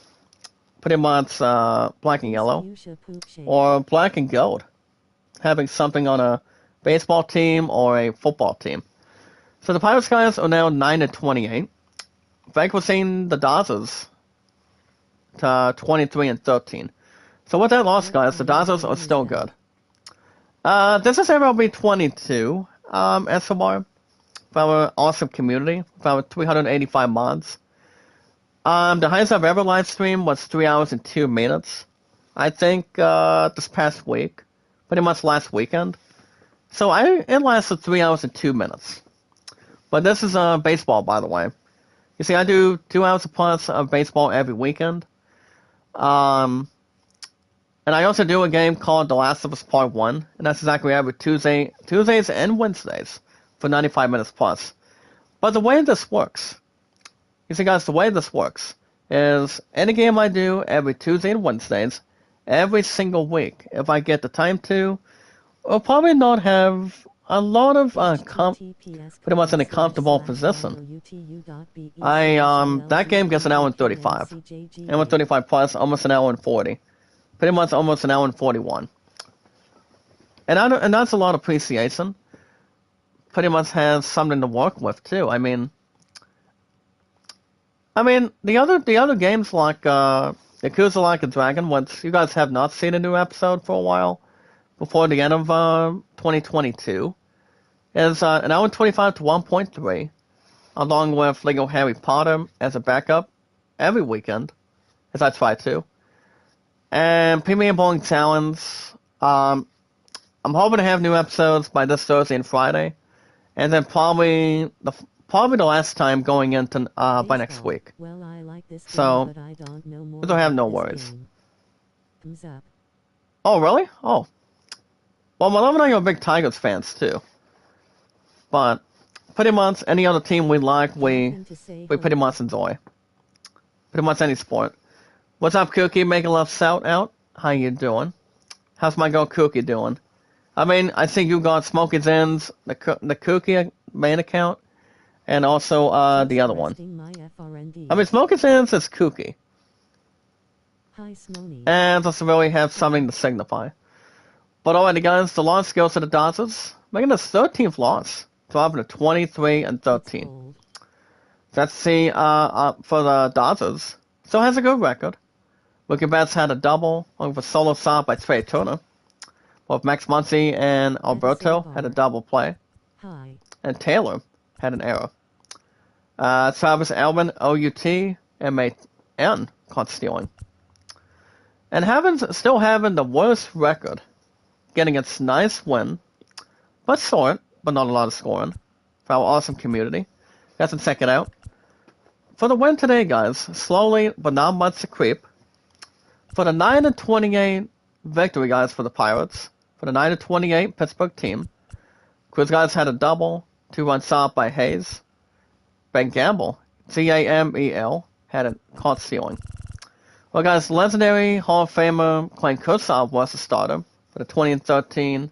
Pretty much black and yellow, or black and gold. Having something on a baseball team or a football team. So the Pirates, guys, are now 9-28. Vanquishing the Dodgers to 23-13. So with that loss, guys, the Dodgers are still good. This is MLB 22, SMR, for our awesome community, for our 385 mods. The highest I've ever live streamed was 3 hours and 2 minutes. I think this past week. pretty much last weekend. So it lasted 3 hours and 2 minutes. But this is baseball, by the way. You see, I do 2 hours plus of baseball every weekend. And I also do a game called The Last of Us Part 1, and that's exactly every Tuesdays and Wednesdays for 95 minutes plus. But the way this works, you see guys, the way this works is any game I do every Tuesday and Wednesdays, every single week, if I get the time to, will probably not have a lot of pretty much in a comfortable position. That game gets an hour and 35. Hour and 35 plus, almost an hour and 40. Pretty much almost an hour and 41. And that's a lot of appreciation. Pretty much has something to work with too. I mean the other games like Yakuza Like a Dragon, which you guys have not seen a new episode for a while, before the end of 2022, is an hour and 25 to 1.3, along with Lego Harry Potter as a backup every weekend, as I try to. And Premium Bowling Challenge, I'm hoping to have new episodes by this Thursday and Friday, and then probably the last time going into by next week. Well, I like this so game, but I don't know more we don't have no about this worries. game. Thumbs up. Oh really? Oh. Well, my love and I are big Tigers fans too. But pretty much any other team we like, we pretty much enjoy. Pretty much any sport. What's up, Cookie? Make a love shout out. How you doing? How's my girl Cookie doing? I mean, I think you got Smokey Zen's, the Cookie main account, and also the other one. I mean, Smokey Zen's is Cookie. Hi, Smony. And doesn't really have something to signify. But alrighty guys, the loss goes to the Dodgers, making the 13th loss, dropping to 23 and 13. Let's see for the Dodgers. Still has a good record. Mookie Betts had a double, along with a solo shot by Trey Turner. Both Max Muncy and Alberto had a double play. Hi. And Taylor had an error. Travis Alvin, OUT, MAN, caught stealing. And still having the worst record, getting its nice win, but short, but not a lot of scoring, for our awesome community. Guys can check it out. For the win today, guys, slowly, but not much to creep. For the 9-28 victory, guys, for the Pirates. For the 9-28 Pittsburgh team. Quiz guys had a double, 2-run shot by Hayes. Ben Gamble, Gamel, had a caught stealing. Well, guys, legendary Hall of Famer Clayton Kershaw was the starter for the 2013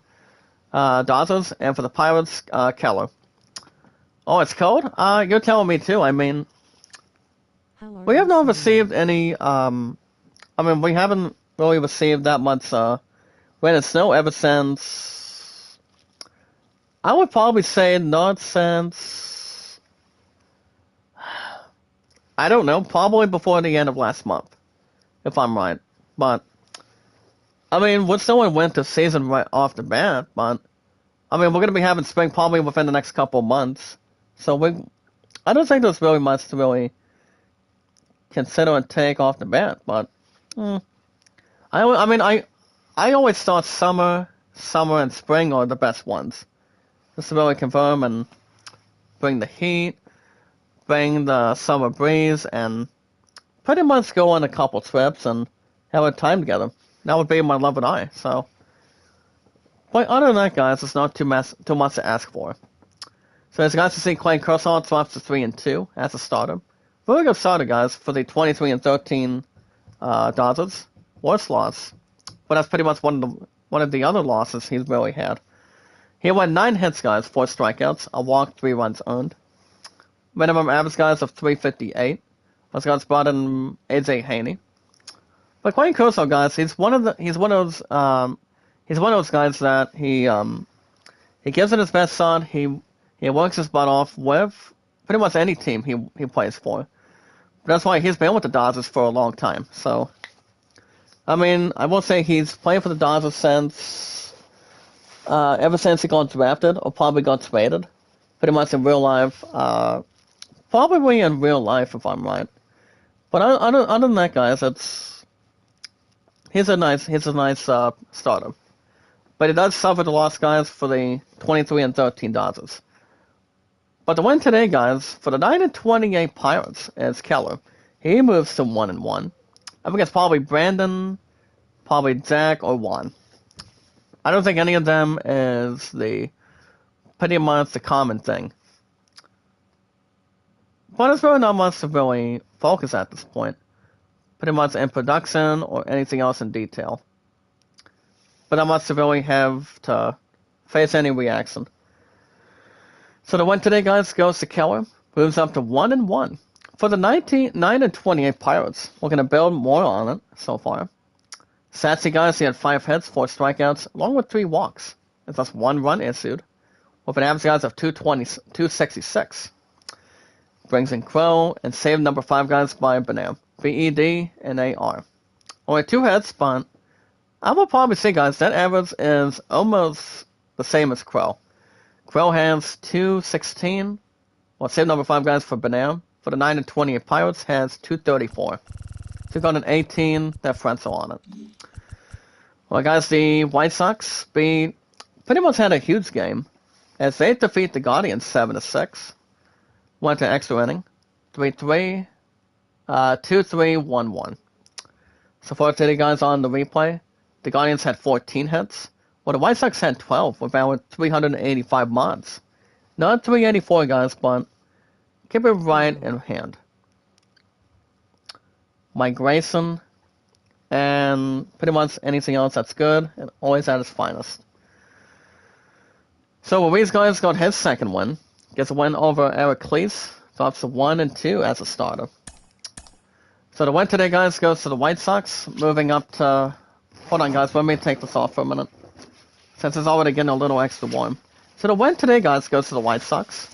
Dodgers, and for the Pirates, Keller. Oh, it's cold? You're telling me too. I mean, we have not received any. We haven't really received that much rain and snow ever since. I would probably say not since. I don't know. Probably before the end of last month, if I'm right. But I mean, we're still in winter season right off the bat. But I mean, we're gonna be having spring probably within the next couple of months. So I don't think there's really much to really consider and take off the bat. But I always thought summer and spring are the best ones. Just to really confirm and bring the heat, bring the summer breeze, and pretty much go on a couple trips and have a time together. That would be my love and I. So, but other than that, guys, it's not too much to ask for. So as you guys can see, Clayton Kershaw drops to 3-2 as a starter. Really good starter, guys, for the 23-13 Dodgers. Worst loss, but that's pretty much one of the other losses he's really had. He went 9 hits, guys, 4 strikeouts, a walk, 3 runs earned. Minimum average, guys, of 358. Those guys brought in AJ Haney. But Clayton Kershaw, guys, he's one of those guys that he gives it his best shot. He works his butt off with pretty much any team he plays for. But that's why he's been with the Dodgers for a long time. So, I mean, I will say he's playing for the Dodgers since ever since he got drafted or probably got traded. Pretty much in real life, probably in real life if I'm right. But other than that, guys, he's a nice starter. But he does suffer the loss, guys, for the 23-13 Dodgers. But the win today, guys, for the 9-28 Pirates is Keller. He moves to 1-1. I think it's probably Brandon, probably Zach, or Juan. I don't think any of them is pretty much the common thing. But there's really not much to really focus at this point. Pretty much in production or anything else in detail. But not much to really have to face any reaction. So the win today, guys, goes to Keller. Moves up to 1-1. For the 9-28 Pirates, we're going to build more on it so far. Satsy, guys, he had 5 hits, 4 strikeouts, along with 3 walks. It's just 1 run issued. With an average, guys, of 266. Brings in Crow and saved number 5, guys, by Benam. B-E-D-N-A-R. Only 2 hits, but I will probably say, guys, that average is almost the same as Crow. Crow has 216. Well, save number 5, guys, for Benam. For the 9-28 Pirates, has 234. So got an 18 differential on it. Well, guys, the White Sox pretty much had a huge game as they defeat the Guardians 7-6. Went to extra inning, 3-3, 2-3, 1-1. So far today, guys, on the replay, the Guardians had 14 hits, while the White Sox had 12 with about 385 mods. Not 384, guys, but keep it right in hand. Mike Grayson, and pretty much anything else that's good, and always at its finest. So Ruiz, guys, got his second win. Gets a win over Eric Cleese. Drops to 1-2 as a starter. So the win today, guys, goes to the White Sox. Moving up to... Hold on, guys. Let me take this off for a minute. Since it's already getting a little extra warm. So the win today, guys, goes to the White Sox.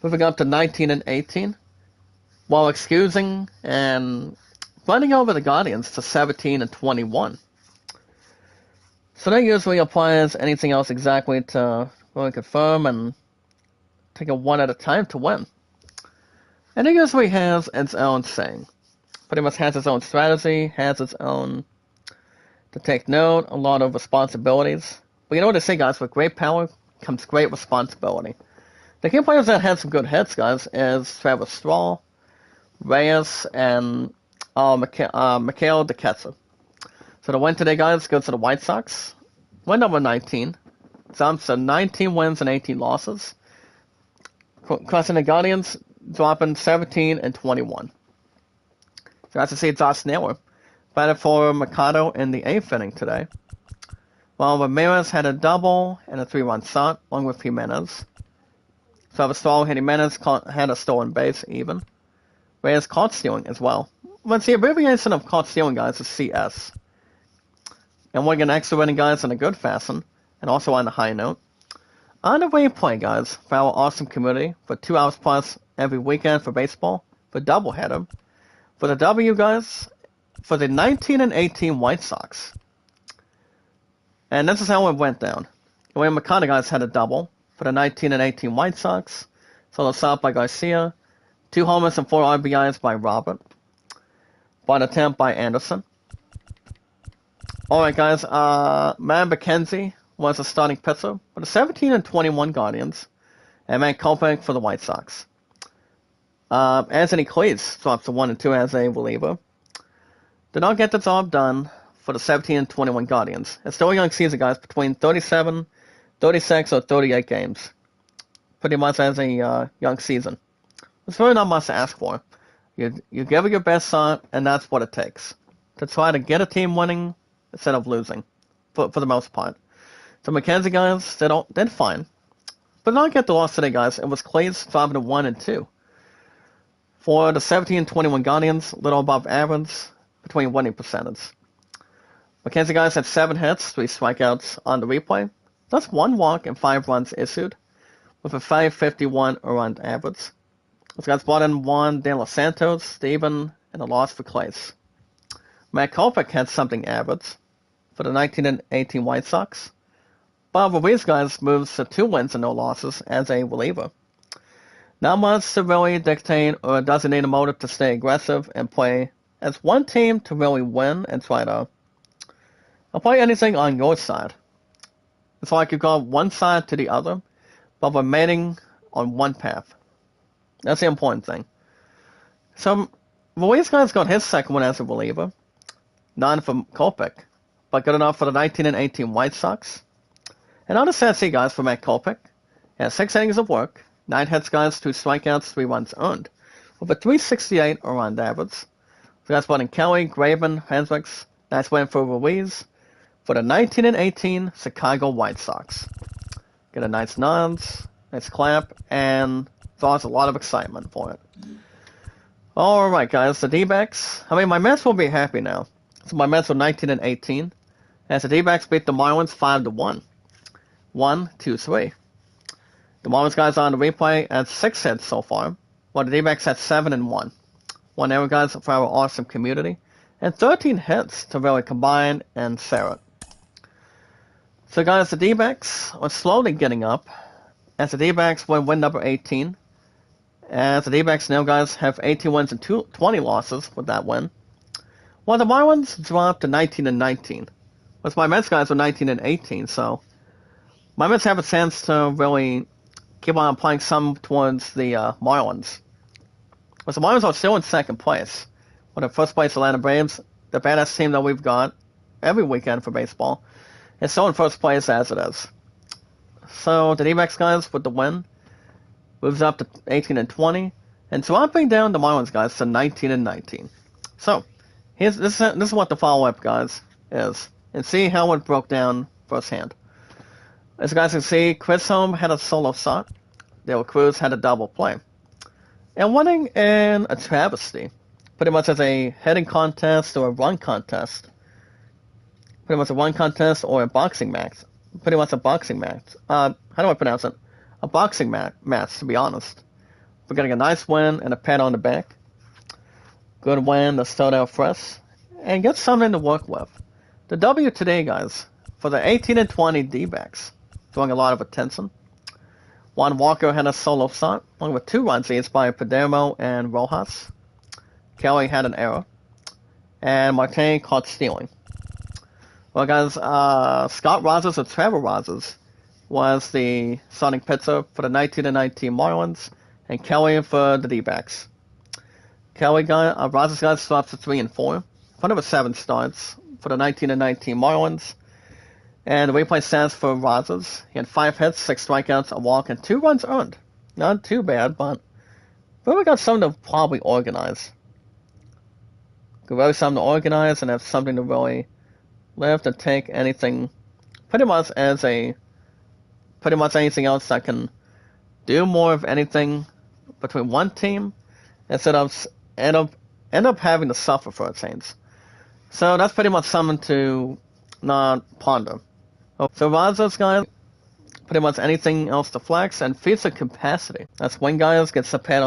Moving up to 19-18. While excusing and running over the Guardians to 17-21. So that usually applies anything else exactly to really confirm and take it one at a time to win. And it usually has its own saying. Pretty much has its own strategy, has its own to take note, a lot of responsibilities. But you know what they say, guys, with great power comes great responsibility. The key players that had some good hits, guys, is Travis Straw, Reyes, and Mikhail DeKetzer. So the win today, guys, goes to the White Sox. Win number 19. Jumps to 19 wins and 18 losses. Crossing the Guardians, dropping 17-21. So as you see, Josh Naylor batted for Mercado in the 8th inning today. While Ramirez had a double and a 3-run shot, along with Jimenez. Travis Straw and Jimenez had a stolen base even. Reyes caught stealing as well. But the abbreviation of caught stealing, guys, is CS. And we're getting extra winning, guys, in a good fashion, and also on a high note. On the replay, guys, for our awesome community, for 2 hours plus every weekend for baseball, for doubleheader. For the W, guys, for the 19-18 White Sox. And this is how it went down. William McConaughey, guys, had a double for the 19-18 White Sox. Solo shot by Garcia. 2 homers and 4 RBIs by Robert. 1 attempt by Anderson. Alright, guys, Matt McKenzie was a starting pitcher for the 17-21 Guardians. And Matt Kopech for the White Sox. Anthony Cleese drops to 1-2 as a reliever. Did not get the job done for the 17-21 Guardians. It's still a young season, guys, between 37, 36, or 38 games. Pretty much as a young season. There's really not much to ask for. You give it your best shot, and that's what it takes. To try to get a team winning instead of losing, for the most part. So McKenzie, guys, did fine. But not get the loss today, guys. It was Cleese dropping to 1-2. For the 17-21 Guardians, a little above average, between winning percentage. McKenzie, guys, had 7 hits, 3 strikeouts on the replay. That's 1 walk and 5 runs issued, with a 5.51 earned average. Those guys brought in Juan De Los Santos, Steven, and a loss for Cleese. Matt Kopech had something average for the 19-18 White Sox. Bob Ruiz, guys, moves to 2 wins and no losses as a reliever. Not much to really dictate or doesn't need a motive to stay aggressive and play as one team to really win and try to I'll play anything on your side. So I could go one side to the other, but remaining on one path. That's the important thing. So, Ruiz guys got his second one as a reliever. None from Kopech, but good enough for the 19 and 18 White Sox. And on the stat sheet, guys, for Matt Kopech, he had 6 innings of work, 9 hits, guys, 2 strikeouts, 3 runs earned, with a 368 around average. So guys, putting Kelly, Graven, Hendricks, nice win for Ruiz for the 19 and 18 Chicago White Sox. Get a nice nods, nice clap, and draws a lot of excitement for it. Alright, guys, the D-backs. I mean, my Mets will be happy now. So my Mets were 19 and 18, as the D-backs beat the Marlins 5-1. 1-2-3. The Marlins guys on the replay at 6 hits so far, while the D-backs had 7 and 1. 1 error, guys, for our awesome community, and 13 hits to really combine and share it. So, guys, the D-backs are slowly getting up, as the D-backs win number 18. As the D-backs now, guys, have 18 wins and 20 losses with that win. While the Marlins dropped to 19 and 19. Whereas my Mets guys were 19 and 18, so my Mets have a chance to really keep on playing some towards the Marlins. Whereas the Marlins are still in second place. With the first place Atlanta Braves, the badass team that we've got every weekend for baseball, is still in first place as it is. So the D-backs guys with the win moves up to 18 and 20, and dropping down the Marlins guys to 19 and 19. So, this is what the follow-up, guys, is, and see how it broke down firsthand. As you guys can see, Chris Holm had a solo shot, Dale Cruz had a double play, and winning in a travesty, pretty much as a hitting contest or a run contest, pretty much a run contest or a boxing match, pretty much a boxing match. How do I pronounce it? A boxing match, to be honest. We're getting a nice win and a pat on the back. Good win to start out fresh. And get something to work with. The W today, guys, for the 18 and 20 D-backs, drawing a lot of attention. Juan Walker had a solo shot, along with 2 runs each by Padermo and Rojas. Kelly had an error. And Marte caught stealing. Well, guys, Scott Rogers or Trevor Rogers was the starting pitcher for the 19 and 19 Marlins, and Kelly for the D-backs. Rogers guys dropped to 3 and 4, front of 7 starts for the 19 and 19 Marlins. And the replay stats for Rogers, he had 5 hits, 6 strikeouts, a walk, and 2 runs earned. Not too bad, but we got something to probably organize. Really something to organize and have something to really lift and take anything pretty much anything else that can do more of anything between one team instead of end up having to suffer for a change. So that's pretty much something to not ponder. So Rogers guys, pretty much anything else to flex and feature capacity. That's when guys gets a pat on